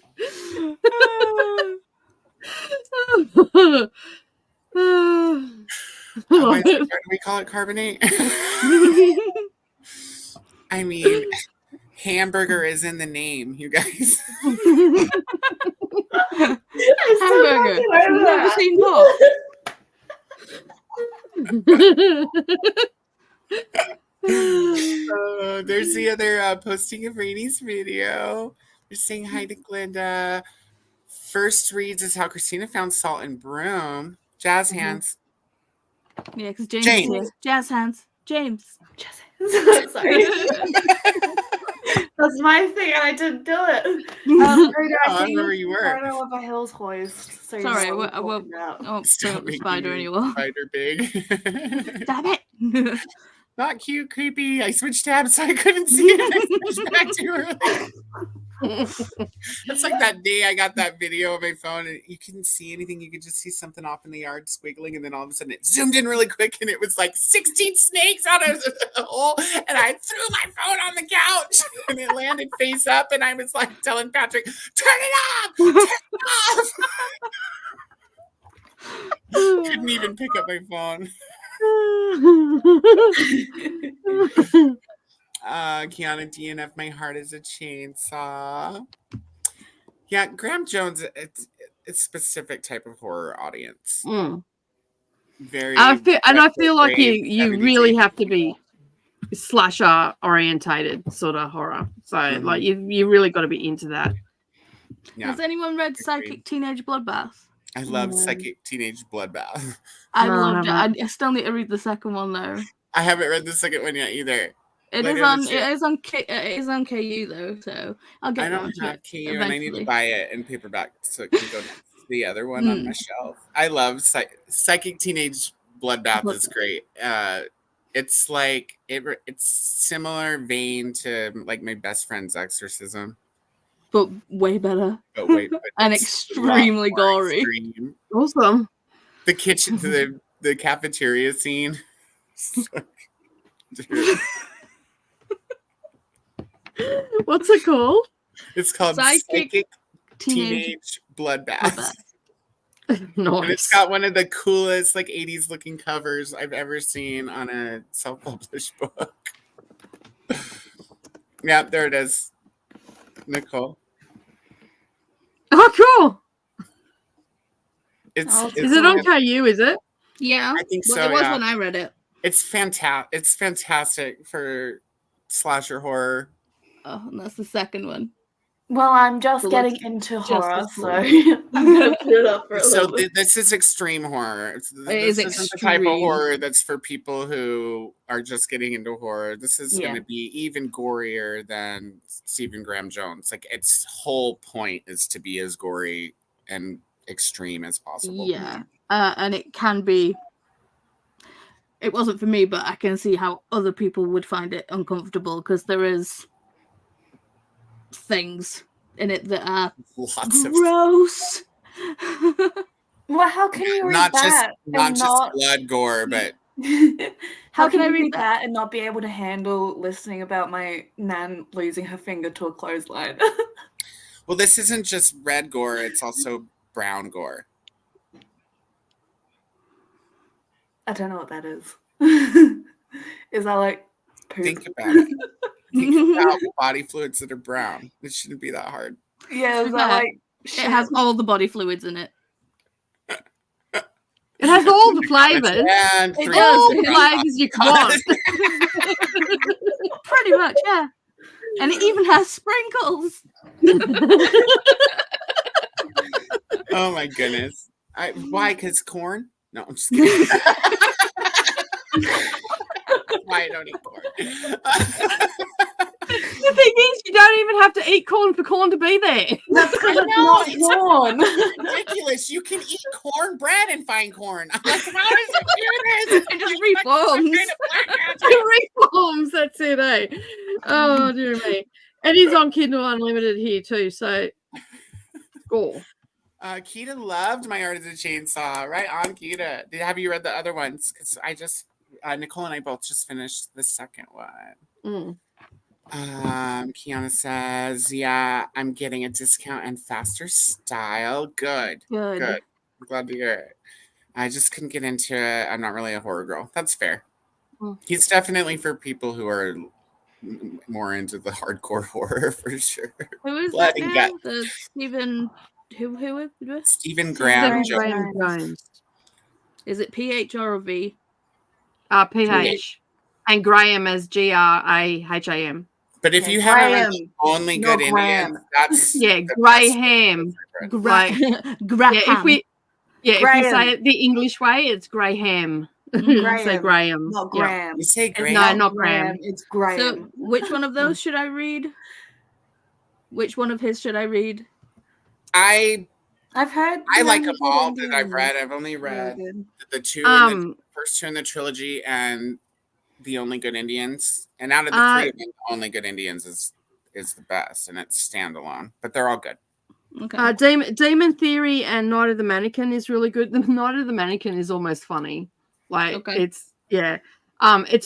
Why do we call it carbonate? I mean, hamburger is in the name, you guys. Hamburger. I've never seen pork. There's the other posting of Rainey's video. They're saying hi to Glenda. First reads is how Christina found salt and broom. Jazz hands. Yeah, because James. James. Is here. Jazz hands. James. Sorry. That's my thing, and I didn't do it. I remember you were. I of a hills hoist. So you Sorry, know what I I'm won't. talking about. Oh, Stop don't making spider me anymore. Spider big. Damn it. Not cute, creepy. I switched tabs so I couldn't see it. I switched back to her. It's like that day I got that video on my phone and you couldn't see anything. You could just see something off in the yard squiggling, and then all of a sudden it zoomed in really quick and it was like 16 snakes out of the hole, and I threw my phone on the couch and it landed face up, and I was like telling Patrick, turn it off! Turn it off! Couldn't even pick up my phone. Kiana DNF, my heart is a chainsaw. Yeah, Graham Jones, it's a specific type of horror audience. Very I feel like grade you 70s, really 80s have to be people. slasher orientated sort of horror. So like you really got to be into that. Yeah. Has anyone read Psychic Teenage Bloodbath? I love Psychic Teenage Bloodbath. I No, loved it. haven't. I still need to read the second one though. I haven't read the second one yet either. It Later is this on. year. It is on KU though, so I'll I get don't around to have it KU and I need to eventually. buy it in paperback so it can go next to the other one on my shelf. I love Psychic Teenage Bloodbath is great. It's like it's similar vein to like my best friend's Exorcism, But way better. but wait, And it's extremely a lot more gory. extreme. Awesome. The kitchen, the cafeteria scene. Dude, What's it called? it's called Psychic Teenage Bloodbath. And Nice. it's got one of the coolest like 80s looking covers I've ever seen on a self-published book. Yeah, there it is. Nicole. Oh, cool. It's Is it on KU? Is it? Yeah, I think well, so. it was Yeah. when I read it. It's fantastic. It's fantastic for slasher horror. Oh, and that's the second one. Well, I'm just So getting let's into just horror, as so horror. I'm gonna put it up for a So little bit. this is extreme horror. is This isn't the type of extreme. horror that's for people who are just getting into horror. This is Yeah. going to be even gorier than Stephen Graham Jones. Like its whole point is to be as gory and extreme as possible. Yeah, and it can be. It wasn't for me, but I can see how other people would find it uncomfortable because there is things in it that are Lots of gross. Well, how can you read not that and just blood gore, but How can I I read read that? that and not be able to handle listening about my nan losing her finger to a clothesline? well, this isn't just red gore; it's also brown gore. I don't know what that is. Is that like poop? Think about it. Think about body fluids that are brown. It shouldn't be that hard. Yeah, is Yeah. that like It has all the body fluids in it. It has all the flavors. And It three does. All of the them. flavors you can want. Pretty much, yeah. And it even has sprinkles. Oh my goodness! Why? Because corn? No, I'm just kidding. Why I don't eat corn? The thing is, you don't even have to eat corn for corn to be there. That's because it's know, not it's- corn. Ridiculous! You can eat cornbread and find corn. I'm like, how does it do this? It just reforms. It reforms, that's it, eh? Oh, dear me. It is on Kindle Unlimited here too, so cool. Keita loved My Art as a Chainsaw. Right on, Keita. Have you read the other ones? Because I just, Nicole and I both just finished the second one. Kiana says, yeah, I'm getting a discount and faster style. Good. Good. I'm glad to hear it. I just couldn't get into it. I'm not really a horror girl. That's fair. He's definitely for people who are more into the hardcore horror for sure. Who is Blood that and now? gut. The Stephen. Who is it? Stephen Graham Jones. Graham Jones. Is it PH or a V? PH. And Graham as GRAHAM. But if Okay, you haven't read Graham. Only No, Good Graham. Indians, that's Yeah, the best Graham. favorite. Like, Graham. Yeah, if we if you Graham. say it the English way, it's Graham. Graham. So Graham. Not Yeah. Graham. You say It's Graham? No, not Graham. It's Graham. So, which one of those should I read? Which one of his should I read? I I've heard. like them Good all that I've Indians. read. I've only Really read good. the two, in the Um first two in the trilogy, and the Only Good Indians. And out of the three of them, the Only Good Indians is the best, and it's standalone. But they're all good. Okay. Demon Theory and Night of the Mannequin is really good. The Night of the Mannequin is almost funny. Like Okay. it's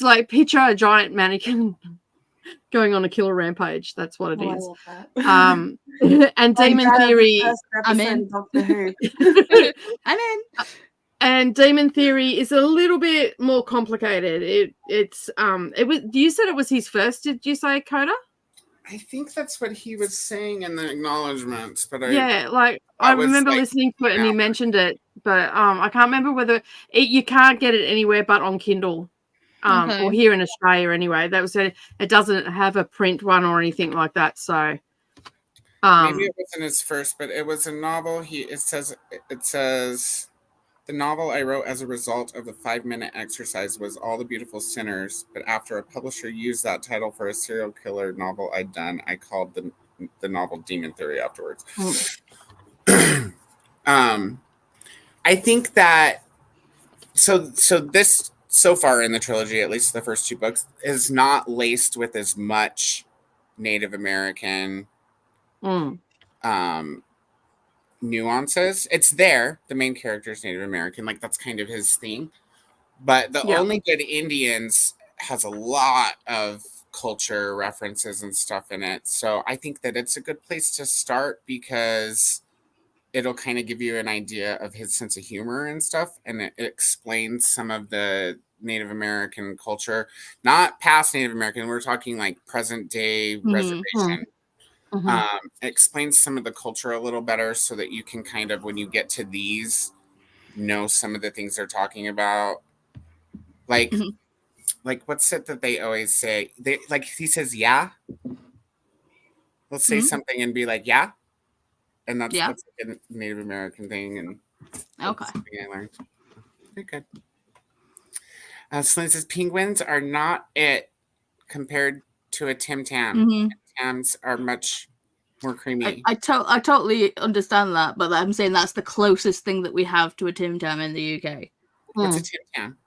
like picture a giant mannequin going on a killer rampage. That's what it Oh, I is. love that. And Like Demon that of the Theory. first I'm episode in. of Doctor Who. I'm in. And Demon Theory is a little bit more complicated. It was. You said it was his first. Did you say, Coda? I think that's what he was saying in the acknowledgements, but I remember listening to it and he mentioned it, but I can't remember whether you can't get it anywhere but on Kindle, or here in Australia anyway. That was it. It doesn't have a print one or anything like that. So maybe it wasn't his first, but it was a novel. It says the novel I wrote as a result of the 5-minute exercise was All the Beautiful Sinners, but after a publisher used that title for a serial killer novel I'd done, I called the novel Demon Theory afterwards. I think that so this so far in the trilogy, at least the first 2 books, is not laced with as much Native American nuances. It's there. The main character is Native American, like that's kind of his thing. But the Only Good Indians has a lot of culture references and stuff in it. So I think that it's a good place to start because it'll kind of give you an idea of his sense of humor and stuff, and it explains some of the Native American culture, not past Native American. We're talking like present day reservation. It explains some of the culture a little better so that you can kind of, when you get to these, know some of the things they're talking about. Like what's it that they always say? They like he says, yeah. They'll say something and be like, yeah. And that's like a Native American thing. And something I learned. Very good. Celine says, penguins are not it compared to a Tim Tam. Tams are much more creamy. I totally understand that, but I'm saying that's the closest thing that we have to a Tim Tam in the UK. What's a Tim Tam?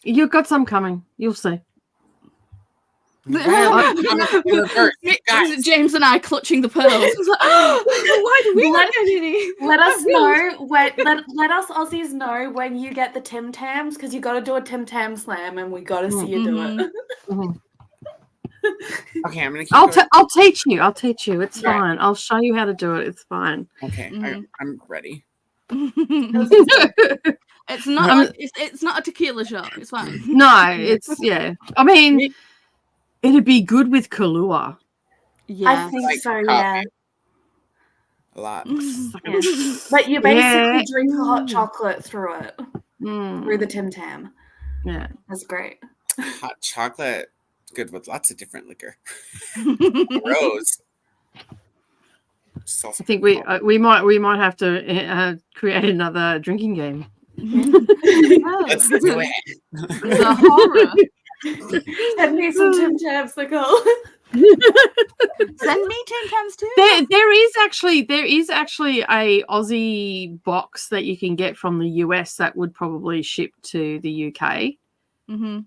You've got some coming. You'll see. James and I clutching the pearls. Why do we not get any? Let us know. Let us Aussies know when you get the Tim Tams, because you got to do a Tim Tam slam, and we got to see you do it. Okay, I'm gonna keep I'll teach you. It's fine. I'll show you how to do it. It's fine. Okay, I'm ready. It's not. It's not a tequila shot. It's fine. No, it's I mean, it'd be good with Kahlua. Yeah, I think like so. Yeah, a lot. But you basically drink a hot chocolate through it, through the Tim Tam. Yeah, that's great. Hot chocolate, good with lots of different liquor. Rose. I think we might have to create another drinking game. Let's do it. The horror. Send me some Tim Tams, Nicole. Send me Tim Tams too. There is actually a Aussie box that you can get from the US that would probably ship to the UK. And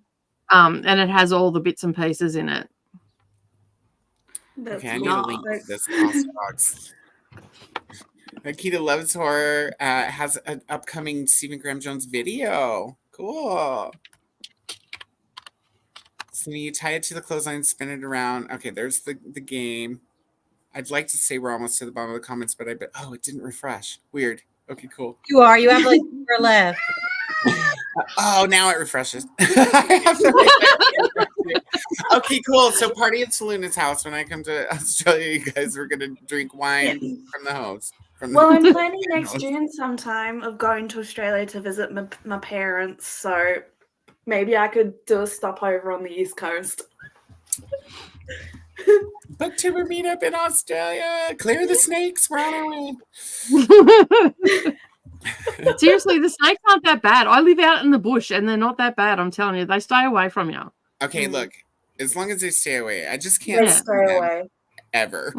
it has all the bits and pieces in it. Okay, I need to link this box. Akita Loves Horror has an upcoming Stephen Graham Jones video. Cool. So you tie it to the clothesline, spin it around. Okay, there's the game. I'd like to say we're almost to the bottom of the comments, but it didn't refresh. Weird. Okay, cool. You are. You have like 4 left. Oh, now it refreshes. Okay, cool. So party at Saloon's house. When I come to Australia, you guys are going to drink wine from the hose. I'm planning next June sometime of going to Australia to visit my parents. So maybe I could do a stopover on the East Coast. BookTuber meetup in Australia. Clear the snakes. We're on our way. Seriously, the snakes aren't that bad. I live out in the bush and they're not that bad. I'm telling you, they stay away from you. Okay, look, as long as they stay away, I just can't stay away ever.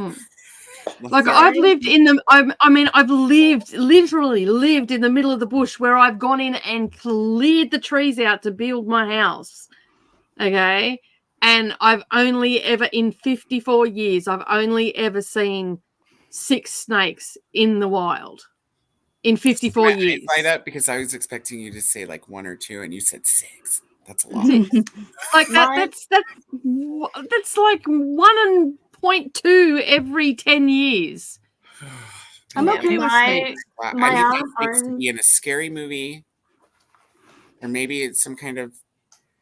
Like I've lived in the, I've literally lived in the middle of the bush where I've gone in and cleared the trees out to build my house. Okay. And I've only ever, in 54 years, I've only ever seen 6 snakes in the wild. In 54 years. I that because I was expecting you to say like 1 or 2 and you said 6. That's a lot. Like that's like 1.2 every 10 years. I'm okay with snakes. I need snakes to be in a scary movie Or maybe it's some kind of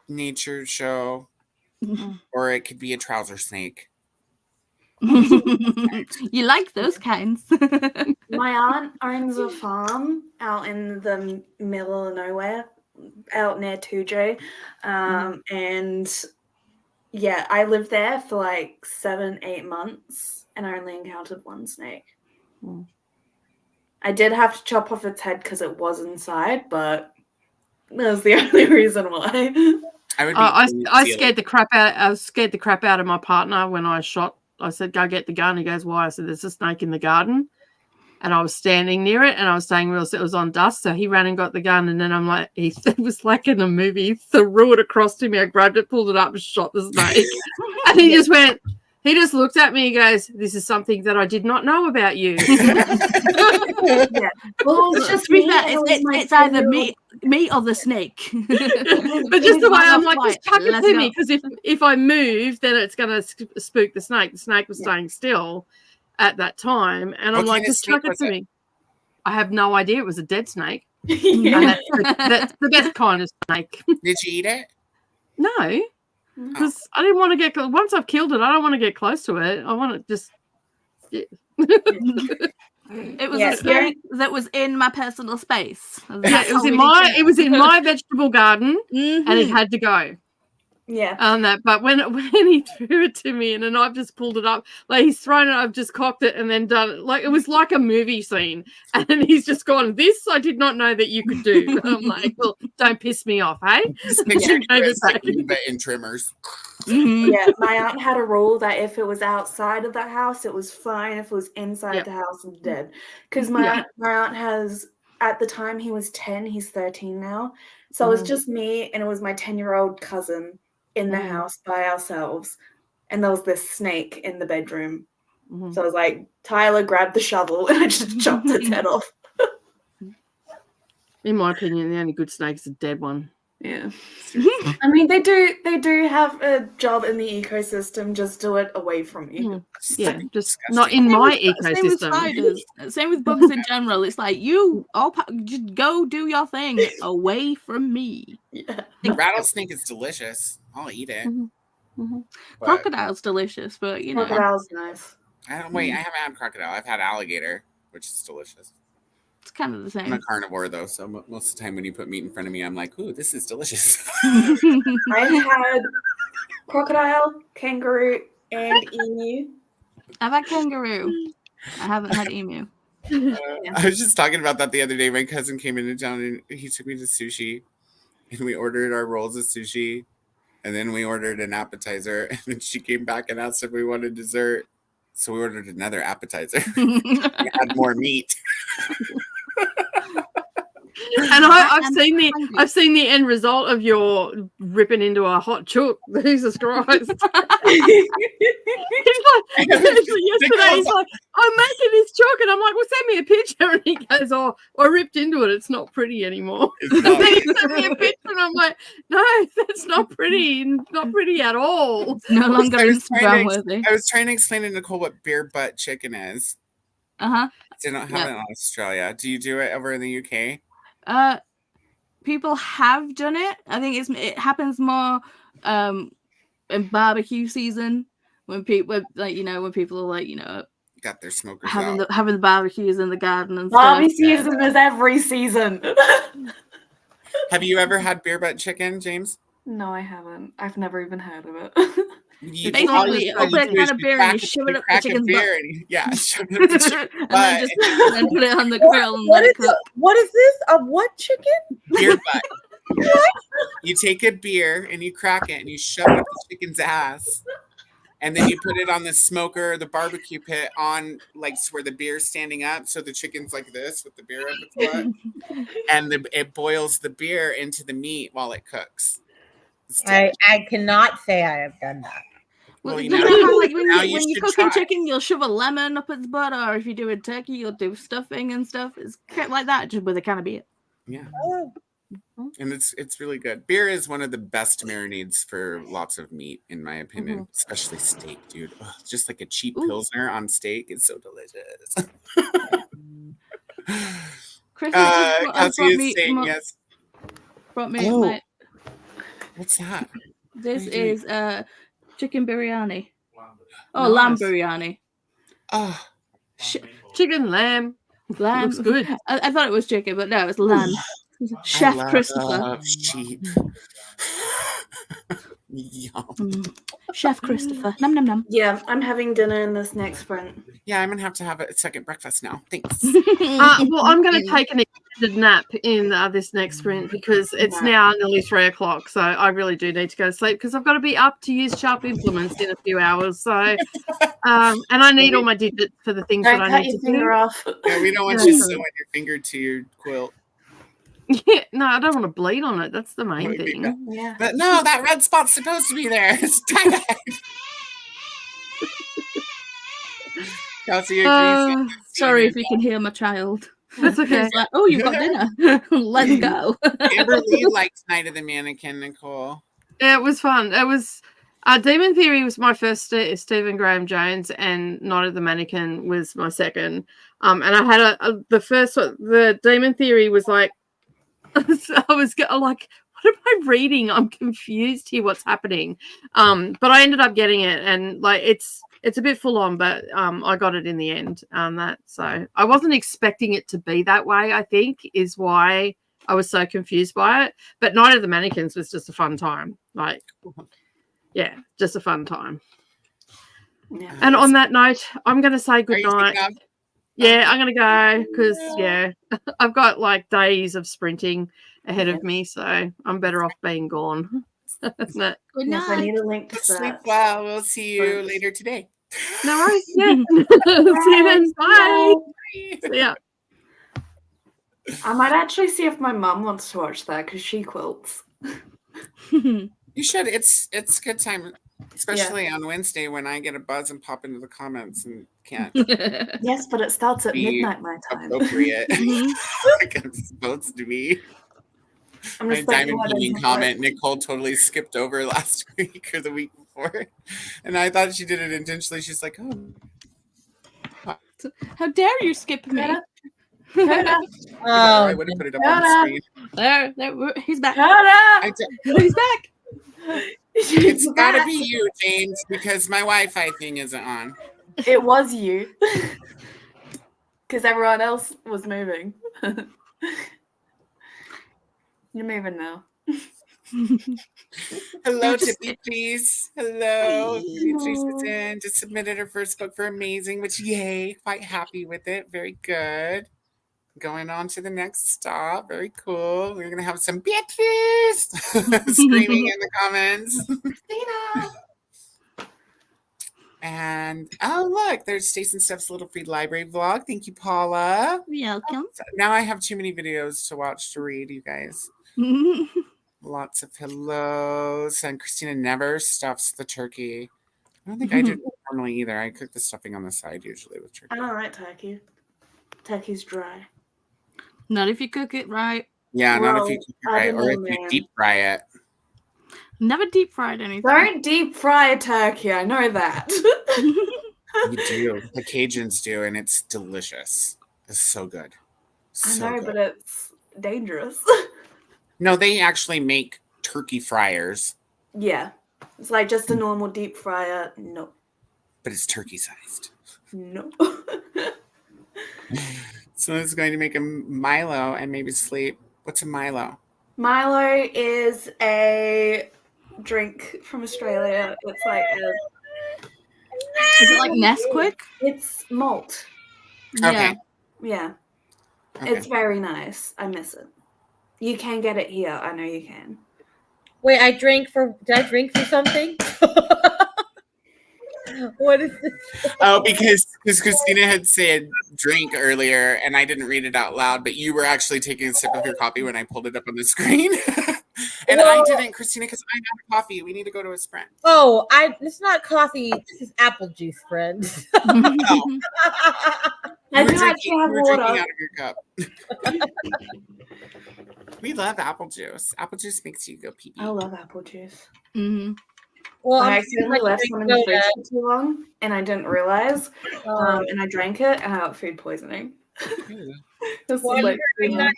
nature show. Or it could be a trouser snake. You like those kinds. My aunt owns a farm out in the middle of nowhere, out near 2J. And yeah, I lived there for like 7-8 months and I only encountered one snake. I did have to chop off its head because it was inside, but that was the only reason why. I scared the crap out. I was scared the crap out of my partner when I shot. I said, "Go get the gun." He goes, "Why?" I said, "There's a snake in the garden," and I was standing near it, and I was staying real. It was on dust, so he ran and got the gun, and then I'm like, it was like in a movie. He threw it across to me. I grabbed it, pulled it up, and shot the snake. And he just went. He just looked at me and goes, "This is something that I did not know about you." Yeah. Well, it's just me. It's either me or the snake. But just the way I'm like, just tuck it to me, because if I move, then it's going to spook the snake. The snake was staying still at that time, and I'm like, just tuck it to me. I have no idea. It was a dead snake. And that's the best kind of snake. Did you eat it? No. Because I didn't want to get once I've killed it, I don't want to get close to it. I want to just. Yeah. It was a snake that was in my personal space. Yeah, it was in my vegetable garden, and it had to go. Yeah. On that, but when he threw it to me, and then I've just pulled it up, like he's thrown it, I've just cocked it, and then done it. Like it was like a movie scene, and then he's just gone. This I did not know that you could do. And I'm like, well, don't piss me off, hey? In trimmers. Yeah, my aunt had a rule that if it was outside of the house, it was fine. If it was inside the house, it was dead. Because my aunt has, at the time he was 10, he's 13 now. So it was just me, and it was my 10-year-old cousin in the house by ourselves, and there was this snake in the bedroom. So I was like, Tyler grabbed the shovel and I just chopped its head off. In my opinion, the only good snake is a dead one. Yeah. I mean, they do have a job in the ecosystem. Just do it away from you. Yeah, just not in my ecosystem. Same with spiders. Same with bugs in general. It's like just go do your thing away from me. Yeah. Rattlesnake is delicious. I'll eat it. Crocodile's delicious, but you know. Crocodile's nice. I haven't had crocodile. I've had alligator, which is delicious. It's kind of the same. I'm a carnivore though, so most of the time when you put meat in front of me, I'm like, "Ooh, this is delicious." I've had crocodile, kangaroo, and emu. I've had kangaroo. I haven't had emu. I was just talking about that the other day. My cousin came into town and he took me to sushi, and we ordered our rolls of sushi, and then we ordered an appetizer, and then she came back and asked if we wanted dessert, so we ordered another appetizer. We had more meat. And I've seen the end result of your ripping into a hot chook. Jesus Christ! He's like, yesterday he's like, "I'm making this chook," and I'm like, "Well, send me a picture." And he goes, "Oh, I ripped into it. It's not pretty anymore." And then he sent me a picture, and I'm like, "No, that's not pretty. Not pretty at all. It's no longer Instagram worthy." I was trying to explain to Nicole what beer butt chicken is. They don't have it in Australia. Do you do it over in the UK? People have done it. I think it happens more in barbecue season when people when people are like got their smokers having out. the barbecues in the garden and Barbecue stuff. season is every season. Have you ever had beer butt chicken, James? No, I haven't. I've never even heard of it. Basically, you open a can of beer and you shove it up the chicken's butt. Shove it up the chicken's butt. And put it on the grill and let it cook. What is this? A what chicken? Beer butt. You take a beer and you crack it and you shove it up the chicken's ass. And then you put it on the smoker or the barbecue pit on where the beer's standing up. So the chicken's like this with the beer up its butt. And it boils the beer into the meat while it cooks. I cannot say I have done that. Well, Well, you know how, like, when you should cooking try. chicken, you'll shove a lemon up its butt, or if you do a turkey, you'll do stuffing and stuff. It's like that, just with a can of beer. Yeah. Oh. And it's really good. Beer is one of the best marinades for lots of meat, in my opinion, especially steak, dude. Ugh, just like a cheap Pilsner on steak. It's so delicious. Chris has just Kelsey brought is me saying yes. brought me Oh. my. What's that? This What are you is chicken biryani. Oh, lamb Nice. biryani. Oh, Chicken lamb. Lamb. Looks good. I thought it was chicken, but no, it's lamb. Chef I Christopher. love sheep. Yum. Chef Christopher. Num num num. Yeah, I'm having dinner in this next sprint. Yeah, I'm gonna have a second breakfast now. Thanks. Well, I'm going to take an extended nap in this next sprint because it's No. now nearly 3 o'clock. So I really do need to go to sleep because I've got to be up to use sharp implements in a few hours. So, and I need all my digits for the things Don't that I cut need your to finger do. off. Yeah, we don't want Yeah, you sure. sewing your finger to your quilt. Yeah, no, I don't want to bleed on it. That's the That main would be thing. bad. Yeah. But no, that red spot's supposed to be there. It's tie-dye. Kelsey agrees. Sorry if you can hear my child. That's okay. He's like, oh, you've got dinner. Let's go. Amber Lee liked Night of the Mannequin, Nicole. Yeah, it was fun. It was Demon Theory was my first Stephen Graham Jones, and Night of the Mannequin was my second. And I had the first one. The Demon Theory was like, I was like, what am I reading? I'm confused here. What's happening? But I ended up getting it, and like it's a bit full on, but I got it in the end. So I wasn't expecting it to be that way. I think is why I was so confused by it. But Night of the Mannequins was just a fun time. Like, yeah, just a fun time. Yeah. And on that note, I'm going to say Are good you night. thinking of- Yeah, I'm going to go because, yeah, I've got like days of sprinting ahead of me. So I'm better off being gone. Good Yes, I night. need a link to Sleep that. well. We'll see you later today. No worries. Yeah. See you then. Bye. See ya. I might actually see if my mum wants to watch that because she quilts. You should. It's a good time, especially on Wednesday when I get a buzz and pop into the comments and can't Yes, but it starts at Be midnight my time. appropriate. Like it's supposed to be. I'm My just like, diamond "Oh, I peeling don't comment Nicole totally skipped over last week or the week before, and I thought she did it intentionally. She's like, "Oh, How dare you skip me? Shut up. Shut up. I would have put it up on the Shut up. screen." There, he's back. Shut up. He's back. It's got to be you, James, because my Wi-Fi thing isn't on. It was you. Because everyone else was moving. You're moving now. Hello, Tippy, please. Hello. Susan just submitted her first book for Amazing, which, yay, quite happy with it. Very good. Going on to the next stop. Very cool. We're going to have some bitches screaming in the comments. And, oh, look, there's Stace and Steph's Little Free Library vlog. Thank you, Paula. Welcome. So now I have too many videos to watch to read, you guys. Lots of hellos. And Christina never stuffs the turkey. I don't think I do normally either. I cook the stuffing on the side usually with turkey. I don't like turkey. Turkey's dry. Not if you cook it right. Yeah, not if you Well, cook it I right don't or if know, you man. deep fry it. Never deep fried anything. Don't deep fry a turkey. I know that. You do. The Cajuns do, and it's delicious. It's so good. I So know, good. but it's dangerous. No, they actually make turkey fryers, Yeah. It's like just a normal deep fryer. No. but it's turkey sized. No. So it's going to make a Milo and maybe sleep. What's a Milo? Milo is a drink from Australia. It's like Is it like Nesquik? it's malt. Okay. Yeah. Okay. It's very nice. I miss it. You can get it here. I know you can. Wait, did I drink for something? What is this? Oh, because Christina had said drink earlier, and I didn't read it out loud, but you were actually taking a sip of your coffee when I pulled it up on the screen. And I didn't, Christina, because I'm out of coffee. We need to go to a sprint. Oh, it's not coffee. This is apple juice, friend. Oh, I you do were actually have drinking water. out of your cup. We love apple juice. Apple juice makes you go pee pee. I love apple juice. Mm-hmm. Well, I I'm accidentally left some in the fridge for too long, and I didn't realize. And I drank it, and I got food poisoning. This Well, is I'm like trying not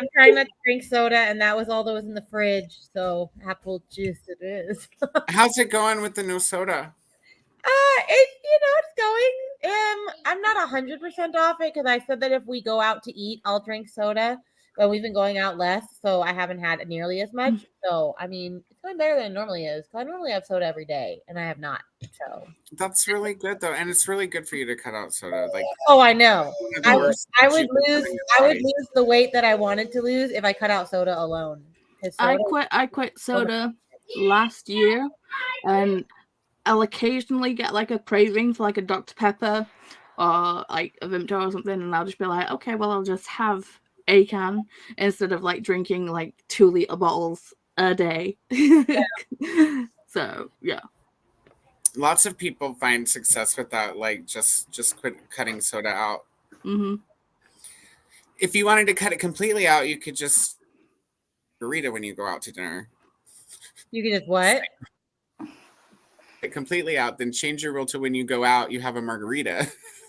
I'm trying not to drink soda, and that was all that was in the fridge. So apple juice it is. How's it going with the no soda? It's going. I'm not 100% off it because I said that if we go out to eat, I'll drink soda. But we've been going out less, so I haven't had nearly as much. So I mean, it's going better than it normally is. Because I normally have soda every day, and I have not. So That's really good though, and it's really good for you to cut out soda. Like, oh, I know. one of the I worst would sugars in lose. your I would body. lose the weight that I wanted to lose if I cut out soda alone. 'Cause I soda- quit soda last year, and I'll occasionally get like a craving for like a Dr. Pepper or like a Vimto or something, and I'll just be like, okay, well, I'll just have a can instead of like drinking like 2-liter bottles a day. So yeah. Lots of people find success with that, like just quit cutting soda out. Mm-hmm. If you wanted to cut it completely out, you could just burrito when you go out to dinner. You can just what? It completely out, then change your rule to when you go out, you have a margarita.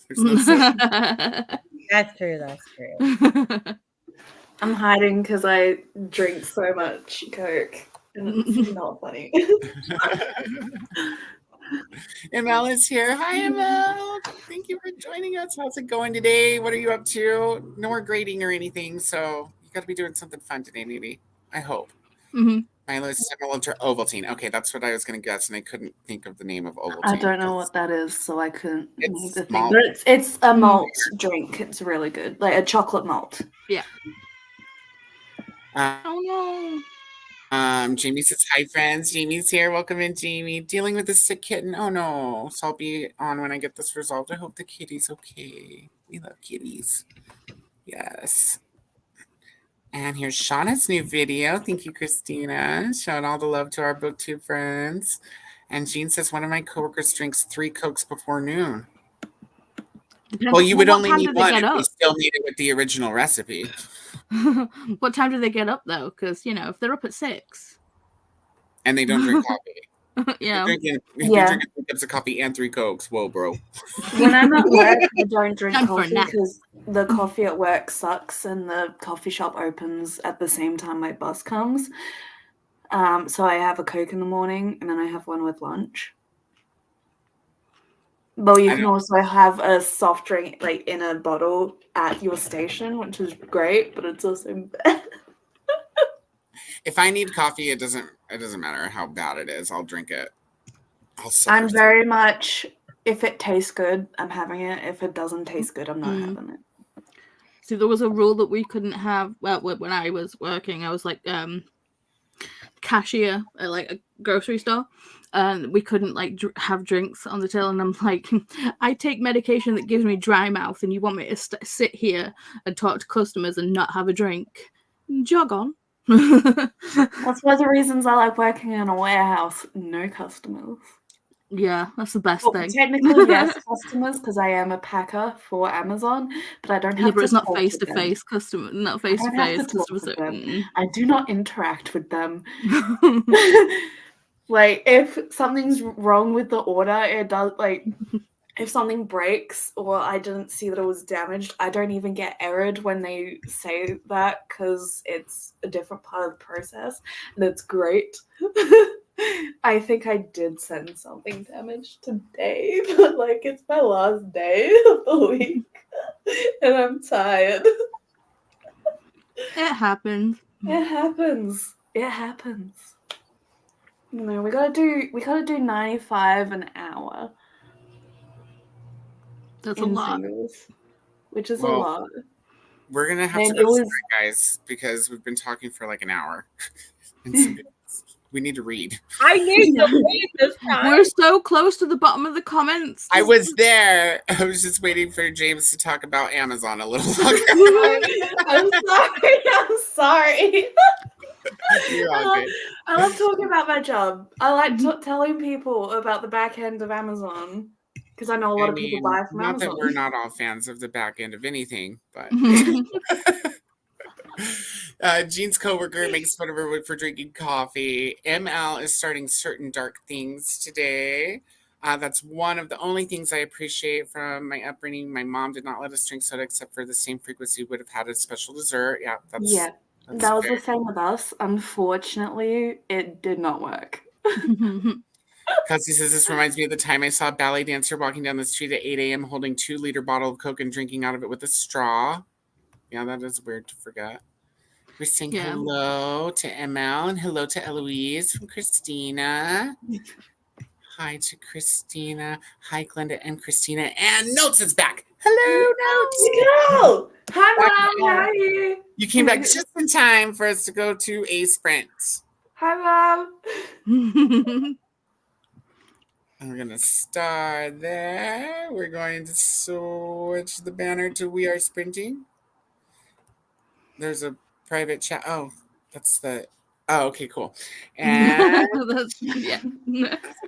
There's no soda. That's true. That's true. I'm hiding because I drink so much Coke, and it's not funny. ML is here. Hi, ML. Thank you for joining us. How's it going today? What are you up to? No more grading or anything, so you got to be doing something fun today, maybe. I hope. Mm-hmm. Milo is similar to Ovaltine. Okay, that's what I was going to guess, and I couldn't think of the name of Ovaltine. I don't know what that is, so I couldn't make It's the thing. malt. But it's a malt drink. It's really good, like a chocolate malt. Yeah. Uh, Oh Jamie says, hi, friends. Jamie's here. Welcome in, Jamie. Dealing with a sick kitten. Oh, no. So I'll be on when I get this resolved. I hope the kitty's okay. We love kitties. Yes. And here's Shauna's new video. Thank you, Christina. Showing all the love to our BookTube friends. And Jean says, one of my coworkers drinks 3 Cokes before noon. no. Well, you would What only time need did they one get if we up? still need it with the original recipe. What time do they get up though? Because if they're up at 6. And they don't drink coffee. Yeah. They're drinking 3 cups of coffee and 3 Cokes. Whoa, bro. When I'm at work, I don't drink Time for a coffee nap. because the coffee at work sucks, and the coffee shop opens at the same time my bus comes. So I have a Coke in the morning, and then I have one with lunch. But you I can know. also have a soft drink like in a bottle at your station, which is great, but it's also bad. If I need coffee, it doesn't matter how bad it is. I'll drink it. I'm very much, if it tastes good, I'm having it. If it doesn't taste good, I'm not having it. See, there was a rule that we couldn't have. Well, when I was working, I was like cashier at like a grocery store, and we couldn't like have drinks on the till. And I'm like, I take medication that gives me dry mouth, and you want me to sit here and talk to customers and not have a drink? Jog on. That's one of the reasons I like working in a warehouse. No customers. Yeah, that's the best Well, thing. technically, yes, customers, because I am a packer for Amazon, but I don't have Yeah, but to it's not talk face to to them. face customer, not I face to don't have face to talk customer. to them. I do not interact with them. Mm-mm. Like, if something's wrong with the order, it does, like, if something breaks or I didn't see that it was damaged, I don't even get errored when they say that because it's a different part of the process, and it's great. I think I did send something damaged today, but like it's my last day of the week and I'm tired. It happens. It happens. It happens. You know, we gotta do 95 an hour. That's a in lot. singles, which is a Well, lot. We're going to have to And go it to was strike, guys, because we've been talking for like an hour. And we need to read. I need to read this time. We're so close to the bottom of the comments. I was there. I was just waiting for James to talk about Amazon a little longer. I'm sorry. I'm sorry. You're all good. I love talking about my job. I like telling people about the back end of Amazon because I know a lot of people buy from not Amazon. that we're not all fans of the back end of anything, but Jean's coworker makes fun of her for drinking coffee. ML is starting certain dark things today. That's one of the only things I appreciate from my upbringing. My mom did not let us drink soda except for the same frequency we would have had a special dessert. Yeah, that's that was fair. the same with us. Unfortunately, it did not work. Kelsey says this reminds me of the time I saw a ballet dancer walking down the street at 8 a.m. holding 2-liter bottle of Coke and drinking out of it with a straw. Yeah, that is weird to forget. We're saying hello to ML and hello to Eloise from Christina. Hi to Christina. Hi, Glenda and Christina. And Notes is back. Hello, Notes. Nicole! Hi, Hi, Mom. Nicole. How are you? You came back just in time for us to go to a sprint. Hi, Mom. And we're going to start there. We're going to switch the banner to We Are Sprinting. There's a private chat. Oh, that's the. Oh, okay, cool. And Yeah.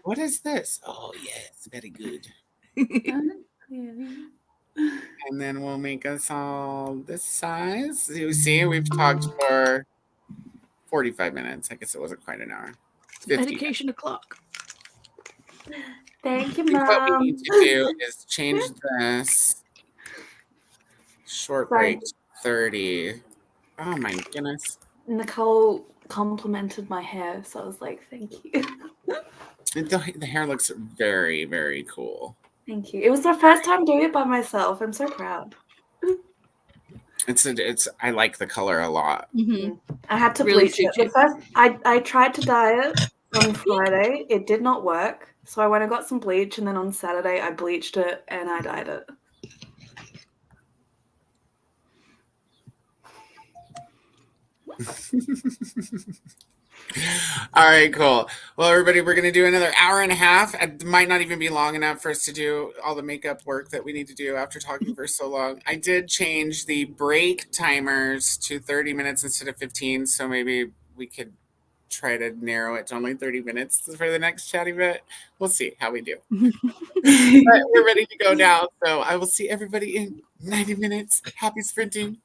what is this? Oh, yes, very good. And then we'll make us all this size. You see, we've talked for 45 minutes. I guess it wasn't quite an hour. 50. Medication o'clock. Thank you, I think what we Mom. need to do is change this short break to 30. Oh my goodness. Nicole complimented my hair, so I was like, thank you. The hair looks very, very cool. Thank you. It was my first time doing it by myself. I'm so proud. It's I like the color a lot. I had to Really bleach it. The first, I tried to dye it on Friday. It did not work. So I went and got some bleach, and then on Saturday I bleached it and I dyed it. All right, cool. Well, everybody, we're going to do another hour and a half. It might not even be long enough for us to do all the makeup work that we need to do after talking for so long. I did change the break timers to 30 minutes instead of 15, so maybe we could try to narrow it to only 30 minutes for the next chatty bit. We'll see how we do. But we're ready to go now, so I will see everybody in 90 minutes. Happy sprinting.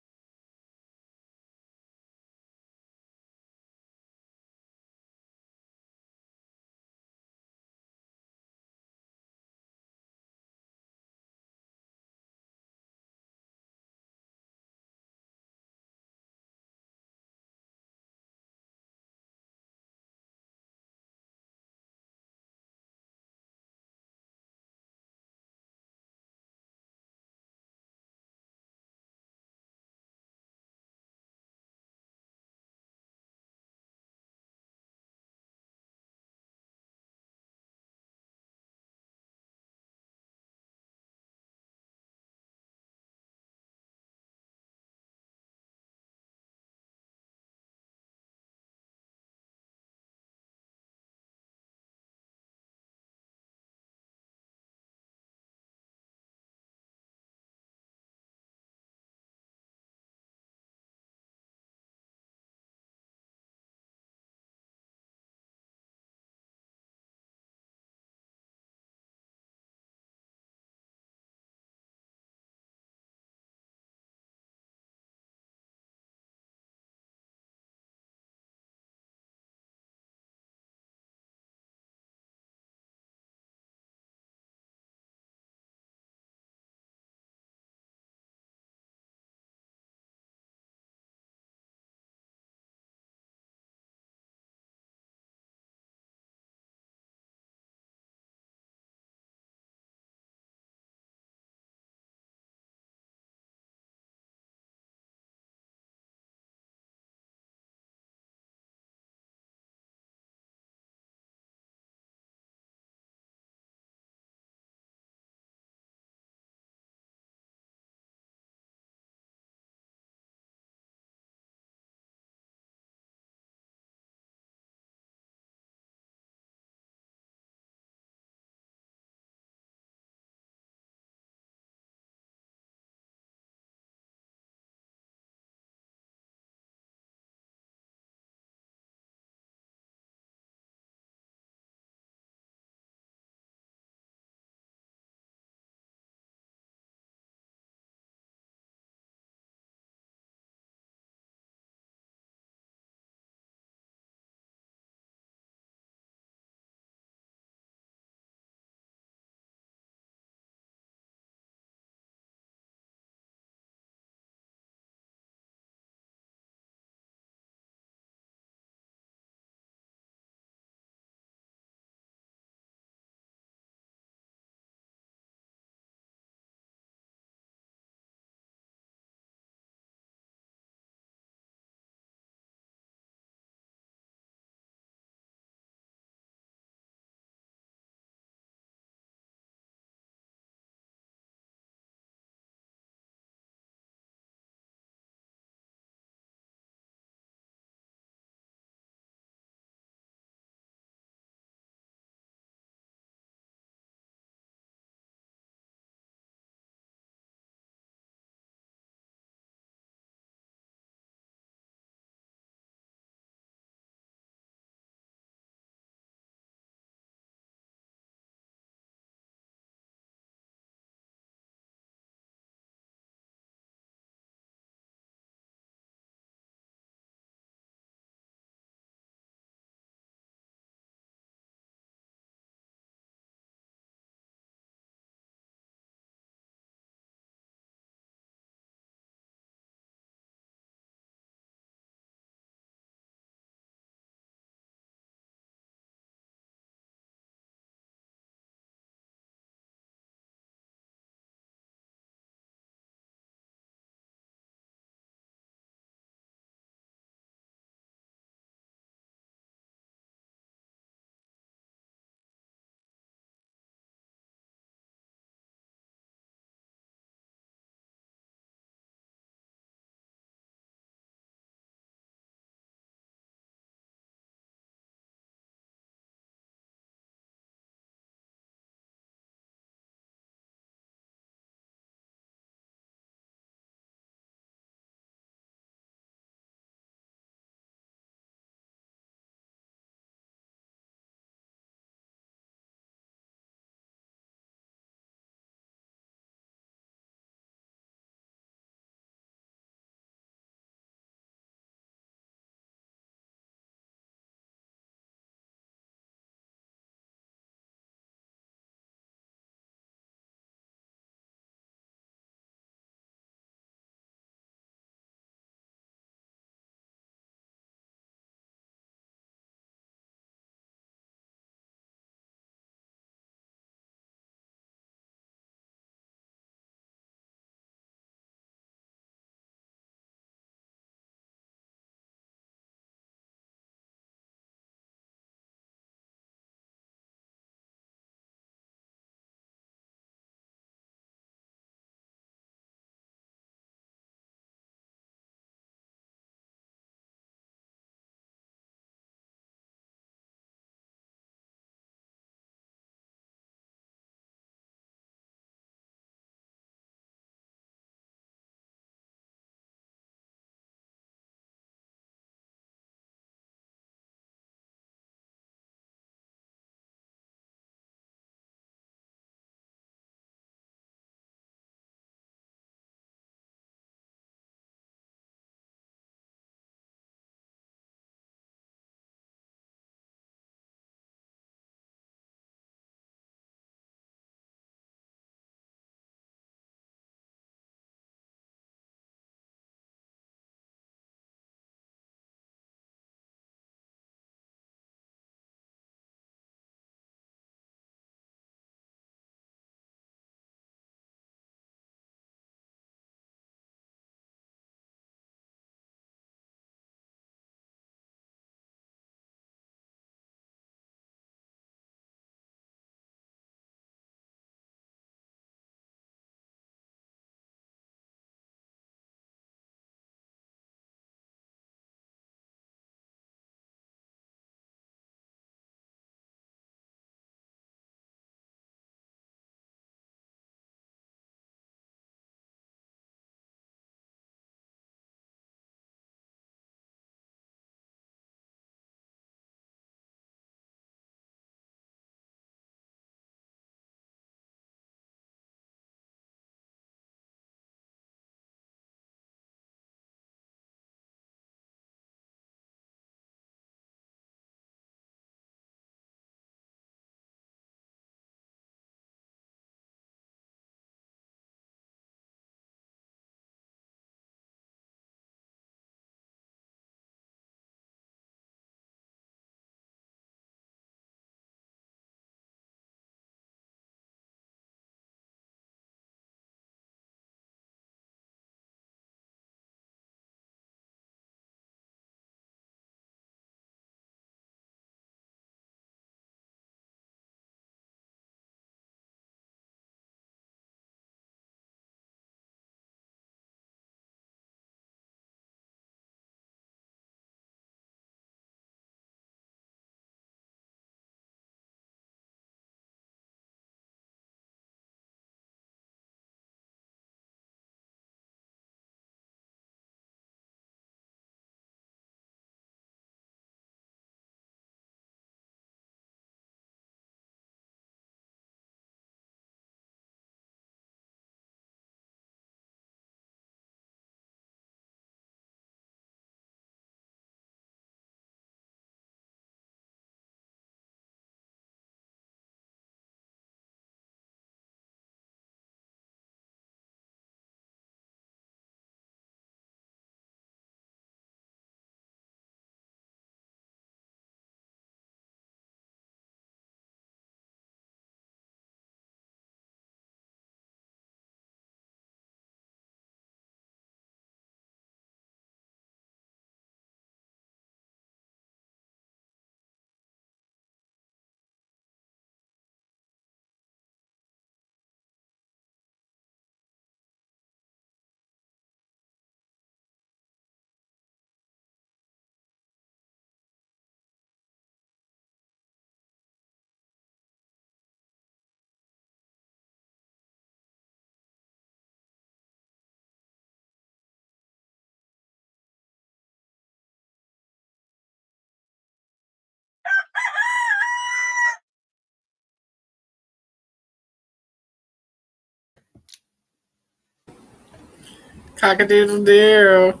Cock-a-doodle-doo.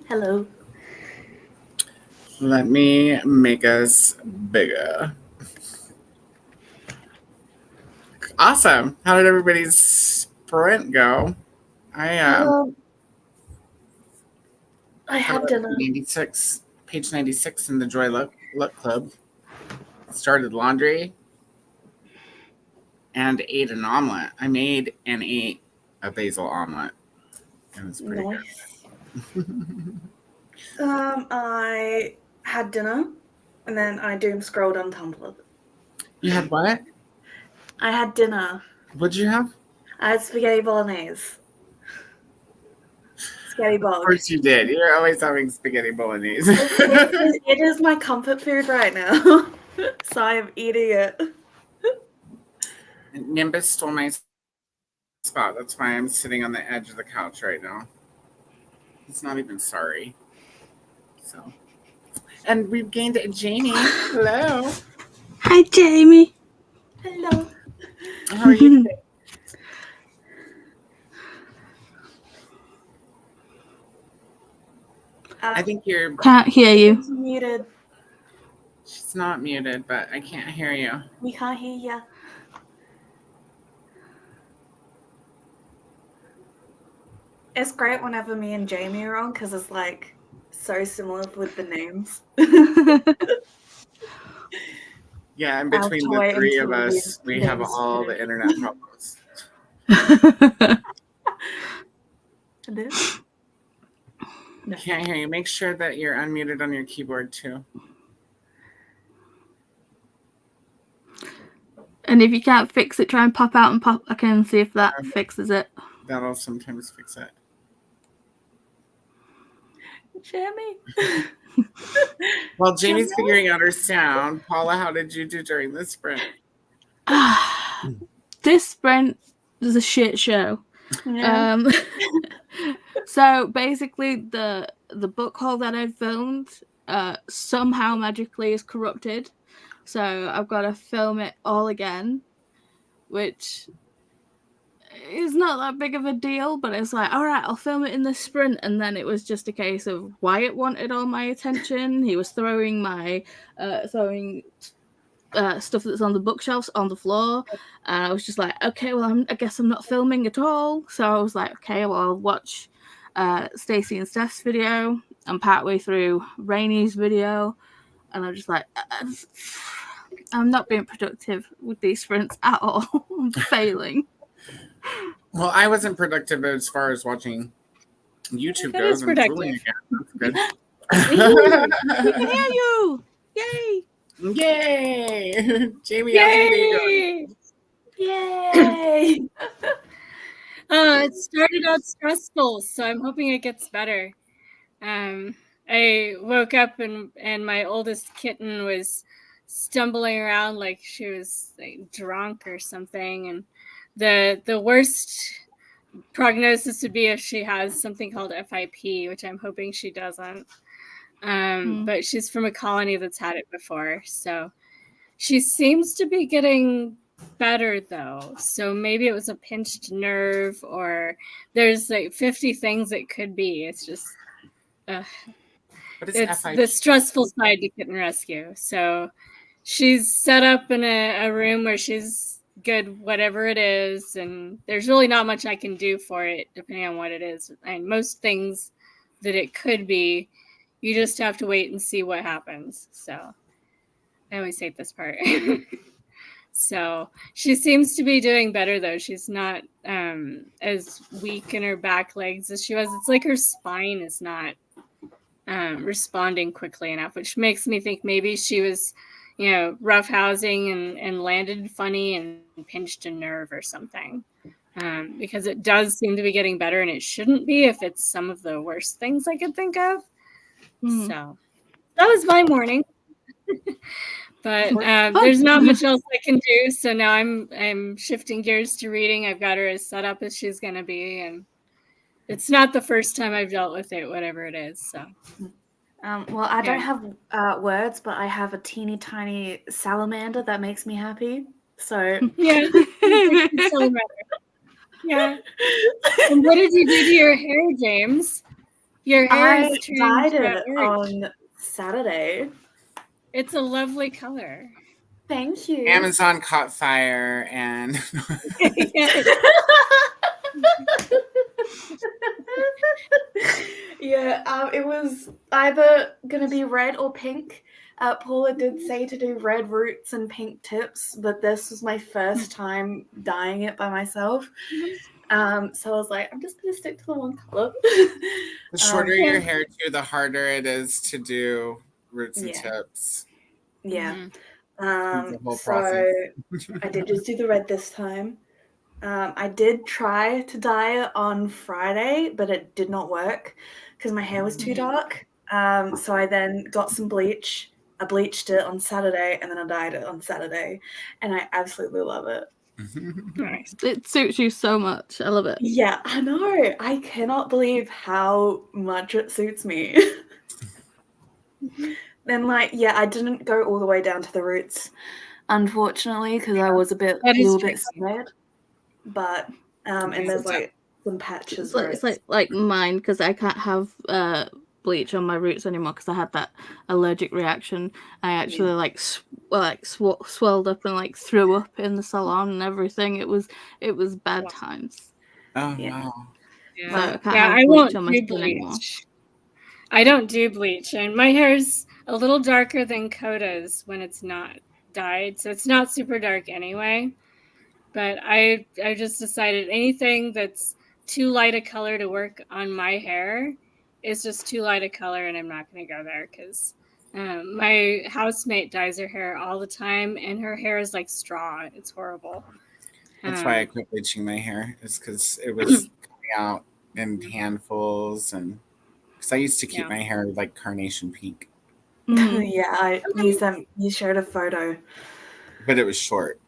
Hello. Let me make us bigger. Awesome. How did everybody's sprint go? I had dinner. 96, page 96 in the Joy Luck Club. Started laundry and ate an omelet. I made and ate a basil omelet. It was pretty Nice. I had dinner, and then I doom scrolled on Tumblr. You had what? I had dinner. What'd you have? I had spaghetti bolognese. Spaghetti Of bog. course you did. You're always having spaghetti bolognese. It is my comfort food right now, so I am eating it. Nimbus stole my spot. That's why I'm sitting on the edge of the couch right now. He's not even sorry. So, and we've gained a Jamie. Hello. Hi, Jamie. Hello. How are you today? I think you're. Can't hear you. Muted. She's not muted, but I can't hear you. We can't hear ya. It's great whenever me and Jamie are on because it's like so similar with the names. Yeah, and between the toy three of until us, we the have names all the fit. internet problems. No. Can't hear you. Make sure that you're unmuted on your keyboard too. And if you can't fix it, try and pop out and pop back in and see if that fixes it. That'll sometimes fix it. Jamie. Well, Jamie's figuring out her sound. Paula, how did you do during the sprint? This sprint was a shit show. Yeah. So basically, the book haul that I filmed somehow magically is corrupted. So I've got to film it all again, which is not that big of a deal, but it's like, all right, I'll film it in the sprint. And then it was just a case of Wyatt wanted all my attention. He was throwing my stuff that's on the bookshelves on the floor. And I was just like, okay, well, I guess I'm not filming at all. So I was like, okay, well, I'll watch Stacey and Steph's video. I'm partway through Rainy's video. And I'm just like, I'm not being productive with these sprints at all. I'm failing. Well, I wasn't productive as far as watching YouTube That goes. is I'm drooling productive. again. That's good. We can hear you! Yay! Yay! Jamie, how's your day going? Yay! It started out stressful, so I'm hoping it gets better. I woke up and my oldest kitten was stumbling around like she was like drunk or something, and the worst prognosis would be if she has something called FIP, which I'm hoping she doesn't. But she's from a colony that's had it before, so she seems to be getting better though. So maybe it was a pinched nerve, or there's like 50 things it could be. It's just it's FIP? the stressful side to kitten rescue. So she's set up in a room where she's good, whatever it is, and there's really not much I can do for it depending on what it is. And most things that it could be, you just have to wait and see what happens. So I always hate this part. So she seems to be doing better though. She's not as weak in her back legs as she was. It's like her spine is not responding quickly enough, which makes me think maybe she was, rough housing and landed funny and pinched a nerve or something. Because it does seem to be getting better, and it shouldn't be if it's some of the worst things I could think of. So that was my morning. But there's not much else I can do. So now I'm shifting gears to reading. I've got her as set up as she's going to be, and it's not the first time I've dealt with it, whatever it is. So. Well, I don't have words, but I have a teeny tiny salamander that makes me happy. So yeah. Yeah. And what did you do to your hair, James? Your hair I is dyed turned it orange. on Saturday. It's a lovely color. Thank you. Amazon caught fire and Yeah, it was either gonna be red or pink. Paula did say to do red roots and pink tips, but this was my first time dyeing it by myself. So I was like, I'm just gonna stick to the one color. the shorter your hair too, the harder it is to do roots and Yeah. tips. Yeah. It's a whole So process. I did just do the red this time. I did try to dye it on Friday, but it did not work because my hair was too dark. So I then got some bleach. I bleached it on Saturday and then I dyed it on Saturday, and I absolutely love it. Nice. It suits you so much. I love it. Yeah, I know. I cannot believe how much it suits me. Then, like, yeah, I didn't go all the way down to the roots, unfortunately, because I was a little bit scared. But and there's like some patches. It's like mine, because I can't have bleach on my roots anymore because I had that allergic reaction. I actually swelled up and like threw up in the salon and everything. It was bad times. Oh Yeah. wow. So I can't Yeah, have I bleach won't on my do skin anymore. bleach. I don't do bleach, and my hair's a little darker than Coda's when it's not dyed, so it's not super dark anyway. But I just decided anything that's too light a color to work on my hair is just too light a color, and I'm not going to go there because my housemate dyes her hair all the time, and her hair is like straw. It's horrible. That's why I quit bleaching my hair, is because it was coming out in handfuls, and because I used to keep my hair like carnation pink, Yeah, you showed a photo. but it was short.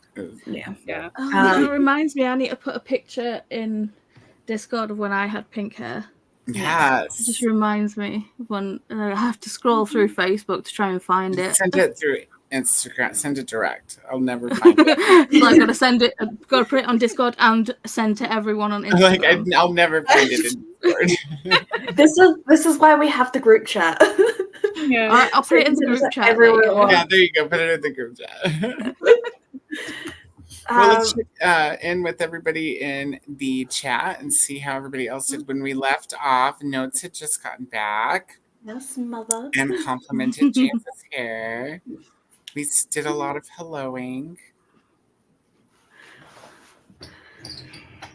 Yeah. Oh, it reminds me, I need to put a picture in Discord of when I had pink hair. Yes. It just reminds me of when I have to scroll through Facebook to try and find it. Send it through Instagram. Send it direct. I'll never find it. So I've got to send it. I've got to put it on Discord and send to everyone on Instagram. I'll never find it in Discord. This is why we have the group chat. Yeah. All right, I'll put it in the group chat. Yeah, there you go. Put it in the group chat. Well, let's check in with everybody in the chat and see how everybody else did when we left off. Notes had just gotten back. Yes, mother. And complimented James's hair. We did a lot of helloing.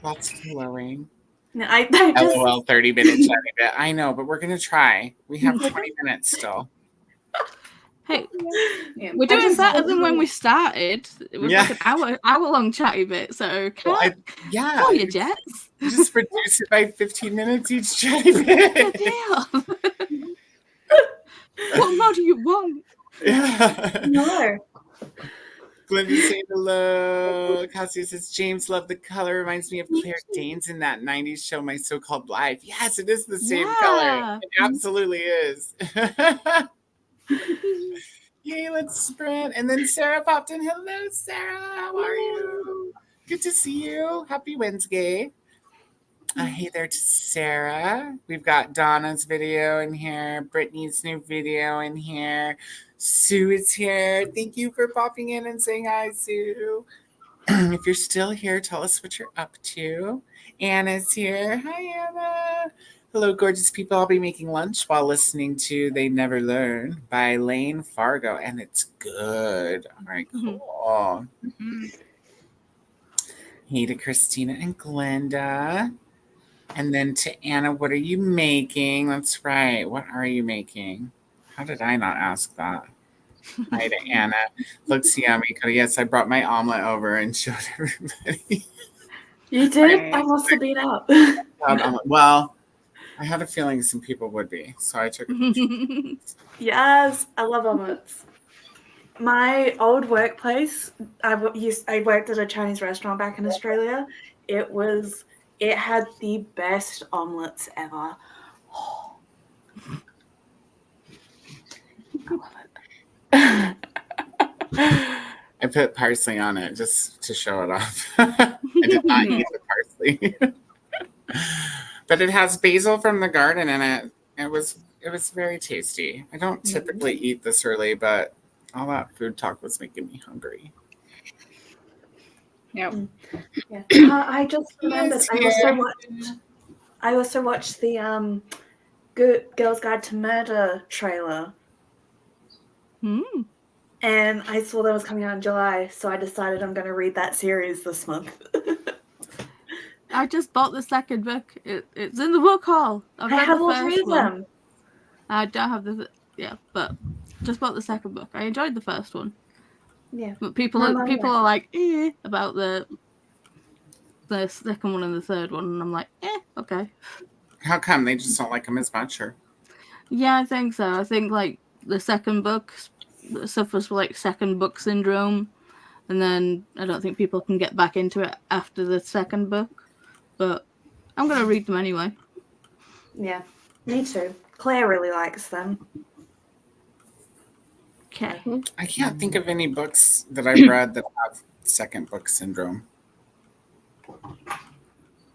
Lots of helloing. No, I just... LOL, 30 minutes. I know, but we're going to try. We have 20 minutes still. Hey, we're doing better than when we started. It was like an hour-long chatty bit, so call your jets. Just reduce it by 15 minutes each chatty bit. Damn. What more do you want? Yeah. No. Glenda saying hello. Cassia says, James, love the color. Reminds me of Claire Danes in that 90s show, My So-Called Life. Yes, it is the same color. It absolutely is. Yay, let's sprint. And then Sarah popped in. Hello, Sarah. How are you? Good to see you. Happy Wednesday. Hey there to Sarah. We've got Donna's video in here. Brittany's new video in here. Sue is here. Thank you for popping in and saying hi, Sue. If you're still here, tell us what you're up to. Anna's here. Hi, Anna. Hello, gorgeous people. I'll be making lunch while listening to They Never Learn by Lane Fargo, and it's good. All right, cool. Hey to Christina and Glenda. And then to Anna, what are you making? That's right. What are you making? How did I not ask that? Hi to Anna. Looks yummy. Yes, I brought my omelet over and showed everybody. You did? I must have been out. Well, I had a feeling some people would be, so I took it. Yes, I love omelets. My old workplace, I worked at a Chinese restaurant back in Australia. It had the best omelets ever. Oh. I love it. I put parsley on it just to show it off. I did not use the exactly. But it has basil from the garden in it. It was very tasty. I don't typically eat this early, but all that food talk was making me hungry. Yep. Yeah. I just remembered. I also watched the Good Girls Guide to Murder trailer, and I saw that was coming out in July, so I decided I'm going to read that series this month. I just bought the second book. It's in the book haul. I've I read have the all first three of one. them. I don't have but just bought the second book. I enjoyed the first one. Yeah. But people are like about the second one and the third one, and I'm like, okay. How come they just don't like them as much? Or Yeah, I think so. I think like the second book suffers from like second book syndrome, and then I don't think people can get back into it after the second book. But I'm gonna read them anyway. Yeah, me too. Claire really likes them. Okay. I can't think of any books that I've read that have second book syndrome.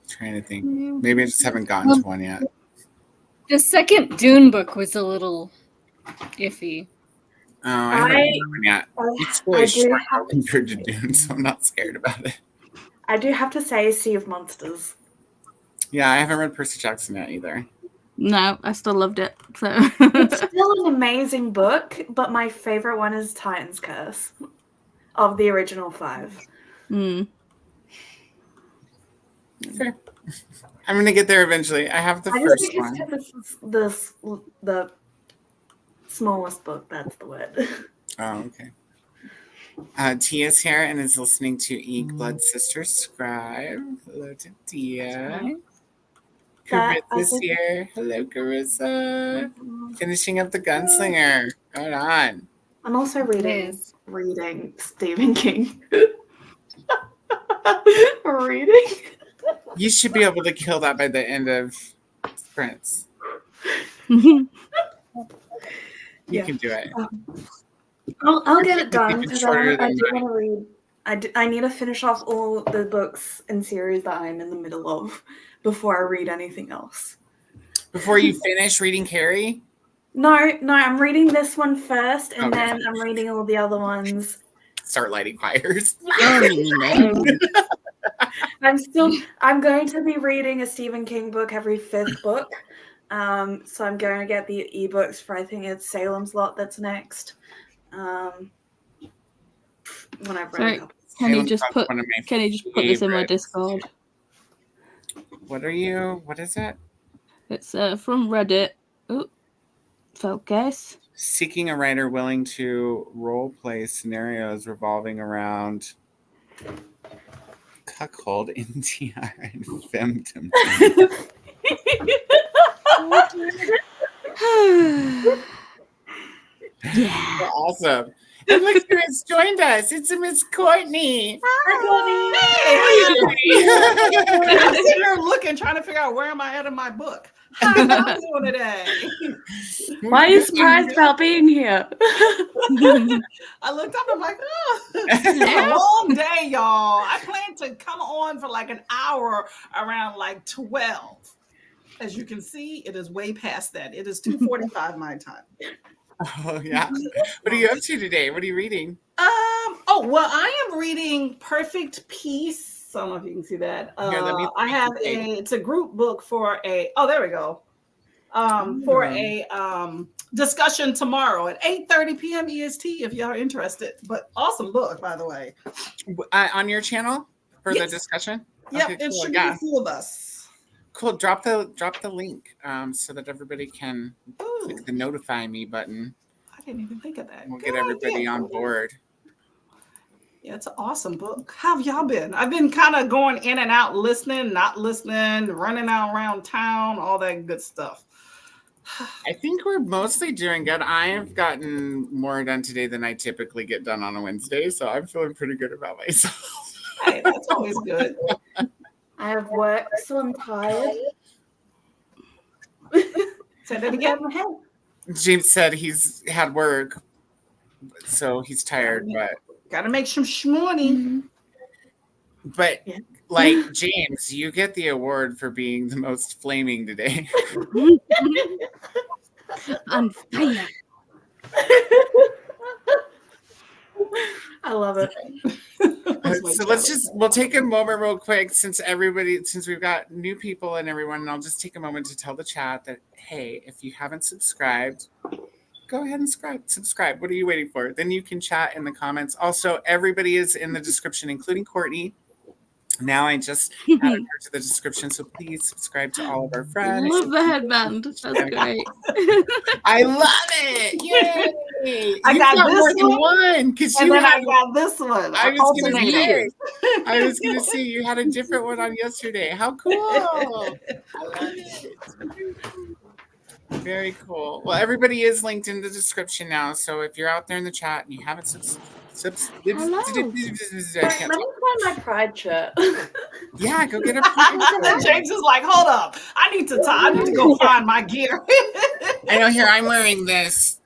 Trying to think. Maybe I just haven't gotten to one yet. The second Dune book was a little iffy. Oh, I haven't read that one yet. It's really short have compared to Dune, so I'm not scared about it. I do have to say Sea of Monsters. Yeah, I haven't read Percy Jackson yet either. No, I still loved it. So It's still an amazing book, but my favorite one is Titan's Curse of the original 5. Okay. I'm gonna get there eventually. I have the first one. This is the smallest book. That's the word. Oh, okay. Tia's here and is listening to Ink Blood Sister Scribe. Hello to Tia. Carissa's here. Hello, Carissa. Finishing up the Gunslinger. Hold on. I'm also reading Stephen King. Reading. You should be able to kill that by the end of sprints. Mm-hmm. You can do it. I'll get it done because I shorter do than want to read. I need to finish off all the books and series that I'm in the middle of before I read anything else. Before you finish reading Carrie? No, I'm reading this one first, and then I'm reading all the other ones. Start lighting fires. I'm going to be reading a Stephen King book every 5th book. So I'm going to get the ebooks for, I think it's Salem's Lot that's next. When I've read a couple. Kenny just put this in my Discord. What is it? It's from Reddit. Oh, focus. Seeking a writer willing to role play scenarios revolving around cuckold, NTR, and femdom. Yeah. Awesome. And look who has joined us. It's Miss Courtney. Hi, Courtney. I'm sitting here looking, trying to figure out where am I at in my book. How are you doing today? Why are you surprised about being here? I looked up and I'm like, it's a long day, y'all. I plan to come on for like an hour around like 12. As you can see, it is way past that. It is 2:45 my time. Oh, yeah. What are you up to today? What are you reading? Well, I am reading Perfect Peace. I don't know if you can see that. I have it's a group book for there we go. For a discussion tomorrow at 8:30 p.m. EST if y'all are interested. But awesome book, by the way. On your channel for the discussion? Yep, Okay, it cool. should be the few of us. Cool. Drop the link so that everybody can click the notify me button. I didn't even think of that. We'll get everybody on board. Yeah, it's an awesome book. How have y'all been? I've been kind of going in and out, listening, not listening, running out around town, all that good stuff. I think we're mostly doing good. I have gotten more done today than I typically get done on a Wednesday, so I'm feeling pretty good about myself. Hey, that's always good. I have work, so I'm tired. Say that again. James said he's had work, so he's tired, but gotta make some money. But like James, you get the award for being the most flaming today. On fire. I love it. So we'll take a moment real quick since we've got new people and everyone, and I'll just take a moment to tell the chat that, hey, if you haven't subscribed, go ahead and subscribe. What are you waiting for? Then you can chat in the comments. Also, everybody is in the description, including Courtney. Now I just added her to the description, so please subscribe to all of our friends. Love the headband. That's great. I love it! Yay! I got this more than one because and then I got this one. I was gonna say you had a different one on yesterday. How cool! I love it. Very cool. Well, everybody is linked in the description now, so if you're out there in the chat and you haven't Let me find my pride shirt. Yeah, go get a pride shirt. James is like, hold up. I need to go find my gear. I know, here, I'm wearing this.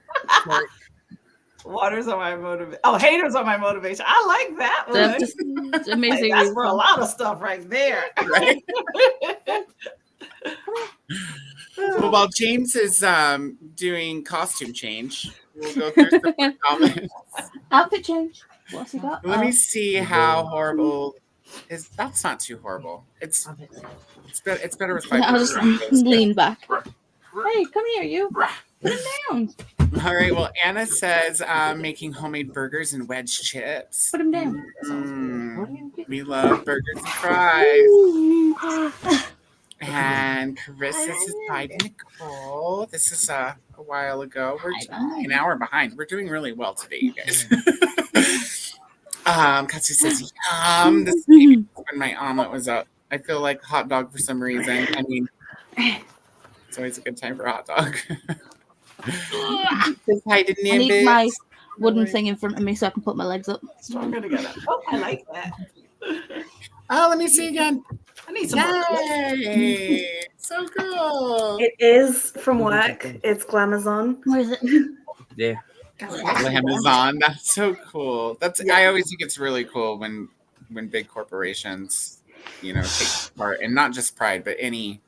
Waters are my motivation. Oh, haters are my motivation. I like that one. That's amazing. That's for a lot of stuff right there. Right? Well, while James is doing costume change, we'll go through some comments. Outfit change. What's he got? Let me see how horrible is. That's not too horrible. It's better with 5 I'll just lean back. Hey, come here, you. Put him down. All right. Well, Anna says making homemade burgers and wedge chips. Put him down. We love burgers and fries. And Carissa says hi to Nicole. This is a while ago. We're an hour behind. We're doing really well today, you guys. Katsu says yum. This is when my omelet was up. I feel like hot dog for some reason. I mean, it's always a good time for a hot dog. Says hi to I need Nimbus. my wooden thing in front of me so I can put my legs up. Stronger together. Oh, I like that. Oh, let me see again. I need some. Yay! So cool. It is from work. It's Glamazon. Where is it? Yeah. Amazon. That's so cool. I always think it's really cool when big corporations, take part, and not just Pride, but any.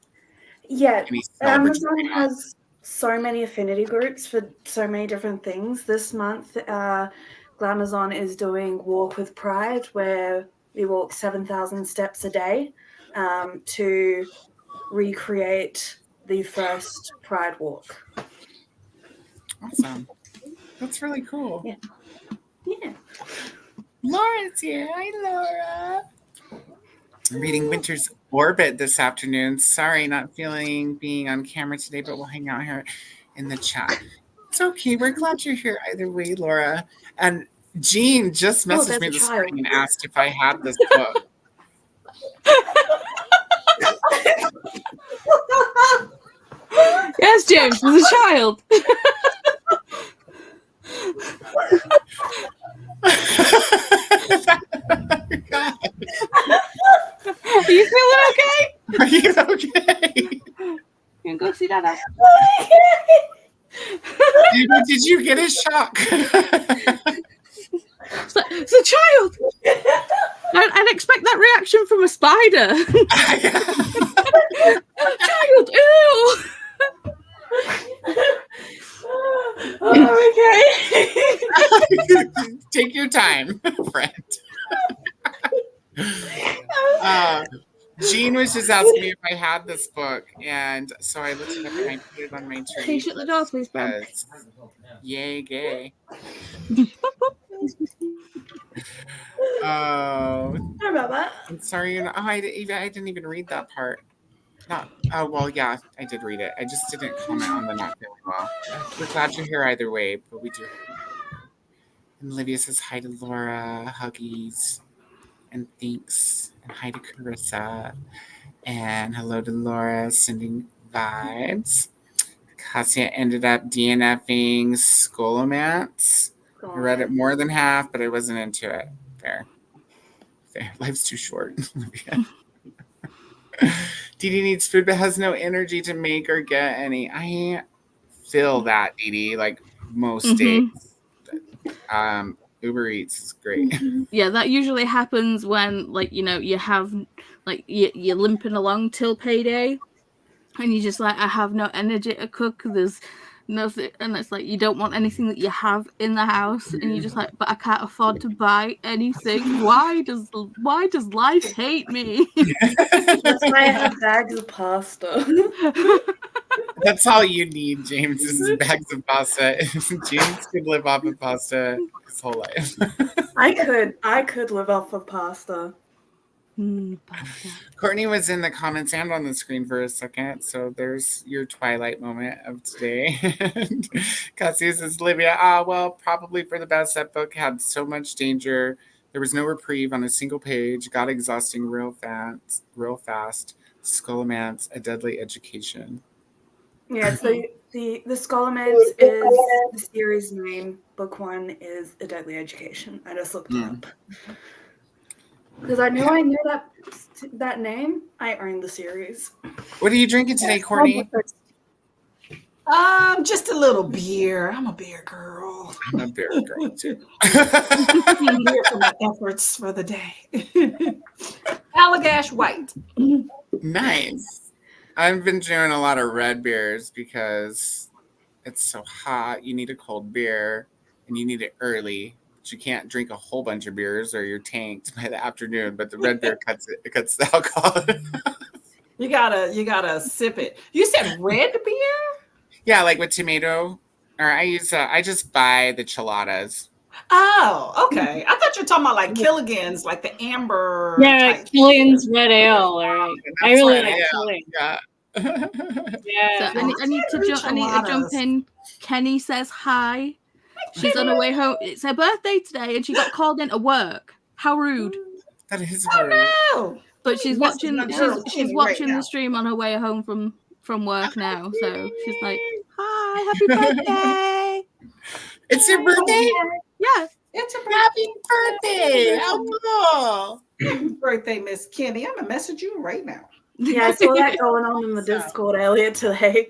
Yeah, any Amazon has so many affinity groups for so many different things. This month, Glamazon is doing Walk with Pride, where we walk 7,000 steps a day to recreate the first Pride walk. Awesome. That's really cool. Yeah. Laura's here. Hi, Laura. I'm reading Winter's Orbit this afternoon. Sorry, not feeling being on camera today, but we'll hang out here in the chat. It's okay. We're glad you're here either way, Laura. And Jean just messaged me this morning and asked if I had this book. Yes, James, with a child. God. Are you feeling okay? Are you okay? You can go see Dada. Did you get a shock? It's a child. I'd expect that reaction from a spider. Child, ew. Okay. Take your time, friend. Jean was just asking me if I had this book, and so I looked it up and I put it on my tree. Can you shut the door, please, Ben? Yay, gay. Oh, Sorry about that. I'm sorry. I didn't even read that part. Well, yeah, I did read it. I just didn't comment on the not feeling well. We're glad you're here either way, but we do. And Olivia says hi to Laura, huggies, and thanks. And hi to Carissa. And hello to Laura, sending vibes. Cassia ended up DNFing Scholomance. I read it more than half, but I wasn't into it. Fair. Life's too short. Dee Dee needs food but has no energy to make or get any. I feel that, Dee Dee, like most days. It Uber Eats is great. Yeah, that usually happens when, like, you know, you have, like, you're limping along till payday, and you're just like, I have no energy to cook. There's nothing, and it's like you don't want anything that you have in the house, and you're just like, but I can't afford to buy anything. Why does life hate me? That's why I have bags of pasta. That's all you need, James, is bags of pasta. James could live off of pasta his whole life. I could live off of pasta. Pasta. Courtney was in the comments and on the screen for a second, so there's your twilight moment of today. Cassie says, Livia, well, probably for the best. That book had so much danger. There was no reprieve on a single page. Got exhausting real fast. Scholomance, a deadly education. Yeah, so the Scholomance is the series name. Book 1 is A Deadly Education. I just looked it up. Because I knew that name. I earned the series. What are you drinking today, Courtney? Just a little beer. I'm a beer girl. I'm a beer girl too. Beer for my efforts for the day. Allagash White. Nice. I've been doing a lot of red beers because it's so hot. You need a cold beer, and you need it early. You can't drink a whole bunch of beers or you're tanked by the afternoon, but the red beer cuts the alcohol. You gotta sip it. You said red beer? Yeah, like with tomato. Or I just buy the chiladas. Oh, okay. I thought you were talking about like Killigan's, like the amber. Yeah, type. Killian's Red Ale. Or I really like Killian. Yeah. Yeah. So I need to jump in. Kenny says hi. She's on her way home. It's her birthday today, and she got called into work. How rude! That is Oh rude. no! But she's This is watching. my girl, She's Kenny, watching right now. the stream on her way home from work now. So she's like, "Hi, happy birthday!" It's your birthday? Yeah, It's a Happy birthday! How cool! birthday, Miss Kenny. I'm gonna message you right now. Yeah, I saw that going on in the Discord earlier today.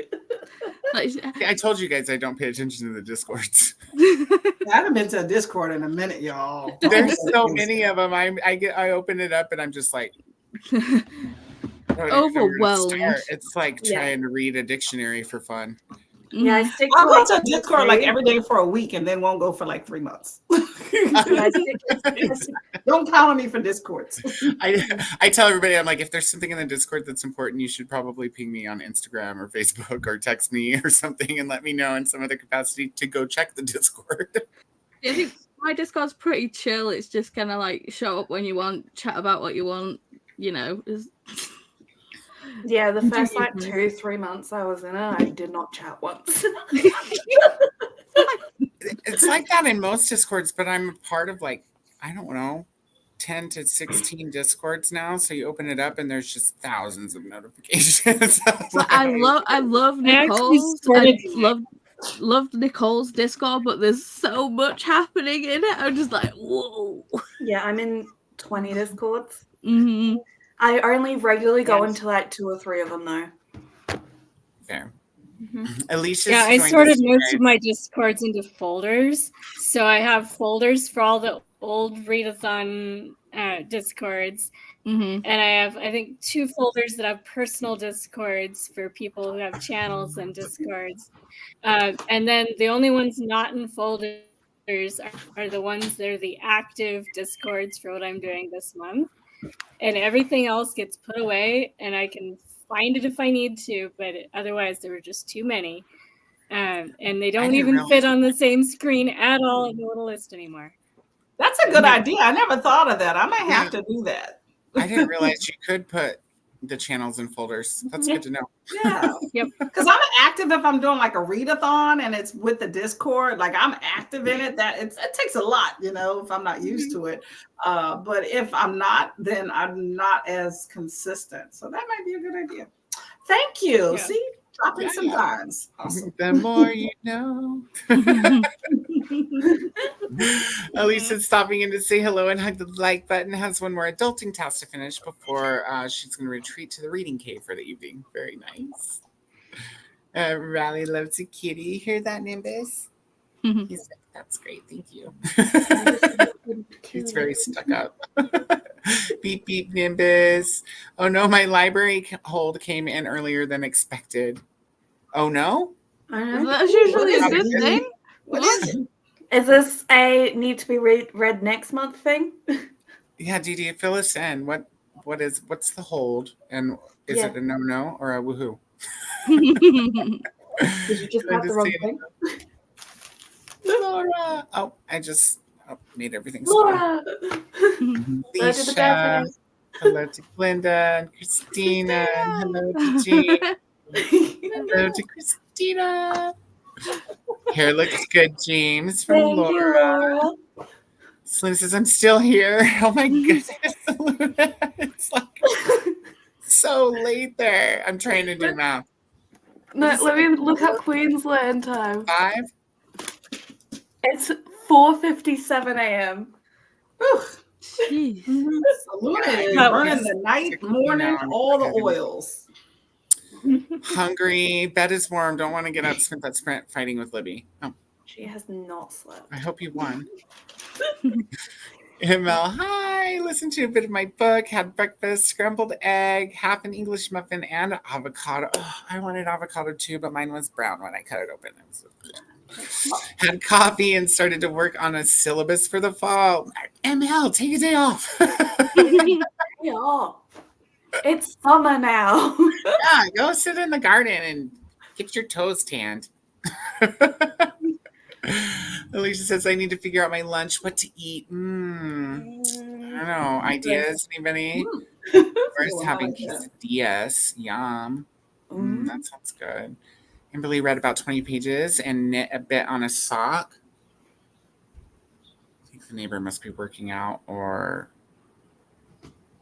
I told you guys I don't pay attention to the Discords. I haven't been to a Discord in a minute, y'all. There's so many of them. I open it up and I'm just like Overwhelmed. It's like trying to read a dictionary for fun. Yeah, I stick I'll go to to Discord like every day for a week and then won't go for like 3 months. Don't count on me for Discords. I tell everybody, I'm like, if there's something in the Discord that's important, you should probably ping me on Instagram or Facebook or text me or something and let me know in some other capacity to go check the Discord. I think my Discord's pretty chill. It's just kind of like show up when you want, chat about what you want, you know. Yeah, the first like 2-3 months I was in it, I did not chat once. It's like that in most Discords, but I'm a part of like, I don't know, 10 to 16 Discords now. So you open it up and there's just thousands of notifications. But I love Nicole's. I loved Nicole's Discord, but there's so much happening in it. I'm just like, whoa. Yeah, I'm in 20 Discords. Mm-hmm. I only regularly go into like 2 or 3 of them though. Fair. At least I sorted most of my Discords into folders. So I have folders for all the old readathon Discords. Mm-hmm. And I have, I think, 2 folders that have personal Discords for people who have channels and Discords. And then the only ones not in folders are the ones that are the active Discords for what I'm doing this month. And everything else gets put away, and I can find it if I need to, but otherwise there were just too many. And they don't even fit on the same screen at all in the little list anymore. That's a good idea. I never thought of that. I might have to do that. I didn't realize you could put the channels in folders. That's good to know. Yeah. Yep. Because I'm active if I'm doing like a readathon and it's with the Discord. Like I'm active in it. It takes a lot, you know, if I'm not used to it. But if I'm not, then I'm not as consistent. So that might be a good idea. Thank you. Yeah. See, dropping some dimes. Awesome. The more you know. Elisa's stopping in to say hello and hug the like button. Has one more adulting task to finish before she's going to retreat to the reading cave for the evening. Very nice. Riley loves a kitty. Hear that, Nimbus? He's like, That's great. Thank you. He's very stuck up. Beep, beep, Nimbus. Oh no, my library hold came in earlier than expected. Oh no? That's usually a good thing. What is it? Is this a need to be read next month thing? Yeah, Dee, fill us in. What's the hold? And is Yeah. it a no or a woohoo? Did you just have the wrong thing? Laura. Oh, I just made everything Laura! Alicia. Hello to Glinda and Christina. And hello to Jean. Hello to Christina. Hair looks good, James, from Thank Laura. you, Laura. Slim says, I'm still here. Oh my goodness. It's like so late there. I'm trying to do math. No, let me look up Queensland time. 5? It's 4:57 a.m. Jeez. Luna is burning the night, morning, all the oils. Hungry. Bed is warm. Don't want to get up. Spent that sprint fighting with Libby. Oh, She has not slept. I hope you won. ML, hi. Listened to a bit of my book. Had breakfast, scrambled egg, half an English muffin, and avocado. Oh, I wanted avocado too, but mine was brown when I cut it open. Had coffee and started to work on a syllabus for the fall. ML, take a day off. Yeah. It's summer now. Yeah, go sit in the garden and get your toes tanned. Alicia says, I need to figure out my lunch, what to eat. I don't know. Ideas, anybody? First having quesadillas. Yum. That sounds good. Kimberly read about 20 pages and knit a bit on a sock. I think the neighbor must be working out or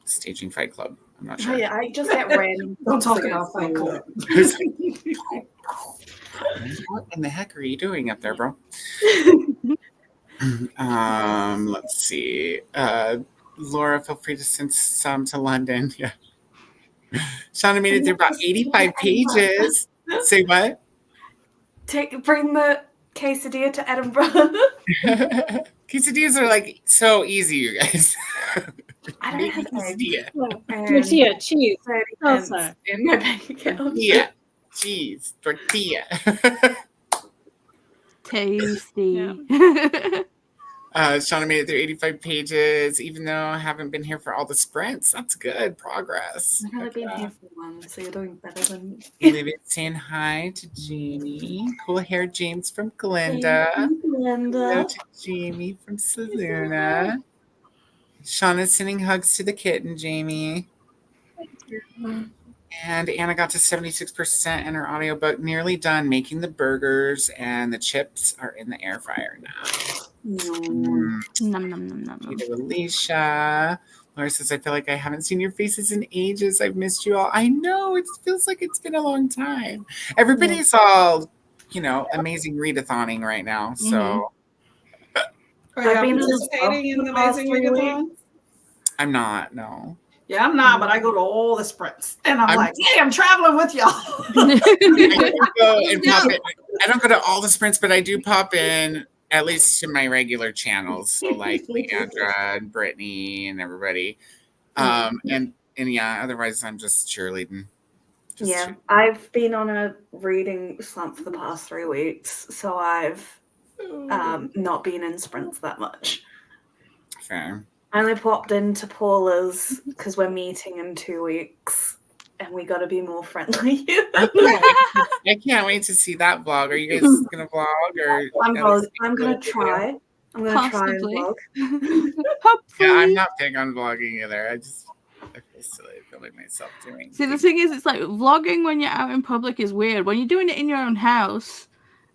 staging Fight Club. I'm not sure. Oh, yeah, I just get random. Don't talk about Fight Club. What in the heck are you doing up there, bro? Let's see. Laura, feel free to send some to London. Yeah. Shauna made it through about 85 pages. Say what? Bring the quesadilla to Edinburgh. Quesadillas are like so easy, you guys. I don't Make have a quesadilla. Tortilla, cheese, 30 salsa. cents in my bank account. Yeah. Cheese. Tortilla. Tasty. Shauna made it through 85 pages, even though I haven't been here for all the sprints. That's good progress. I've only been here for one, so you're doing better than me. Libby saying hi to Jamie. Cool hair, James from Glinda. Hello to Jamie from Saluna. Shauna's sending hugs to the kitten, Jamie. And Anna got to 76% in her audiobook, nearly done making the burgers, and the chips are in the air fryer now. Nom, nom, nom, nom. Thank you to Alicia. Laura says, I feel like I haven't seen your faces in ages. I've missed you all. I know. It feels like it's been a long time. Everybody's all, amazing readathoning right now. So Are you participating in the Amazing Readathon? I'm not, no. Yeah, I'm not, but I go to all the sprints. And I'm like, hey, I'm traveling with y'all. I don't go to all the sprints, but I do pop in at least to my regular channels. So like Leandra and Brittany and everybody. And yeah, otherwise I'm just cheerleading. I've been on a reading slump for the past 3 weeks, so I've not been in sprints that much. Fair. I only popped into Paula's because we're meeting in 2 weeks and we got to be more friendly. I can't wait to see that vlog. Are you guys going to vlog? Or I'm going to try. I'm going to try and vlog. Hopefully. Yeah, I'm not big on vlogging either. I feel silly filming myself doing. See, the thing is, it's like vlogging when you're out in public is weird. When you're doing it in your own house,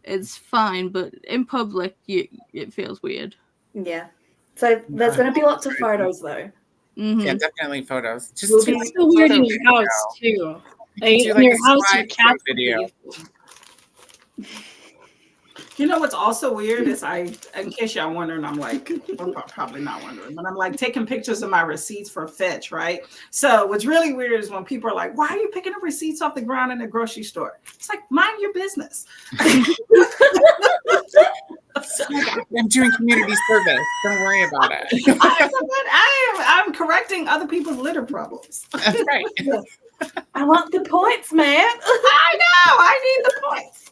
it's fine, but in public, it feels weird. Yeah. So there's going to be lots of photos, though. Mm-hmm. Yeah, definitely photos. Just It's so weird in your house too. Like, in your house, your cat video. You know what's also weird is in case y'all wondering, I'm probably not wondering, but I'm like taking pictures of my receipts for Fetch, right? So what's really weird is when people are like, why are you picking up receipts off the ground in the grocery store? It's like, mind your business. I'm doing community service. Don't worry about it. I'm correcting other people's litter problems. That's right. I want the points, man. I know. I need the points.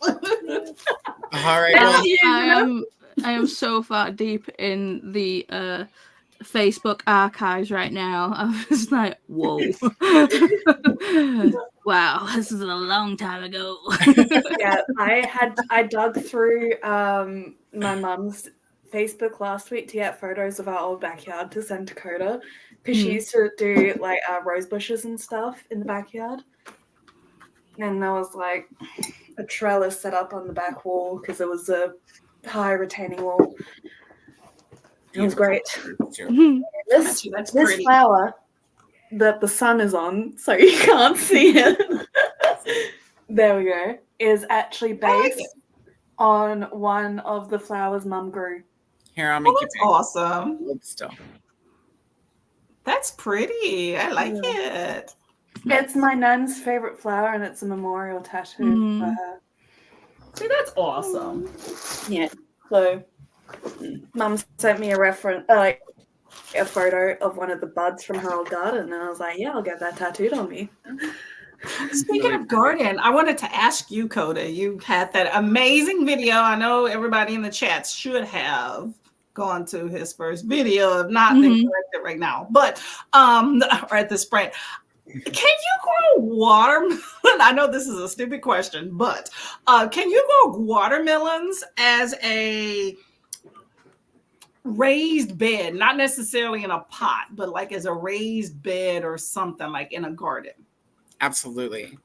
All right. Well, I am so far deep in the Facebook archives right now. I was like, whoa. Wow, this is a long time ago. Yeah, I dug through my mum's Facebook last week to get photos of our old backyard to send to Coda, because she used to do like rose bushes and stuff in the backyard. And there was like a trellis set up on the back wall because it was a high retaining wall. It was great. This flower that the sun is on, so you can't see it. There we go. Is actually based on one of the flowers Mum grew. Here, I'll make that's awesome. Still. That's pretty. I like it. It's my nan's favorite flower, and it's a memorial tattoo for her. See, that's awesome. Yeah. So, Mum sent me a reference, like a photo of one of the buds from her old garden, and I was like, "Yeah, I'll get that tattooed on me." Speaking of garden, I wanted to ask you, Coda. You had that amazing video. I know everybody in the chat should have gone to his first video. If not, then correct it right now. But or at this point, can you grow watermelon? I know this is a stupid question, but can you grow watermelons as a raised bed? Not necessarily in a pot, but like as a raised bed or something, like in a garden. Absolutely.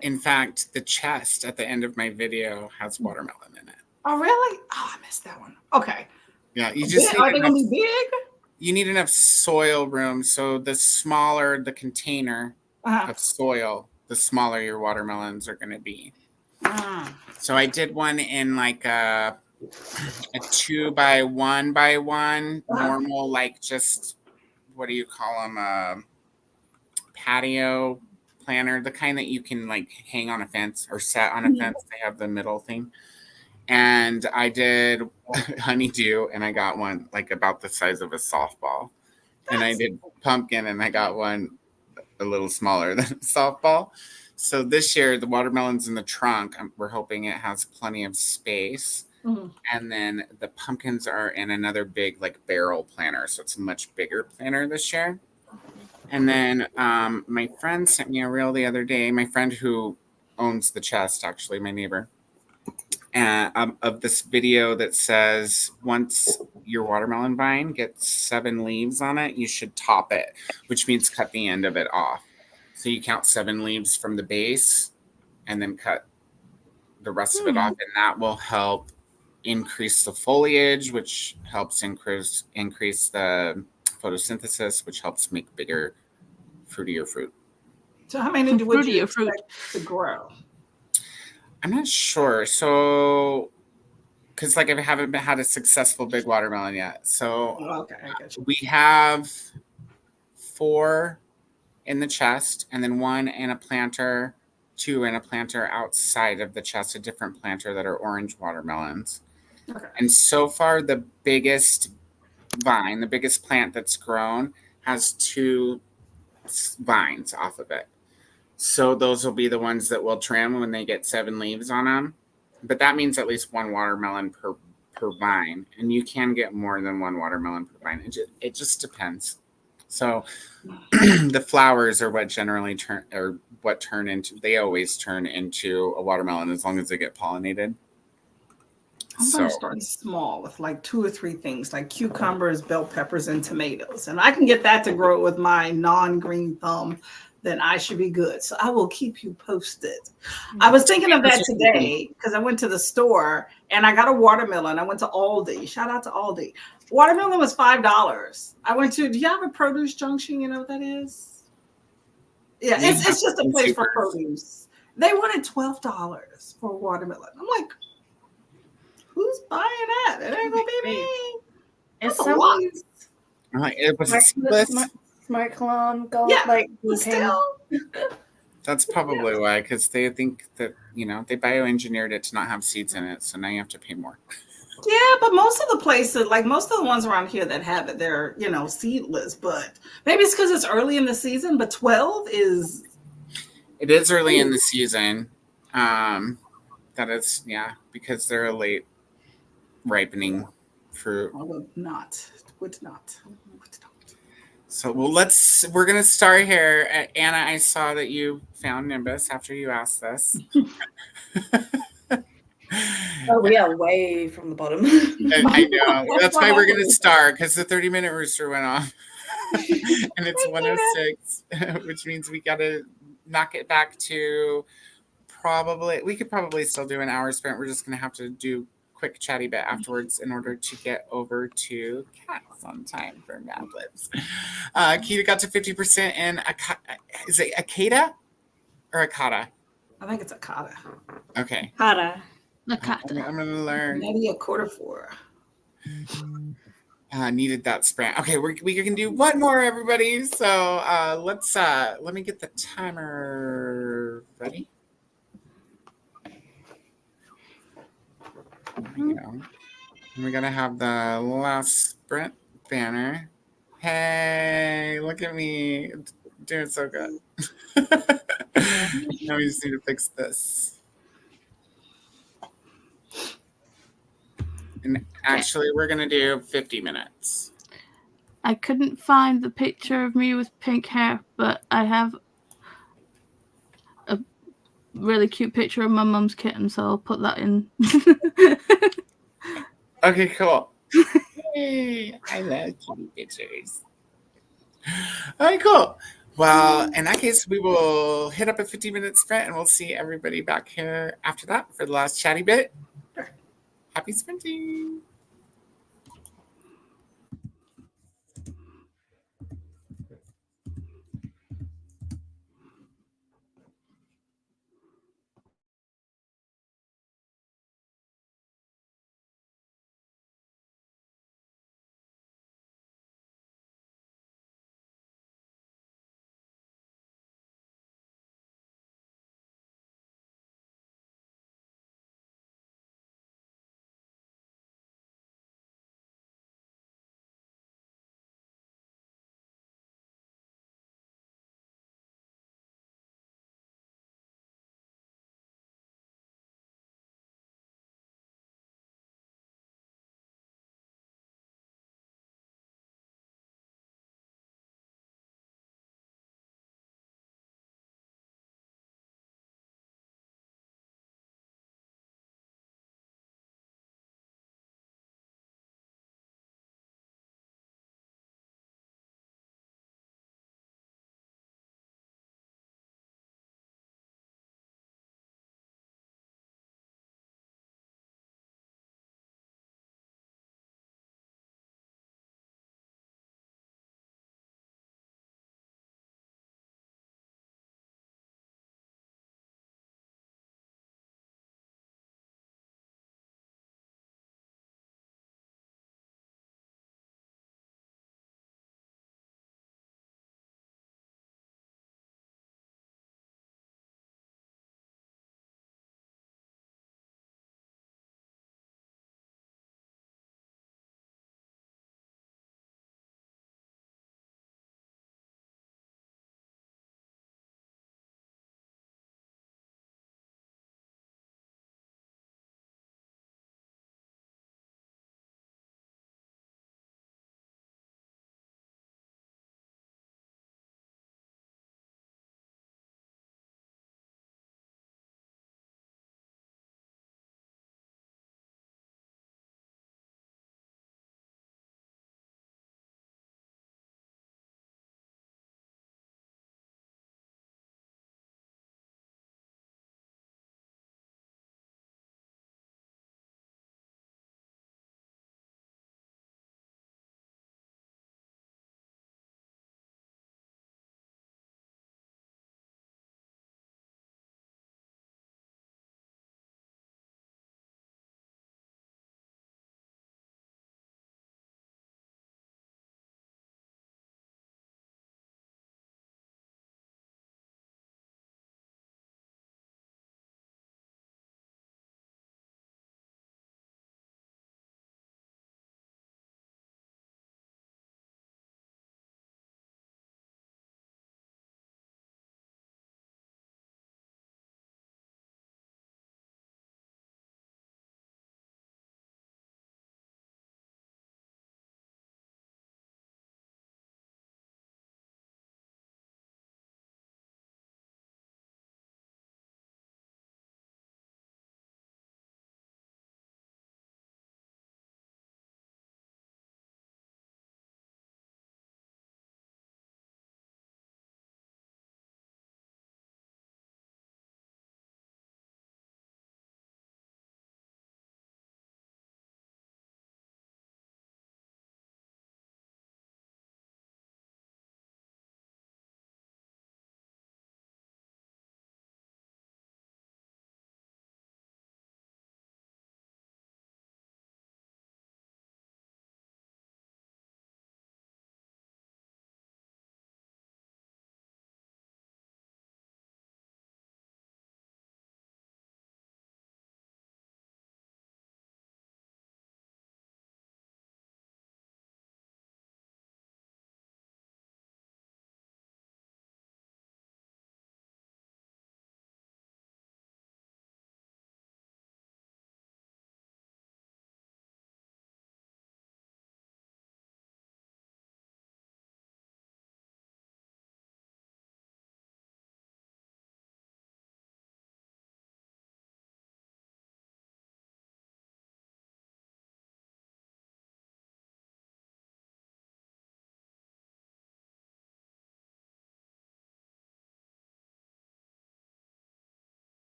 In fact, the chest at the end of my video has watermelon in it. Oh, really? Oh, I missed that one. Okay. Yeah, you just are they gonna be big? You need enough soil room. So the smaller the container of soil, the smaller your watermelons are going to be. So I did one in like a 2x1x1 normal, like just, what do you call them? Patio planter, the kind that you can like hang on a fence or set on a fence. They have the middle thing. And I did honeydew, and I got one like about the size of a softball. And I did pumpkin, and I got one a little smaller than a softball. So this year, the watermelon's in the trunk. We're hoping it has plenty of space. And then the pumpkins are in another big like barrel planter. So it's a much bigger planter this year. And then my friend sent me a reel the other day. My friend who owns the chest, actually, my neighbor. Of this video that says once your watermelon vine gets 7 leaves on it, you should top it, which means cut the end of it off. So you count 7 leaves from the base and then cut the rest of it off, and that will help increase the foliage, which helps increase the photosynthesis, which helps make bigger, fruitier fruit. So how many would you expect to grow? I'm not sure. So, because like I haven't had a successful big watermelon yet. So I got you. We have 4 in the chest, and then 1 in a planter, 2 in a planter outside of the chest, a different planter that are orange watermelons. Okay. And so far, the biggest vine, the biggest plant that's grown, has 2 vines off of it. So those will be the ones that we'll trim when they get 7 leaves on them. But that means at least 1 watermelon per vine. And you can get more than 1 watermelon per vine. It just depends. So the flowers are what generally turn into, they always turn into a watermelon as long as they get pollinated. I'm going to start small with like 2 or 3 things, like cucumbers, bell peppers, and tomatoes. And I can get that to grow with my non-green thumb, then I should be good. So I will keep you posted. I was thinking of that today because I went to the store and I got a watermelon. I went to Aldi. Shout out to Aldi. Watermelon was $5. I went to, do you have a produce junction? You know what that is? Yeah, it's just a place for produce. They wanted $12 for a watermelon. I'm like, Who's buying that? It ain't gonna be me. It's That's a lot. someone It was seedless. Smart cologne, go Yeah, like but still. That's probably why, because they think that, they bioengineered it to not have seeds in it. So now you have to pay more. Yeah, but most of the places, like most of the ones around here that have it, they're, seedless. But maybe it's because it's early in the season, but 12 is. It is early in the season. That is, because they're a late ripening fruit. I would not. Would not. So, we're going to start here. Anna, I saw that you found Nimbus after you asked this. Oh, we are way from the bottom. I know. That's why we're going to start, because the 30-minute rooster went off. And it's 1:06, which means we got to knock it back to we could probably still do an hour sprint. We're just going to have to do quick chatty bit afterwards in order to get over to cats on time for Mad Libs. Kita got to 50% in is it Akata or Akata? I think it's a kata. Okay. Hada. I'm going to learn. Maybe a quarter four. Needed that sprint. Okay, we can do one more, everybody. So let me get the timer ready. There we go. And we're gonna have the last sprint banner. Hey, look at me doing so good. Now we just need to fix this. And actually, we're gonna do 50 minutes. I couldn't find the picture of me with pink hair, but I have a really cute picture of my mum's kitten, so I'll put that in. Okay, cool. Yay, I love kitty pictures. All right, cool. Well, in that case, we will hit up a 50-minute sprint, and we'll see everybody back here after that for the last chatty bit. Happy sprinting.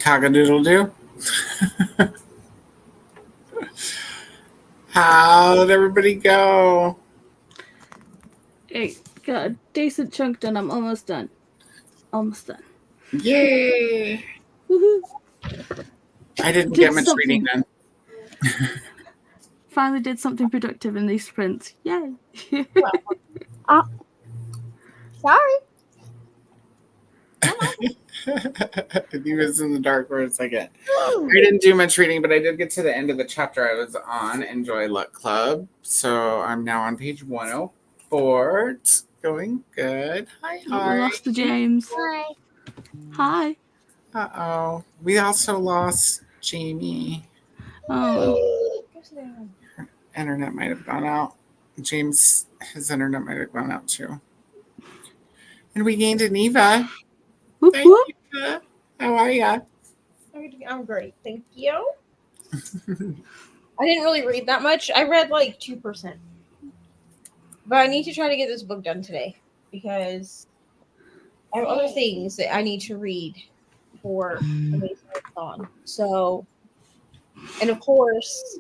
Cock-a-doodle-doo. How'd everybody go? Hey, got a decent chunk done. I'm almost done. Almost done. Yay! Woohoo! I didn't Did get much something. reading done. Finally did something productive in these sprints. Yay! Sorry. He was in the dark for a second. I didn't do much reading, but I did get to the end of the chapter I was on, Enjoy Luck Club. So I'm now on page 104. It's going good. Hi, We hi. lost the James. Hi. Hi. Uh-oh. We also lost Jamie. Oh. Her internet might have gone out. James, his internet might have gone out too. And we gained a Neva. Whoop, Hi, whoop. Neva. How are ya? I'm great. Thank you. I didn't really read that much. I read like 2%. But I need to try to get this book done today because I have other things that I need to read for the marathon. So, and of course,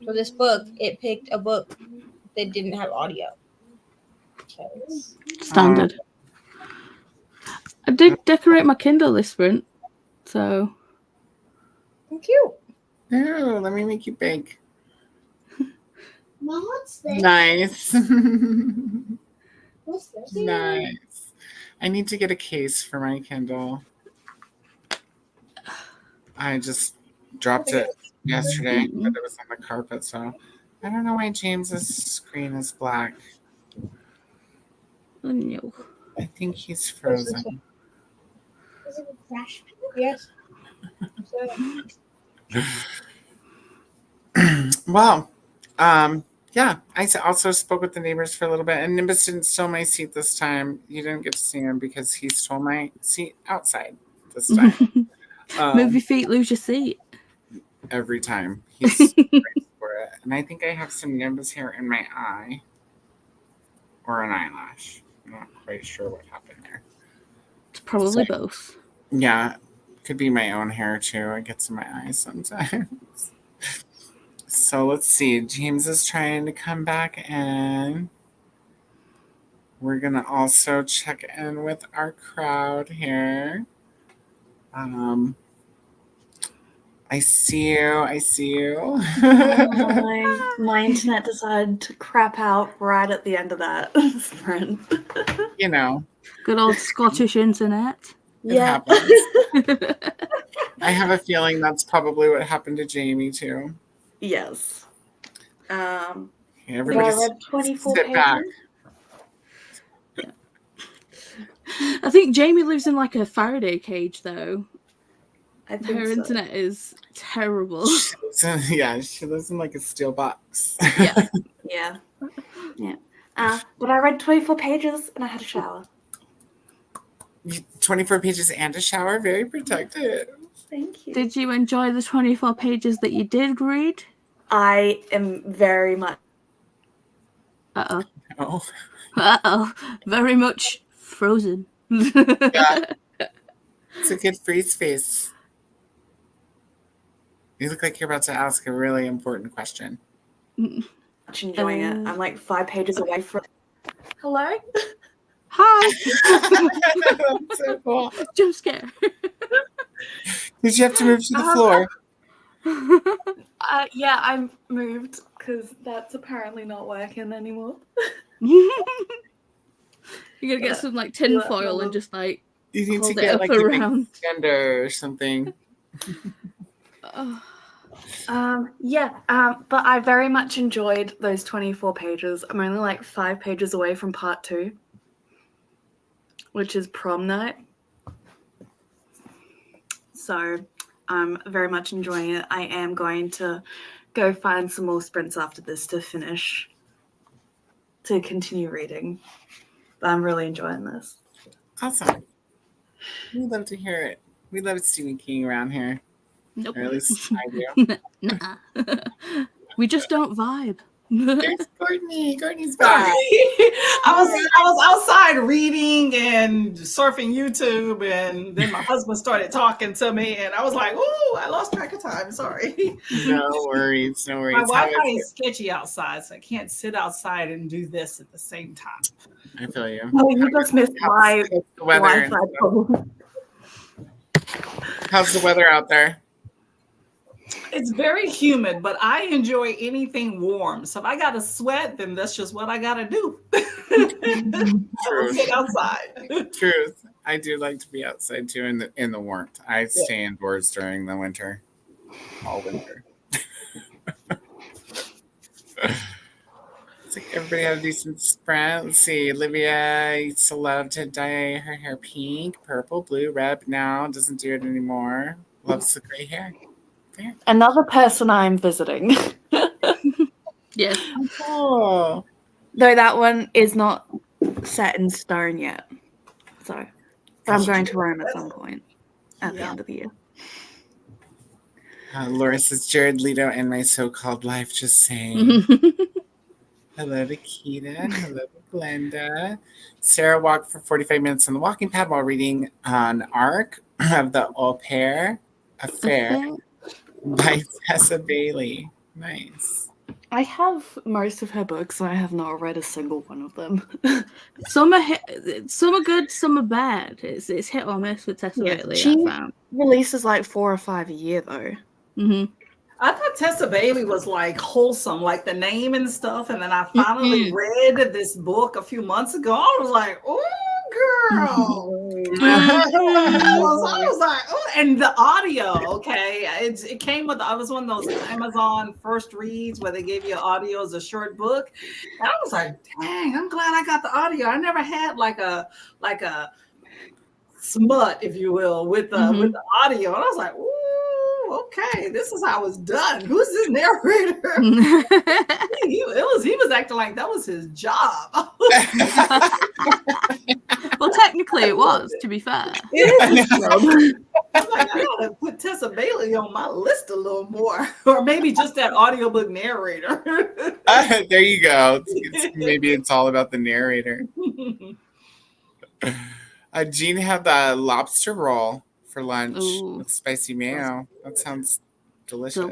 for this book, it picked a book that didn't have audio. Standard. I did decorate my Kindle this sprint, so. Thank you. Oh, let me make you big. Mom, what's this? Nice. What's this? Nice. I need to get a case for my Kindle. I just dropped it yesterday, but it was on the carpet, so I don't know why James's screen is black. Oh, no. I think he's frozen. Is it a crash? Yes. Well, yeah, I also spoke with the neighbors for a little bit, and Nimbus didn't steal my seat this time. You didn't get to see him because he stole my seat outside this time. Move your feet, lose your seat. Every time. He's so great for it. And I think I have some Nimbus hair in my eye or an eyelash. I'm not quite sure what happened there. It's probably both. Yeah, could be my own hair too. It gets in my eyes sometimes. So let's see. James is trying to come back in. We're going to also check in with our crowd here. I see you. I see you. My internet decided to crap out right at the end of that sprint. You know, Good old Scottish internet. it happens. I have a feeling that's probably what happened to Jamie too. Yes. Everybody I read 24 sit pages. back. I think Jamie lives in like a Faraday cage, though. I think Her so. internet is terrible. Yeah, she lives in like a steel box. Yeah. But I read 24 pages and I had a shower. 24 pages and a shower, very protected. Thank you. Did you enjoy the 24 pages that you did read? I am very much. Uh-oh. Oh. Uh-oh. Very much frozen. Yeah. It's a good freeze face. You look like you're about to ask a really important question. Much enjoying it. I'm like 5 pages away from. Hello? Hi. That's so cool. Jump scare. Did you have to move to the floor? Yeah, I moved because that's apparently not working anymore. You're gonna get some like tin foil and just like You need to hold it get up like a big around. extender or something. But I very much enjoyed those 24 pages. I'm only like 5 pages away from part 2, which is prom night. So I'm very much enjoying it. I am going to go find some more sprints after this to finish, to continue reading. But I'm really enjoying this. Awesome. We love to hear it. We love Stephen King around here. Nope. Or at least I do. Nuh-uh. We just don't vibe. There's Courtney. Courtney's back. I was outside reading and surfing YouTube, and then my husband started talking to me, and I was like, "Ooh, I lost track of time. Sorry." No worries. No worries. My Wi-Fi is sketchy outside, so I can't sit outside and do this at the same time. I feel you. Oh, you just missed my The weather. Wi-Fi. How's the weather out there? It's very humid, but I enjoy anything warm. So if I got to sweat, then that's just what I got to do. Truth. Sit outside. Truth. I do like to be outside too in the warmth. I stay indoors during the winter, all winter. It's like everybody had a decent spread. Let's see. Olivia used to love to dye her hair pink, purple, blue, red. But now doesn't do it anymore. Loves the gray hair. Fair. Another person I'm visiting. Yes. Oh. Though that one is not set in stone yet. So I'm going to Rome at some point at the end of the year. Laura says, Jared Leto and my so-called life, just saying. Hello to Keita. Hello to Glenda. Sarah walked for 45 minutes on the walking pad while reading an arc of the Au Pair Affair by Tessa Bailey. Nice. I have most of her books, and I have not read a single one of them. Some are good, some are bad. It's hit or miss with Tessa Bailey. She I found. releases like 4 or 5 a year, though. Mm-hmm. I thought Tessa Bailey was like wholesome, like the name and stuff. And then I finally read this book a few months ago. I was like, oh, girl. I was like, oh, and the audio, okay. It came with, I was one of those Amazon first reads where they gave you audio as a short book. And I was like, dang, I'm glad I got the audio. I never had like a smut, if you will, with the audio. And I was like, ooh. Okay, this is how it's done. Who's this narrator? he was acting like that was his job. Well, technically it was, to be fair. It is his job. I'm like, I gotta put Tessa Bailey on my list a little more, or maybe just that audiobook narrator. There you go. Maybe it's all about the narrator. Jean had the lobster roll for lunch with spicy mayo. That sounds delicious.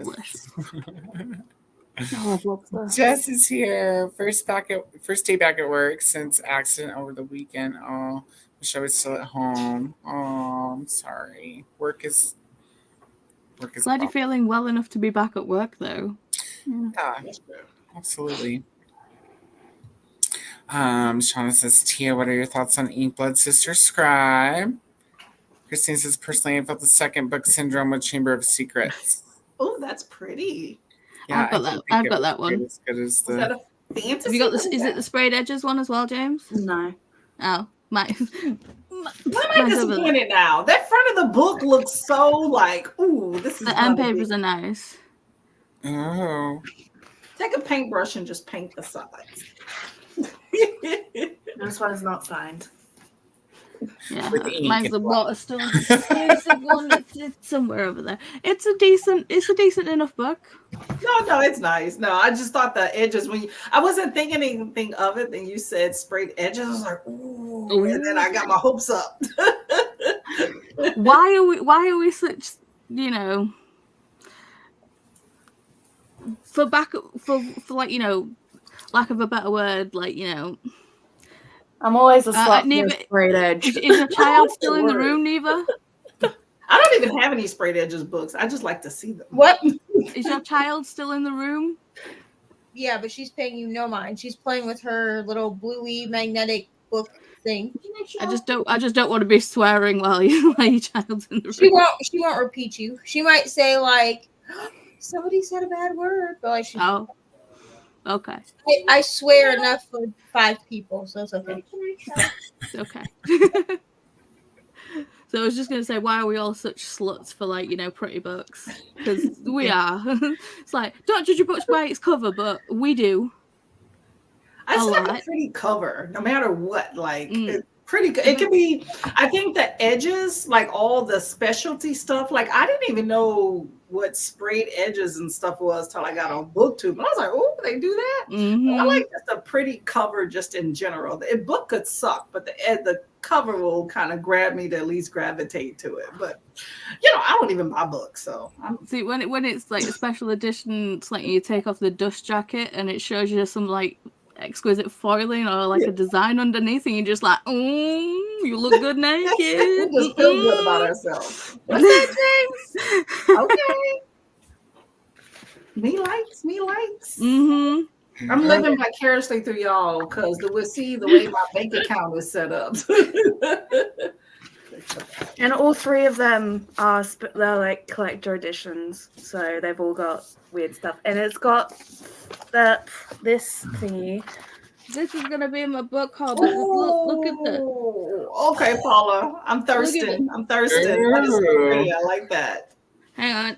Jess is here. First day back at work since accident over the weekend. Oh, wish I was still at home. Oh, I'm sorry. Work is. Glad you're feeling well enough to be back at work, though. Yeah, absolutely. Shauna says, Tia, what are your thoughts on Inkblood Sister Scribe? Christine says, personally, I felt the second book syndrome with Chamber of Secrets. Oh, that's pretty. Yeah, I've got that one. As good as the... Is that a fantasy? Have you got this? Is it the sprayed edges one as well, James? No. Oh, Why am I disappointed now? That front of the book looks so like, ooh, this is the end papers are nice. Oh. Take a paintbrush and just paint the sides. This one is not signed. Yeah, mine's the Waterstone exclusive one. It's somewhere over there. It's a decent enough book. No, it's nice. No, I just thought the edges I wasn't thinking anything of it. Then you said sprayed edges. I was like, ooh, and then I got my hopes up. Why are we such, for like, lack of a better word, like, I'm always a slut Neva, for sprayed edge. Is your child still in the room, Neva? I don't even have any sprayed edges books. I just like to see them. What? Is your child still in the room? Yeah, but she's paying you no mind. She's playing with her little bluey magnetic book thing. I just don't want to be swearing while your child's in the room. She won't repeat you. She might say like, somebody said a bad word, but like okay. I swear enough for 5 people, so it's okay. Okay. So I was just going to say, why are we all such sluts for, like, pretty books? Because we are. It's like, don't judge your books by its cover, but we do. I just like a pretty cover, no matter what. Like, it's pretty good. It can be, I think the edges, like all the specialty stuff, like I didn't even know what sprayed edges and stuff was till I got on BookTube. And I was like, oh, they do that? Mhm. I like just a pretty cover just in general. The book could suck, but the cover will kind of grab me to at least gravitate to it. But, I don't even buy books, so. See, when it's like a special edition, it's like you take off the dust jacket and it shows you some like exquisite foiling or like a design underneath, and you're just like, you look good naked. We just feel good about ourselves. What's that, James? Okay. Me likes. Mm-hmm. I'm living vicariously through y'all because we'll see the way my bank account is set up. And all three of them they're like collector editions, so they've all got weird stuff. And it's got this thingy. This is gonna be in my book club. Look at that. Okay, Paula, I'm thirsting. That is pretty. I like that. Hang on.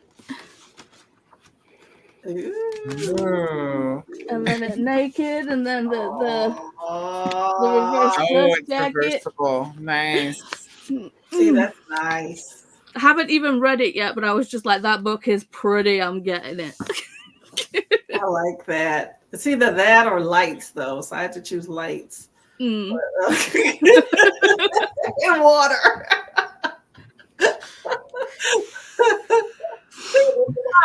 Ooh. And then it's naked, and then the Oh, reverse it's jacket. reversible. Nice. see, that's nice. I haven't even read it yet, but I was just like, that book is pretty. I'm getting it. I like that. It's either that or lights, though. So I had to choose lights. Mm. And water. I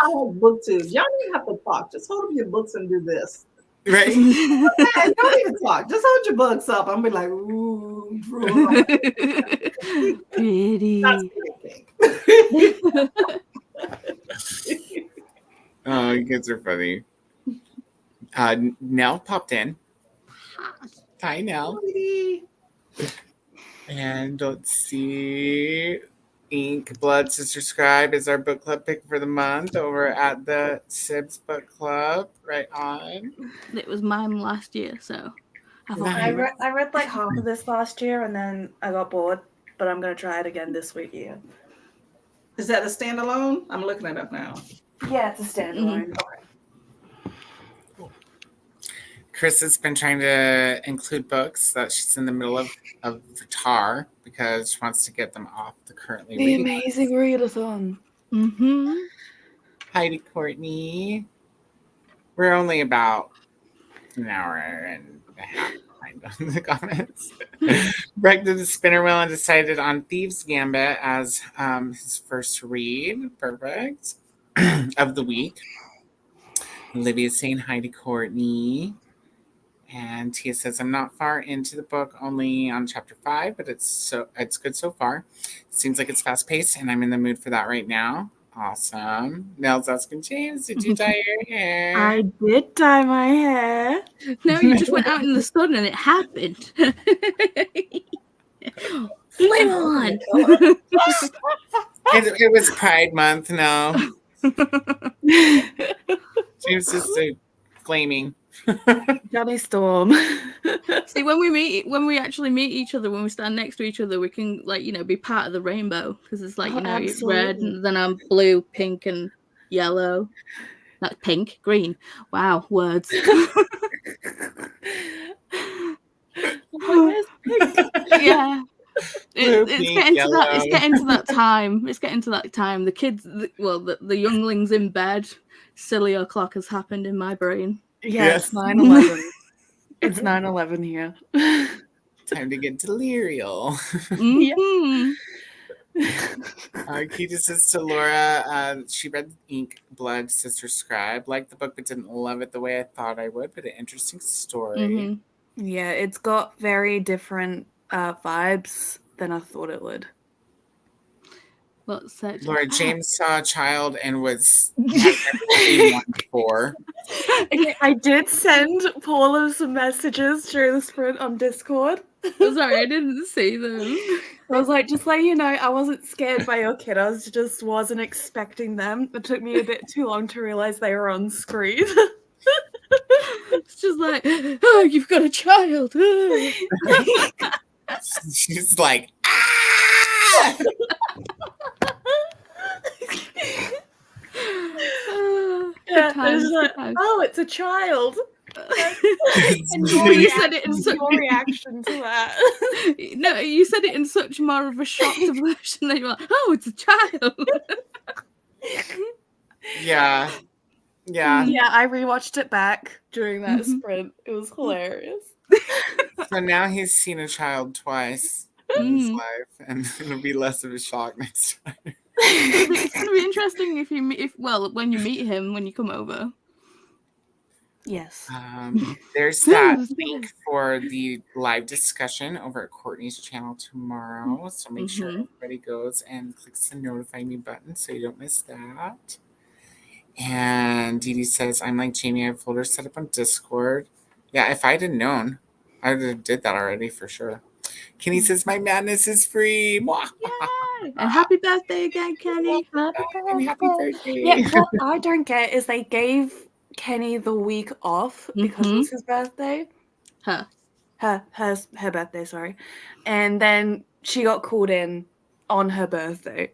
have BookTube. Y'all don't even have to talk. Just hold up your books and do this. Right. Okay, don't even talk. Just hold your books up. I'm be like, ooh, Pretty. Oh, you kids are funny. Nell popped in. Hi, Nell. And let's see. Ink Blood Sister Scribe is our book club pick for the month over at the Sibs Book Club. Right on. It was mine last year, so I thought I read like half of this last year, and then I got bored. But I'm gonna try it again this week. Yeah. Is that a standalone? I'm looking it up now. Yeah, it's a standalone. Okay. Chris has been trying to include books that she's in the middle of Tar because she wants to get them off the currently The reading amazing readathon. Mm-hmm. Heidi Courtney. We're only about an hour and a half behind on the comments. Greg did the spinner wheel and decided on Thieves Gambit as his first read. Perfect. Of the week. Olivia's saying hi to Courtney. And Tia says, I'm not far into the book, only on chapter 5, but it's good so far. It seems like it's fast paced, and I'm in the mood for that right now. Awesome. Nell's asking James, did you dye your hair? I did dye my hair. No, you just went out in the sun and it happened. Flame on. It was Pride Month, no. James is flaming. Johnny Storm. See, when we actually meet each other, when we stand next to each other, we can be part of the rainbow because it's like it's red and then I'm blue, pink, and yellow. That's pink, green. Wow, words. Yeah. It's getting to that time. It's getting to that time. The kids, the younglings in bed. Silly o'clock has happened in my brain. Yes, 9/11. It's 9/11 here. Time to get delirial. Mm-hmm. Keita says to Laura, she read Ink Blood Sister Scribe, liked the book but didn't love it the way I thought I would, but an interesting story. Mm-hmm. Yeah, it's got very different vibes than I thought it would. Laura, James saw a child and was had never seen one before. I did send Paula some messages during the sprint on Discord. Sorry, I didn't see them. I was like, just let you know, I wasn't scared by your kiddos, just wasn't expecting them. It took me a bit too long to realize they were on screen. It's just like, oh, you've got a child. She's like, ah! Oh, it's a child. And you said it in such your reaction to that. No, you said it in such more of a shocked version that you're like, oh, it's a child. Yeah. Yeah. Yeah, I rewatched it back during that sprint. It was hilarious. So now he's seen a child twice in his life, and it'll be less of a shock next time. It's gonna be interesting when you meet him when you come over. Yes. There's that link for the live discussion over at Courtney's channel tomorrow. So make sure everybody goes and clicks the notify me button so you don't miss that. And Dee Dee says, I'm like Jamie, I have folders set up on Discord. Yeah, if I'd have known, I would have did that already for sure. Kenny says, my madness is free. Yay! And happy birthday again, Kenny. Happy birthday. Yeah, what I don't get is they gave Kenny the week off because it was his birthday. Her birthday, sorry. And then she got called in on her birthday.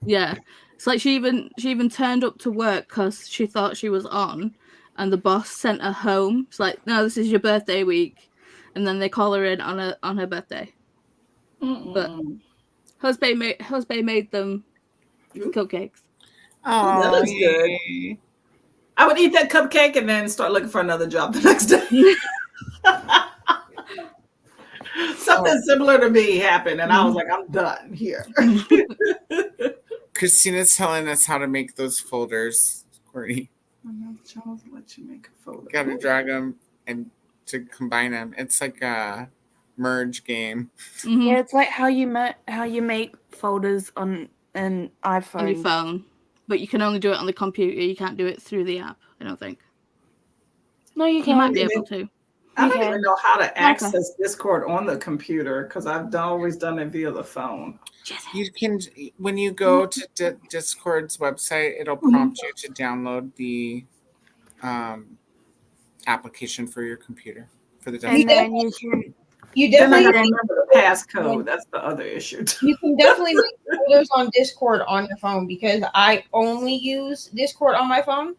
Yeah. It's like she even turned up to work because she thought she was on, and the boss sent her home. It's like, no, this is your birthday week, and then they call her in on her birthday. But Husband made them cupcakes. Oh, that looks good. I would eat that cupcake and then start looking for another job the next day. Something similar to me happened, and I was like, I'm done here. Christina's telling us how to make those folders, Courtney. Let you make a folder. Got to drag them and to combine them. It's like a merge game. Yeah, it's like how you make folders on an iPhone. On your phone. But you can only do it on the computer. You can't do it through the app, I don't think. No, you can. You might be able to. I don't even know how to access Discord on the computer because I've always done it via the phone. You can, when you go to Discord's website, it'll prompt you to download the application for your computer for the desktop. And then you definitely remember the passcode. That's the other issue. You can definitely make folders on Discord on your phone because I only use Discord on my phone.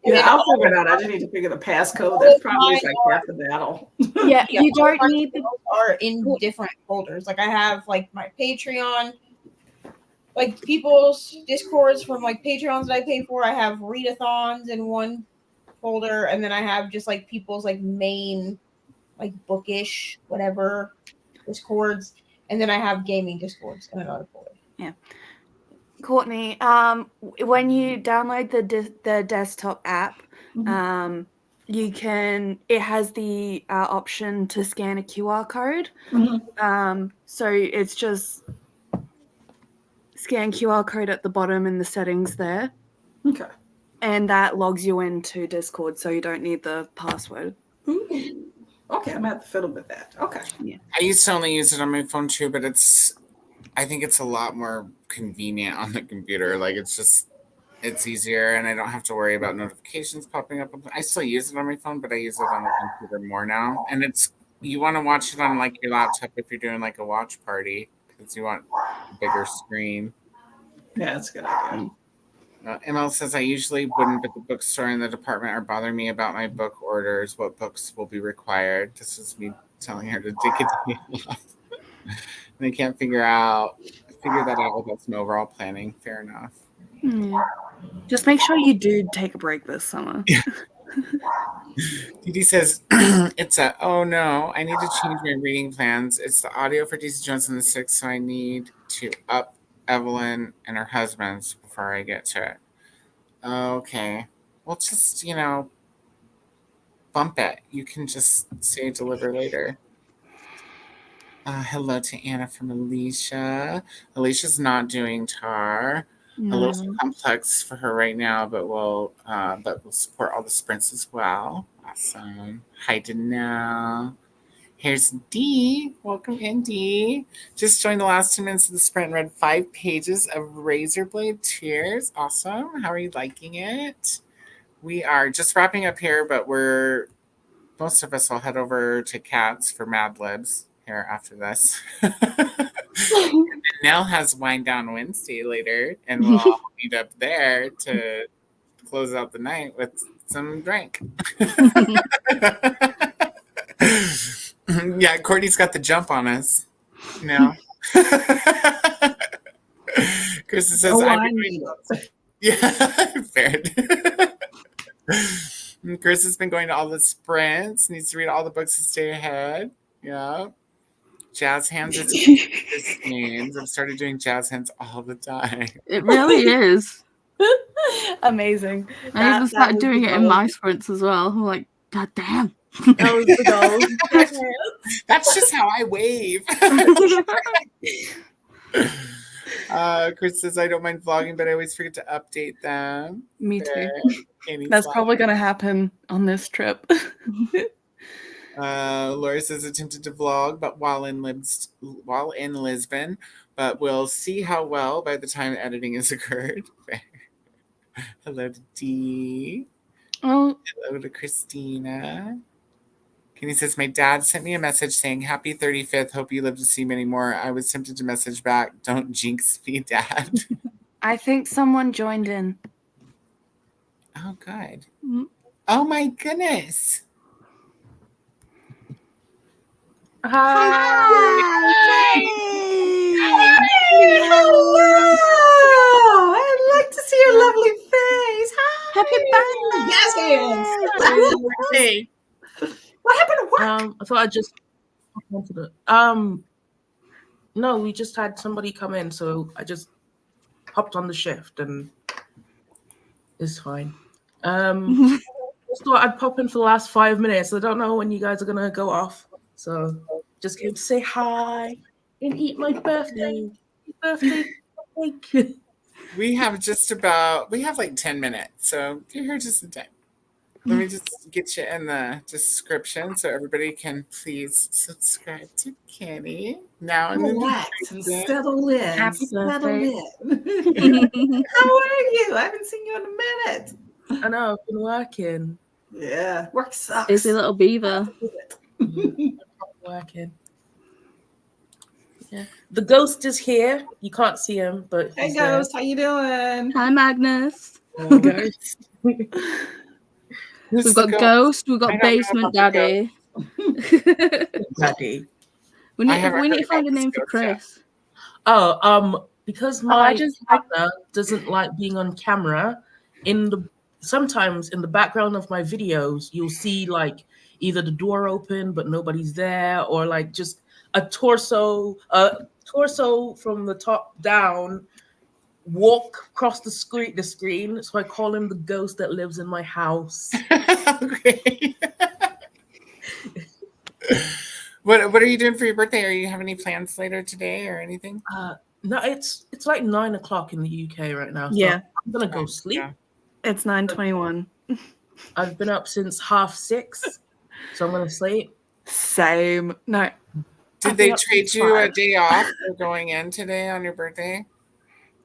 Yeah, I'll figure it out. I just need to figure the passcode. That's probably like half the battle. Yeah, you don't need the are in different folders. Like I have like my Patreon, like people's Discords from like Patreons that I pay for. I have readathons in one folder, and then I have just like people's like main like bookish whatever Discords, and then I have gaming Discords in another folder. Yeah. Courtney, when you download the desktop app, it has the option to scan a QR code. So it's just scan QR code at the bottom in the settings there. Okay. And that logs you into Discord, so you don't need the password. Okay, I'm gonna have to fiddle with that. Okay. Yeah. I used to only use it on my phone too, but I think it's a lot more convenient on the computer. Like it's easier, and I don't have to worry about notifications popping up. I still use it on my phone, but I use it on the computer more now. And you want to watch it on like your laptop if you're doing like a watch party because you want a bigger screen. Yeah, that's a good idea. ML says, I usually wouldn't, but the bookstore and the department are bothering me about my book orders. What books will be required? This is me telling her to dig it off. And I can't figure that out without some overall planning. Fair enough. Yeah. Just make sure you do take a break this summer. Yeah. Dee says, oh no, I need to change my reading plans. It's the audio for DC Jones and the Six, so I need to up Evelyn and her husband's before I get to it. Okay. Well, just, bump it. You can just say deliver later. Hello to Anna from Alicia. Alicia's not doing TAR. A little complex for her right now, but we'll support all the sprints as well. Awesome. Hi, Danelle. Here's Dee. Welcome in, Dee. Just joined the last 2 minutes of the sprint and read 5 pages of Razorblade Tears. Awesome. How are you liking it? We are just wrapping up here, but most of us will head over to Cats for Mad Libs here after this. Nell has Wind Down Wednesday later, and we'll all meet up there to close out the night with some drink. Yeah, Courtney's got the jump on us. Krista says, Oh, I'm I need it. yeah, fair. Chris has been going to all the sprints, needs to read all the books to stay ahead. Yeah. Jazz hands is names. I've started doing jazz hands all the time. It really is. Amazing. I even That started was doing the it in goal. my sprints as well. I'm like, God damn. That was the goal. That's just how I wave. Chris says, I don't mind vlogging, but I always forget to update them. Me too. That's probably going to happen on this trip. Laura says attempted to vlog, but while in Lisbon, but we'll see how well by the time editing has occurred. Hello to Dee. Oh, hello to Christina. Kenny says, my dad sent me a message saying, happy 35th. Hope you live to see many more. I was tempted to message back, don't jinx me, Dad. I think someone joined in. Oh, good. Oh, my goodness. Hi. Hello. I'd like to see your lovely face. Hi. Happy birthday. Yes, hands. What happened to work? I thought I just wanted it. No, we just had somebody come in, so I just hopped on the shift and it's fine. Just thought I'd pop in for the last 5 minutes. I don't know when you guys are gonna go off, so just came to say hi and eat my birthday cake. We have like 10 minutes, so you're here just in time. Let me just get you in the description so everybody can please subscribe to Kenny. Now in Relax and settle in. Happy birthday. How are you? I haven't seen you in a minute. I know, I've been working. Yeah, work sucks. Busy little beaver. Working. Yeah. The ghost is here. You can't see him, but Hey, he's there. Ghost, how you doing? Hi, Magnus. Ghost. We've got Ghost. We've got Basement Daddy. Daddy. We need to find a name for Chris. Because my partner doesn't like being on camera. Sometimes in the background of my videos, you'll see like either the door open but nobody's there, or like just a torso from the top down walk across the screen. So I call him the ghost that lives in my house. Okay. What are you doing for your birthday? Are you having any plans later today or anything? No, it's like 9 o'clock in the UK right now. So Yeah. I'm gonna go sleep. Yeah. It's 9:21. I've been up since 6:30, so I'm gonna sleep. Same. No. Did they trade you a day off for going in today on your birthday?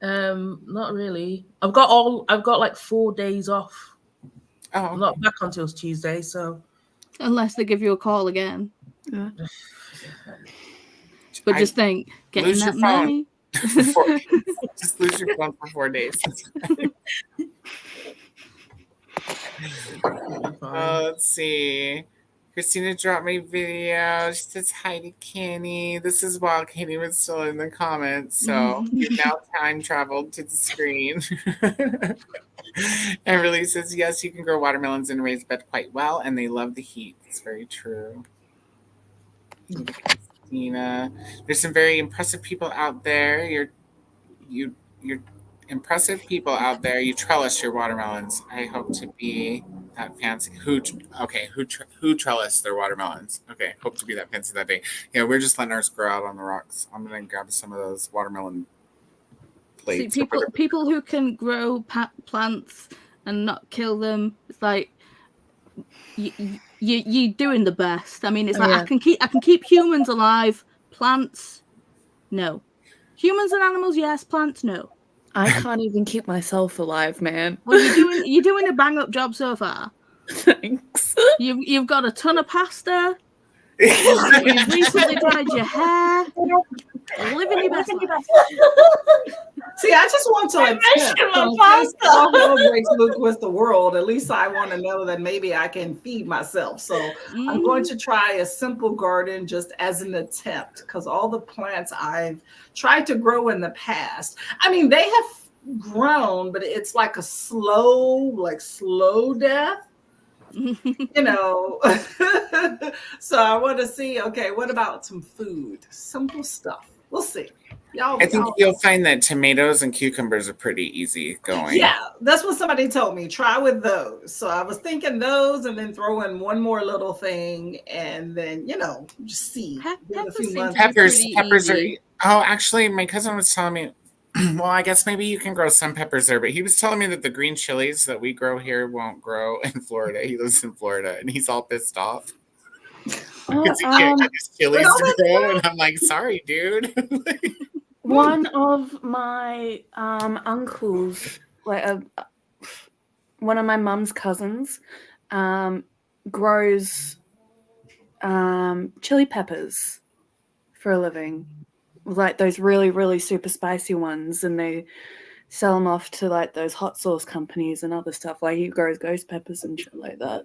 Not really. I've got like 4 days off. Oh, I'm not back until Tuesday, so Unless they give you a call again. Yeah. But just think, getting lose that your phone. money. Just lose your phone for 4 days. Let's see. Christina dropped my video. She says hi to Kenny. This is while Kenny was still in the comments. So you've now time traveled to the screen. And Really says, yes, you can grow watermelons in a raised bed quite well, and they love the heat. It's very true. Christina. There's some very impressive people out there. You're impressive people out there. You trellis your watermelons. I hope to be that fancy. Who trellis their watermelons? Okay, hope to be that fancy that day. Yeah, we're just letting ours grow out on the rocks. I'm gonna grab some of those watermelon plates. See, people who can grow plants and not kill them. It's like you're doing the best. I mean, it's like I can keep humans alive. Plants, no. Humans and animals, yes. Plants, no. I can't even keep myself alive, man. Well, you're doing a bang up job so far. Thanks. You've got a ton of pasta. You've recently dyed your hair. Living your best life. See, I just want to attempt. So breaks look with the world. At least I want to know that maybe I can feed myself. So I'm going to try a simple garden just as an attempt, because all the plants I've tried to grow in the past, I mean, they have grown, but it's like a slow death. You know. So I want to see, okay, what about some food? Simple stuff. We'll see. I think you'll find that tomatoes and cucumbers are pretty easy going. Yeah, that's what somebody told me. Try with those. So I was thinking those, and then throw in one more little thing, and then, you know, just see. Peppers are. Oh, actually, my cousin was telling me. Well, I guess maybe you can grow some peppers there, but he was telling me that the green chilies that we grow here won't grow in Florida. He lives in Florida, and he's all pissed off because he can't get his chilies to grow. And I'm like, sorry, dude. One of my uncles, like one of my mum's cousins, grows chili peppers for a living, like those really, really super spicy ones, and they sell them off to like those hot sauce companies and other stuff. Like he grows ghost peppers and shit like that.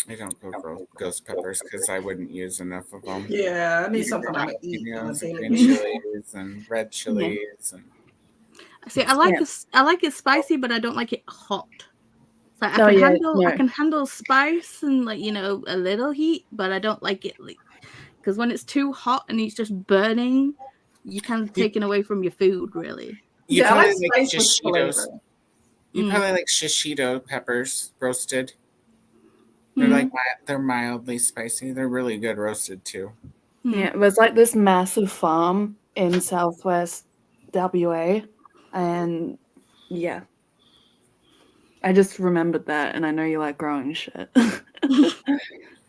I don't grow ghost peppers because I wouldn't use enough of them. Yeah, I need something I eat. Green chilies and red chilies. And see, I like it spicy, but I don't like it hot. So I can handle spice and, like, you know, a little heat, but I don't like it, like, because when it's too hot and it's just burning, you kind of taken away from your food, really. You probably like shishitos. You probably like shishito peppers roasted. They're they're mildly spicy. They're really good roasted too. Yeah, it was like this massive farm in Southwest WA, and yeah, I just remembered that, and I know you like growing shit.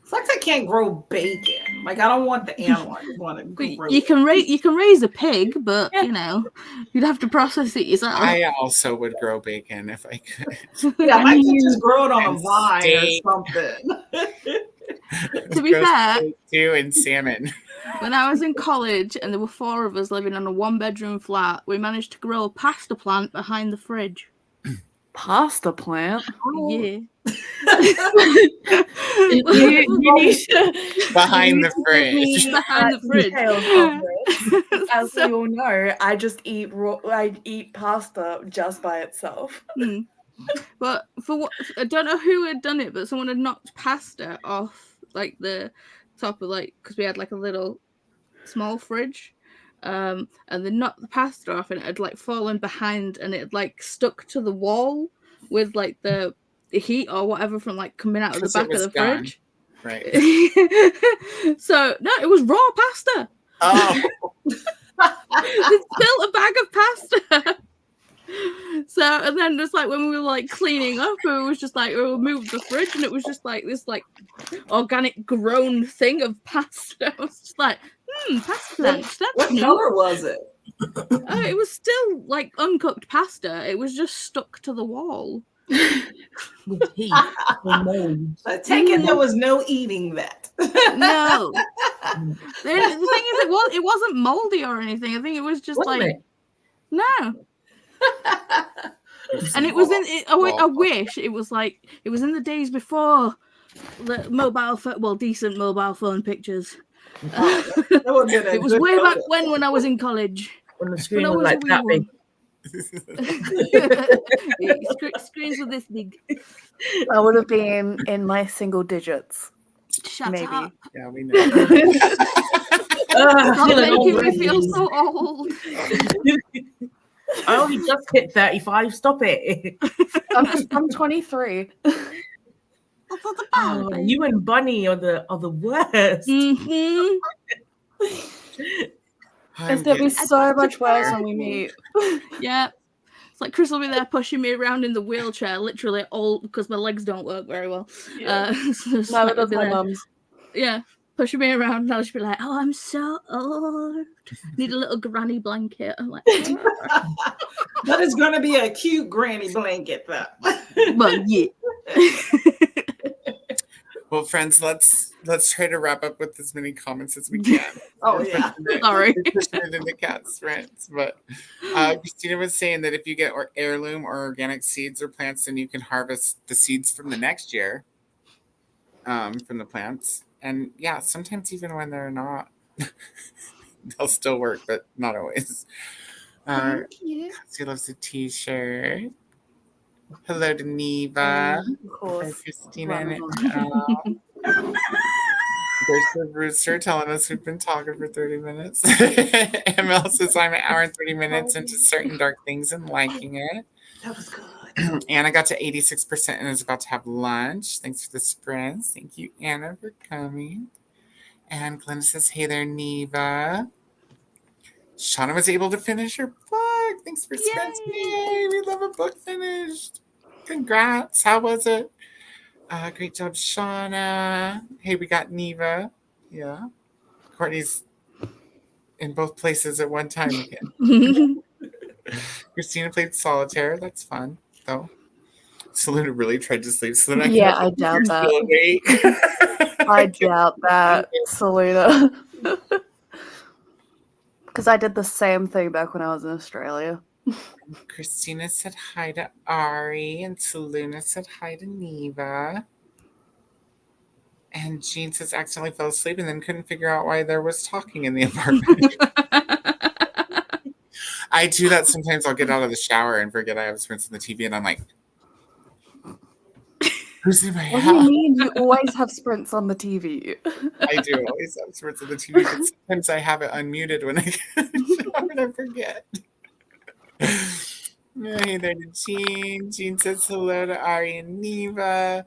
It's like I can't grow bacon. Like, I don't want the animal. I just want to grow. You can raise a pig, but you know, you'd have to process it yourself. I also would grow bacon if I could. Yeah, I might just grow it on a vine or something. To be fair, too, and salmon. When I was in college and there were 4 of us living on a 1-bedroom flat, we managed to grow a pasta plant behind the fridge. Pasta plant? Yeah. Behind the fridge. Behind the fridge. As you all know, I just eat pasta just by itself. But for what, I don't know who had done it, but someone had knocked pasta off like the top of, like, because we had like a little small fridge. And they knocked the pasta off, and it had like fallen behind, and it had like stuck to the wall with like the heat or whatever from like coming out of the back of the fridge. Right. So no, it was raw pasta. Oh. They spilled a bag of pasta. So, and then just like when we were like cleaning up, it was just like we moved the fridge, and it was just like this like organic grown thing of pasta. I was just like, pasta plant. What color was it? It was still like uncooked pasta. It was just stuck to the wall. With heat. I take it there was no eating that. No. The thing is, it wasn't moldy or anything. I think it was just no. And it was in it. I wish it was like it was in the days before the decent mobile phone pictures. It was way back when I was in college. When the screen was like that big. Screens were this big. I would have been in my single digits. Shut maybe. up. Yeah, we know. Stop making me feel so old. I only just hit 35. Stop it. I'm 23. You and Bunny are the worst. Mm-hmm. It's gonna be so much worse when we meet. Yeah. It's like Chris will be there pushing me around in the wheelchair, literally all because my legs don't work very well. Yeah. So No, that's my mum's. Yeah. Pushing me around, and I'll just be like, "Oh, I'm so old. Need a little granny blanket." I'm like, that is going to be a cute granny blanket, though. Well, yeah. Well, friends, let's try to wrap up with as many comments as we can. Yeah. Sorry. Pushing it into Kat's rants, but Christina was saying that if you get heirloom or organic seeds or plants, then you can harvest the seeds from the next year from the plants. And yeah, sometimes even when they're not, they'll still work, but not always. She loves the t-shirt. Hello to Neva. Of course. Christina and there's the rooster telling us we've been talking for 30 minutes. ML says I'm an hour and 30 minutes into certain dark things and liking it. That was good. Anna got to 86% and is about to have lunch. Thanks for the sprints. Thank you, Anna, for coming. And Glenn says, hey there, Neva. Shauna was able to finish her book. Thanks for sprints. Yay! We love a book finished. Congrats. How was it? Great job, Shauna. Hey, we got Neva. Yeah. Courtney's in both places at one time again. Christina played solitaire. That's fun, though. Selena really tried to sleep. Selena, I doubt that. I doubt that, Selena. Because I did the same thing back when I was in Australia. Christina said hi to Ari, and Selena said hi to Neva. And Jean says accidentally fell asleep and then couldn't figure out why there was talking in the apartment. I do that sometimes. I'll get out of the shower and forget I have sprints on the TV, and I'm like, who's in my house? What do you mean? You always have sprints on the TV. I do always have sprints on the TV, but sometimes I have it unmuted when I get in the shower and I forget. Hey there to Jean. Jean says hello to Ari and Neva.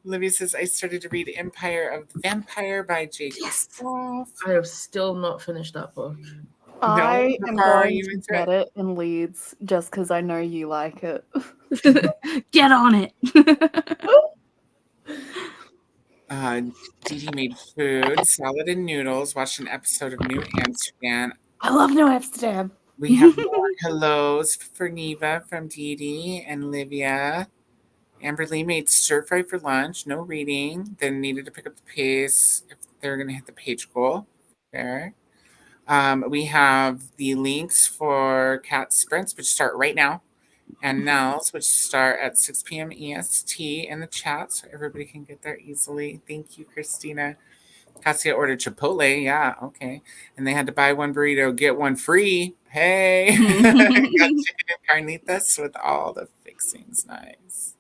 Olivia says, I started to read Empire of the Vampire by J.K. Stroff. I have still not finished that book. I am going to get it in Leeds just because I know you like it. Get on it. Dee made food, salad and noodles, watched an episode of New Amsterdam. I love New Amsterdam. We have more hellos for Neva from Dee Dee and Olivia. Amber Lee made stir fry for lunch, no reading, then needed to pick up the pace if they're going to hit the page goal. There. We have the links for Cat Sprints, which start right now, and Nels, which start at 6 p.m. EST in the chat, so everybody can get there easily. Thank you, Christina. Cassia ordered Chipotle. Yeah, okay. And they had to buy one burrito, get one free. Hey. Got chicken and carnitas with all the fixings. Nice.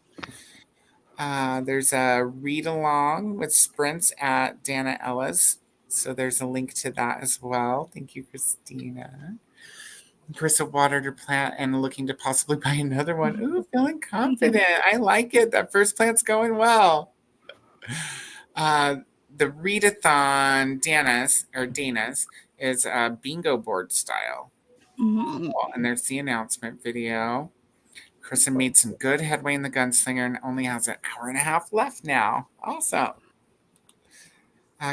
There's a read along with sprints at Dana Ella's. So there's a link to that as well. Thank you, Christina. Carissa watered her plant and looking to possibly buy another one. Ooh, feeling confident. I like it. That first plant's going well. The readathon Dana's is a bingo board style. Mm-hmm. And there's the announcement video. Carissa made some good headway in the gunslinger and only has an hour and a half left now. Awesome.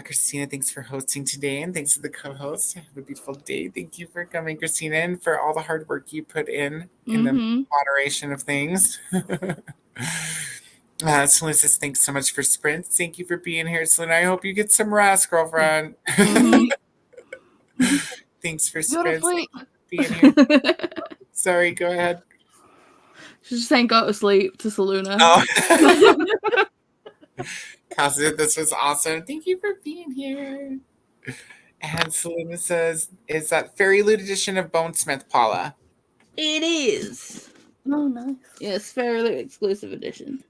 Christina, thanks for hosting today, and thanks to the co-host. Have a beautiful day. Thank you for coming, Christina, and for all the hard work you put in the moderation of things. Selena says, thanks so much for sprints. Thank you for being here, Selena. I hope you get some rest, girlfriend. Thanks for sprints. Being here. Sorry, go ahead. She's just saying go to sleep to Selena. Oh. Cassie, this was awesome. Thank you for being here. And Selena says, is that Fairy Loot edition of Bonesmith, Paula? It is. Oh, nice. Yes, Fairly exclusive edition.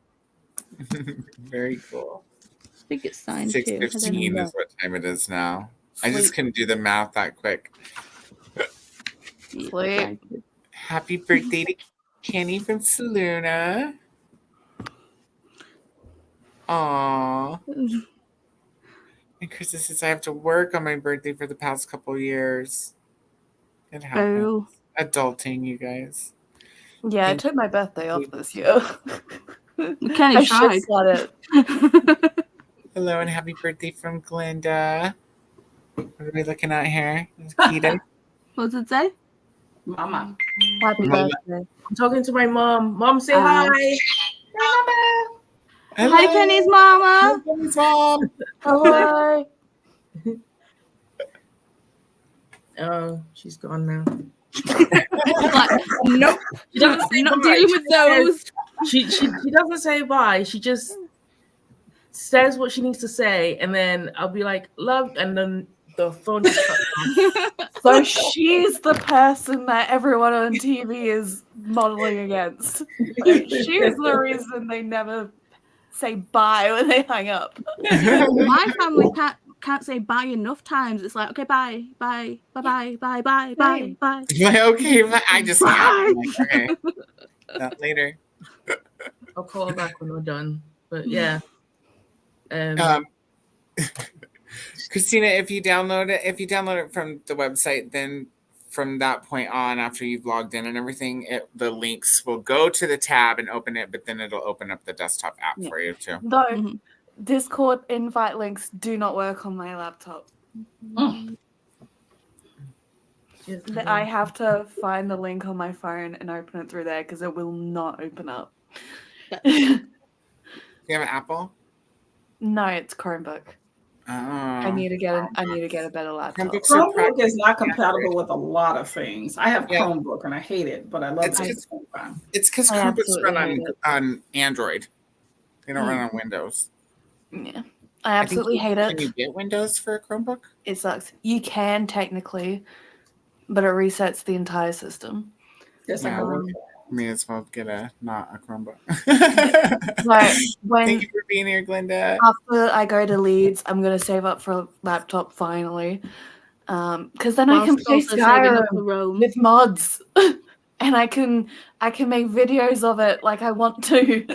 Very cool. I think it's signed 6:15 is what time it is now. I just couldn't do the math that quick. Sleep. Happy birthday to Kennie from Selena. Aww. And Krista says, I have to work on my birthday for the past couple years. It happens. Oh. Adulting, you guys. Yeah, I took my birthday off this year. Kenny I tried. should start it. Hello and happy birthday from Glenda. What are we looking at here? Kita. What does it say? Mama. Happy Mama. birthday. I'm talking to my mom. Mom, say hi. Hi, Kenny's mama. Hi, Kenny's mom. Hello. Oh, she's gone now. Like, nope. She doesn't say Not bye. dealing with those. She doesn't say bye. She just says what she needs to say, and then I'll be like, "Love," and then the phone just cuts off. So she's the person that everyone on TV is modeling against. Like, she's the reason they never say bye when they hang up. My family can't say bye enough times. It's like, okay, bye, bye, bye, bye, bye, bye, bye, bye. Okay, but I just can't. Like, okay. Not later. I'll call her back when we're done. But yeah. Christina, if you download it from the website, then from that point on, after you've logged in and everything, the links will go to the tab and open it, but then it'll open up the desktop app for you too. Though Discord invite links do not work on my laptop. I have to find the link on my phone and open it through there because it will not open up. Do you have an Apple? No, it's Chromebook. Oh. I need to get a better laptop. Chromebook is not compatible with a lot of things. I have Chromebook and I hate it, but I love it. It's because Chromebooks run on Android. They don't run on Windows. Yeah. I absolutely hate it. Can you get Windows for a Chromebook? It sucks. You can technically, but it resets the entire system. Yes, may as well get not a Chromebook. Thank you for being here, Glenda. After I go to Leeds, I'm gonna save up for a laptop finally, because then I can play Skyrim with mods, and I can make videos of it like I want to.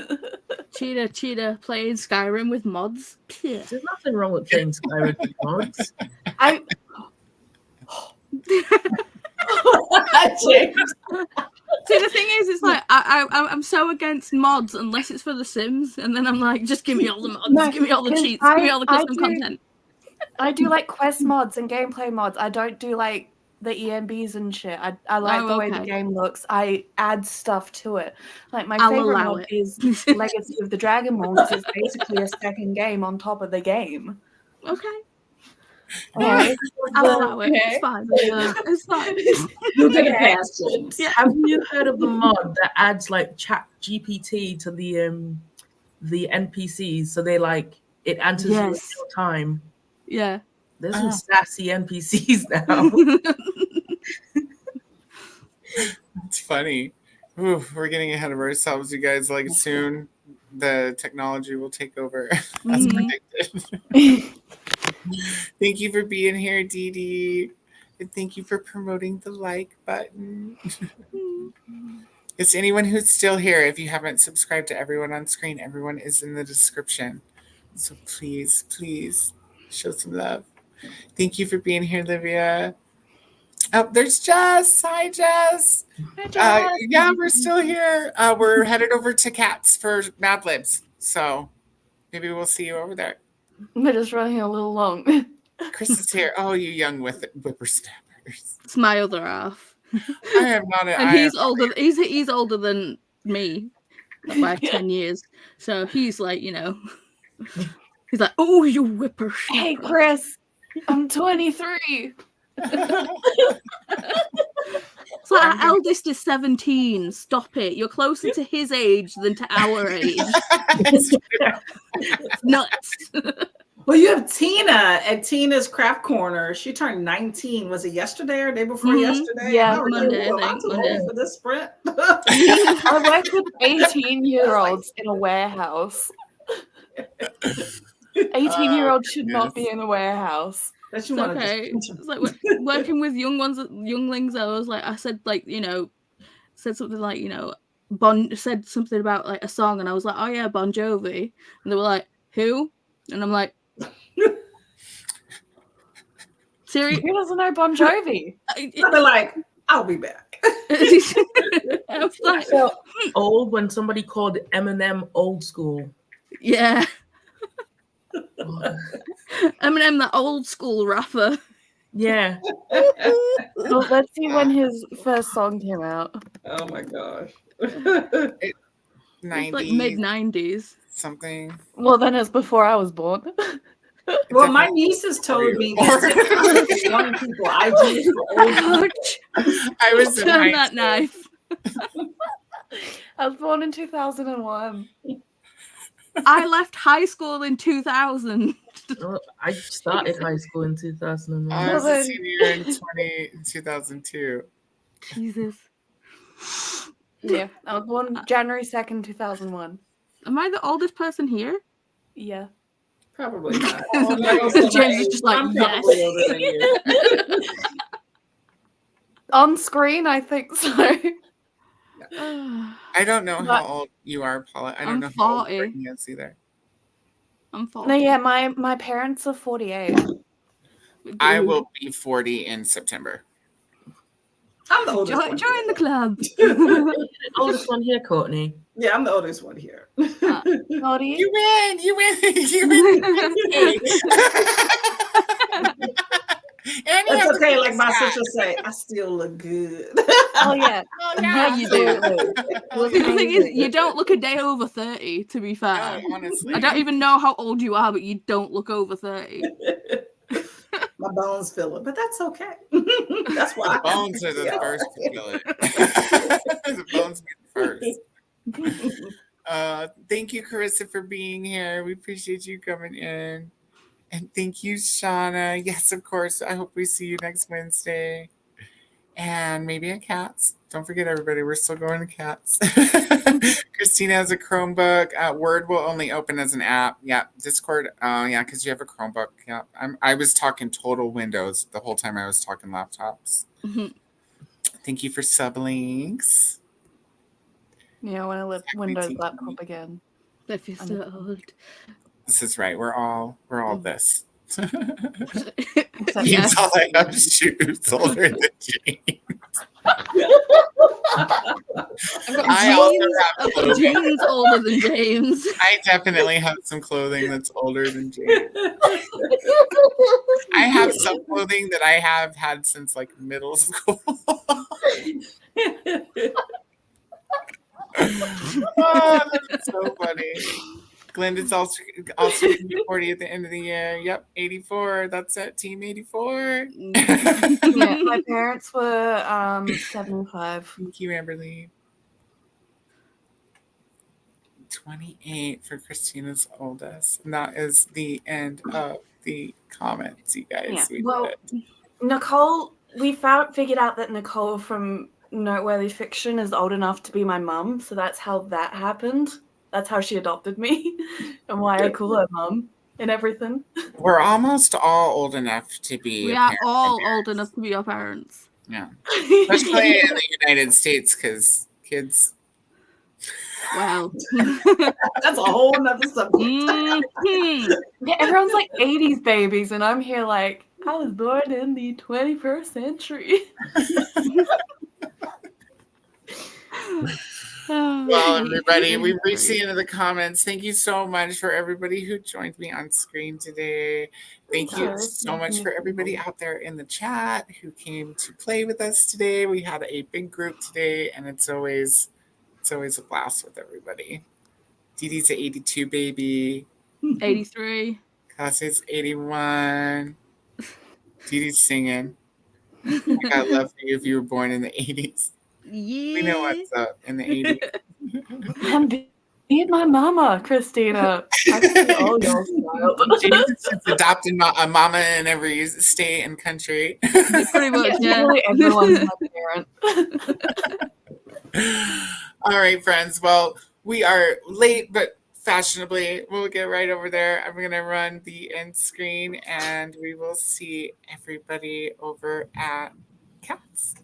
Cheetah playing Skyrim with mods. There's nothing wrong with playing Skyrim with mods. See, the thing is, it's like I'm so against mods unless it's for The Sims, and then I'm like, just give me all the mods, give me all the cheats, give me all the custom content. I do like quest mods and gameplay mods. I don't do like the EMBs and shit. I like the way the game looks. I add stuff to it. Like my favorite mod is Legacy of the Dragon Ball, because it's basically a second game on top of the game. Okay. I'll allow it. It's fine. It's fine. You get a pass. Yeah. Have you heard of the mod that adds like Chat GPT to the NPCs, so they like it answers you in real time? Yeah. There's some sassy NPCs now. It's funny. Ooh, we're getting ahead of ourselves, you guys. Like soon, the technology will take over as predicted. Thank you for being here, Dee Dee. And thank you for promoting the like button. Is anyone who's still here, if you haven't subscribed to everyone on screen, everyone is in the description. So please, please show some love. Thank you for being here, Livia. Oh, there's Jess. Hi, Jess. Hi, Jess. Yeah, we're still here. We're headed over to Cats for Mad Libs. So maybe we'll see you over there. We're just running a little long. Chris is here. Oh, you young whippersnappers. It's my other half. I am not. And he's older. He's older than me by 10 years. So he's like, you know, he's like, oh, you whippersnapper. Hey, Chris, I'm 23. So our eldest is 17. Stop it. You're closer to his age than to our age. It's nuts. Well, you have Tina at Tina's Craft Corner. She turned 19. Was it yesterday or the day before yesterday? Yeah, Monday. I'm too old for this sprint. I work with 18-year-olds in a warehouse. 18-year-olds should not be in a warehouse. It's okay. It's like working with younglings. I said something like, you know, said something about like a song, and I was like, oh yeah, Bon Jovi, and they were like, who? And I'm like, Siri, who doesn't know Bon Jovi? They're like, I'll be back. I was like, old when somebody called Eminem old school. Yeah. Eminem, the old school rapper. Yeah. Well, let's see when his first song came out. Oh my gosh. 90s. It's like mid-90s. Something. Well, then it's before I was born. Well, my nieces told me that young people, I was in Turn high that school. knife. I was born in 2001. I left high school in 2000. I started high school in 2001. I was a senior in 2002. Jesus. Yeah, I was born January 2nd, 2001. Am I the oldest person here? Yeah. Probably not. James is just like, I'm yes. probably older than you. On screen, I think so. I don't know how old you are, Paula. I don't I'm know how old 40. Brittany is either. I'm 40. No, yeah, my parents are 48. I will be 40 in September. I'm the oldest one. Join the club. Oldest one here, Courtney. Yeah, I'm the oldest one here. Naughty. You win! You win! You win! And you have It's okay, the like my sky. sister say, I still look good. Oh, yeah. Yeah, you do. Oh, The thing is, amazing. you don't look a day over 30, to be fair. No, honestly. I don't even know how old you are, but you don't look over 30. My bones feel it, but that's okay. That's why The bones are the first to feel it. The bones be the first. Thank you, Carissa, for being here. We appreciate you coming in. And thank you, Shauna. Yes, of course. I hope we see you next Wednesday. And maybe at Cats. Don't forget, everybody, we're still going to Cats. Christina has a Chromebook. Word will only open as an app. Yeah, Discord. Yeah, because you have a Chromebook. Yeah, I was talking total Windows the whole time I was talking laptops. Thank you for sublinks. Yeah, I want to live Windows laptop again. That feels so old. This is right. We're all this. Except Yeah. That's all I have shoes older than James. I also have clothing. James older than James. I definitely have some clothing that's older than James. I have some clothing that I have had since like middle school. Oh, that's so funny. Glenda's also 40 at the end of the year. Yep, 84. That's it. Team 84. Yeah, my parents were 75. Thank you, Amberly. 28 for Christina's oldest. And that is the end of the comments, you guys. Yeah. We Well, did it. Nicole, we figured out that Nicole from Noteworthy Fiction is old enough to be my mum, so that's how that happened. That's how she adopted me and why I call her mum and everything. We're almost all old enough to be. We a are parent all and old parents. enough to be our parents. Yeah. Especially in the United States, because kids. Well. That's a whole nother subject. Mhm. Yeah, everyone's like 80s babies, and I'm here like, I was born in the 21st century. Well, everybody, we've reached the end of the comments. Thank you so much for everybody who joined me on screen today. Thank you so much for everybody out there in the chat who came to play with us today. We had a big group today, and it's always a blast with everybody. Dee Dee's an 82 baby. 83. Cassie's 81. Dee Dee's singing. I got love for you if you were born in the 80s. Yeah. We know what's up in the 80s. I'm being my mama, Christina. I can see all y'all's style. James is adopting a mama in every state and country. Pretty much, yeah. Really everyone's my parent. All right, friends. Well, we are late, but fashionably, we'll get right over there. I'm going to run the end screen, and we will see everybody over at Cats.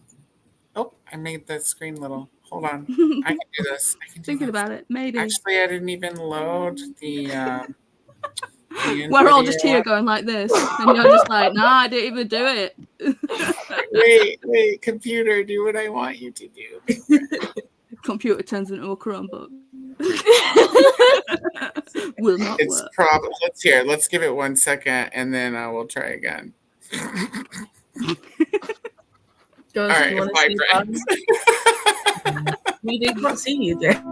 Oh, I made the screen little. Hold on. I can do this. Thinking about it, maybe. Actually, I didn't even load the We're all just here going like this, and you're just like, nah, I didn't even do Wait, it. computer, do what I want you to do. Computer turns into a Chromebook. Will not It's work. probably let's give it 1 second, and then I will try again. Guys, All right, you wanna bye, see friends. We did not see you there.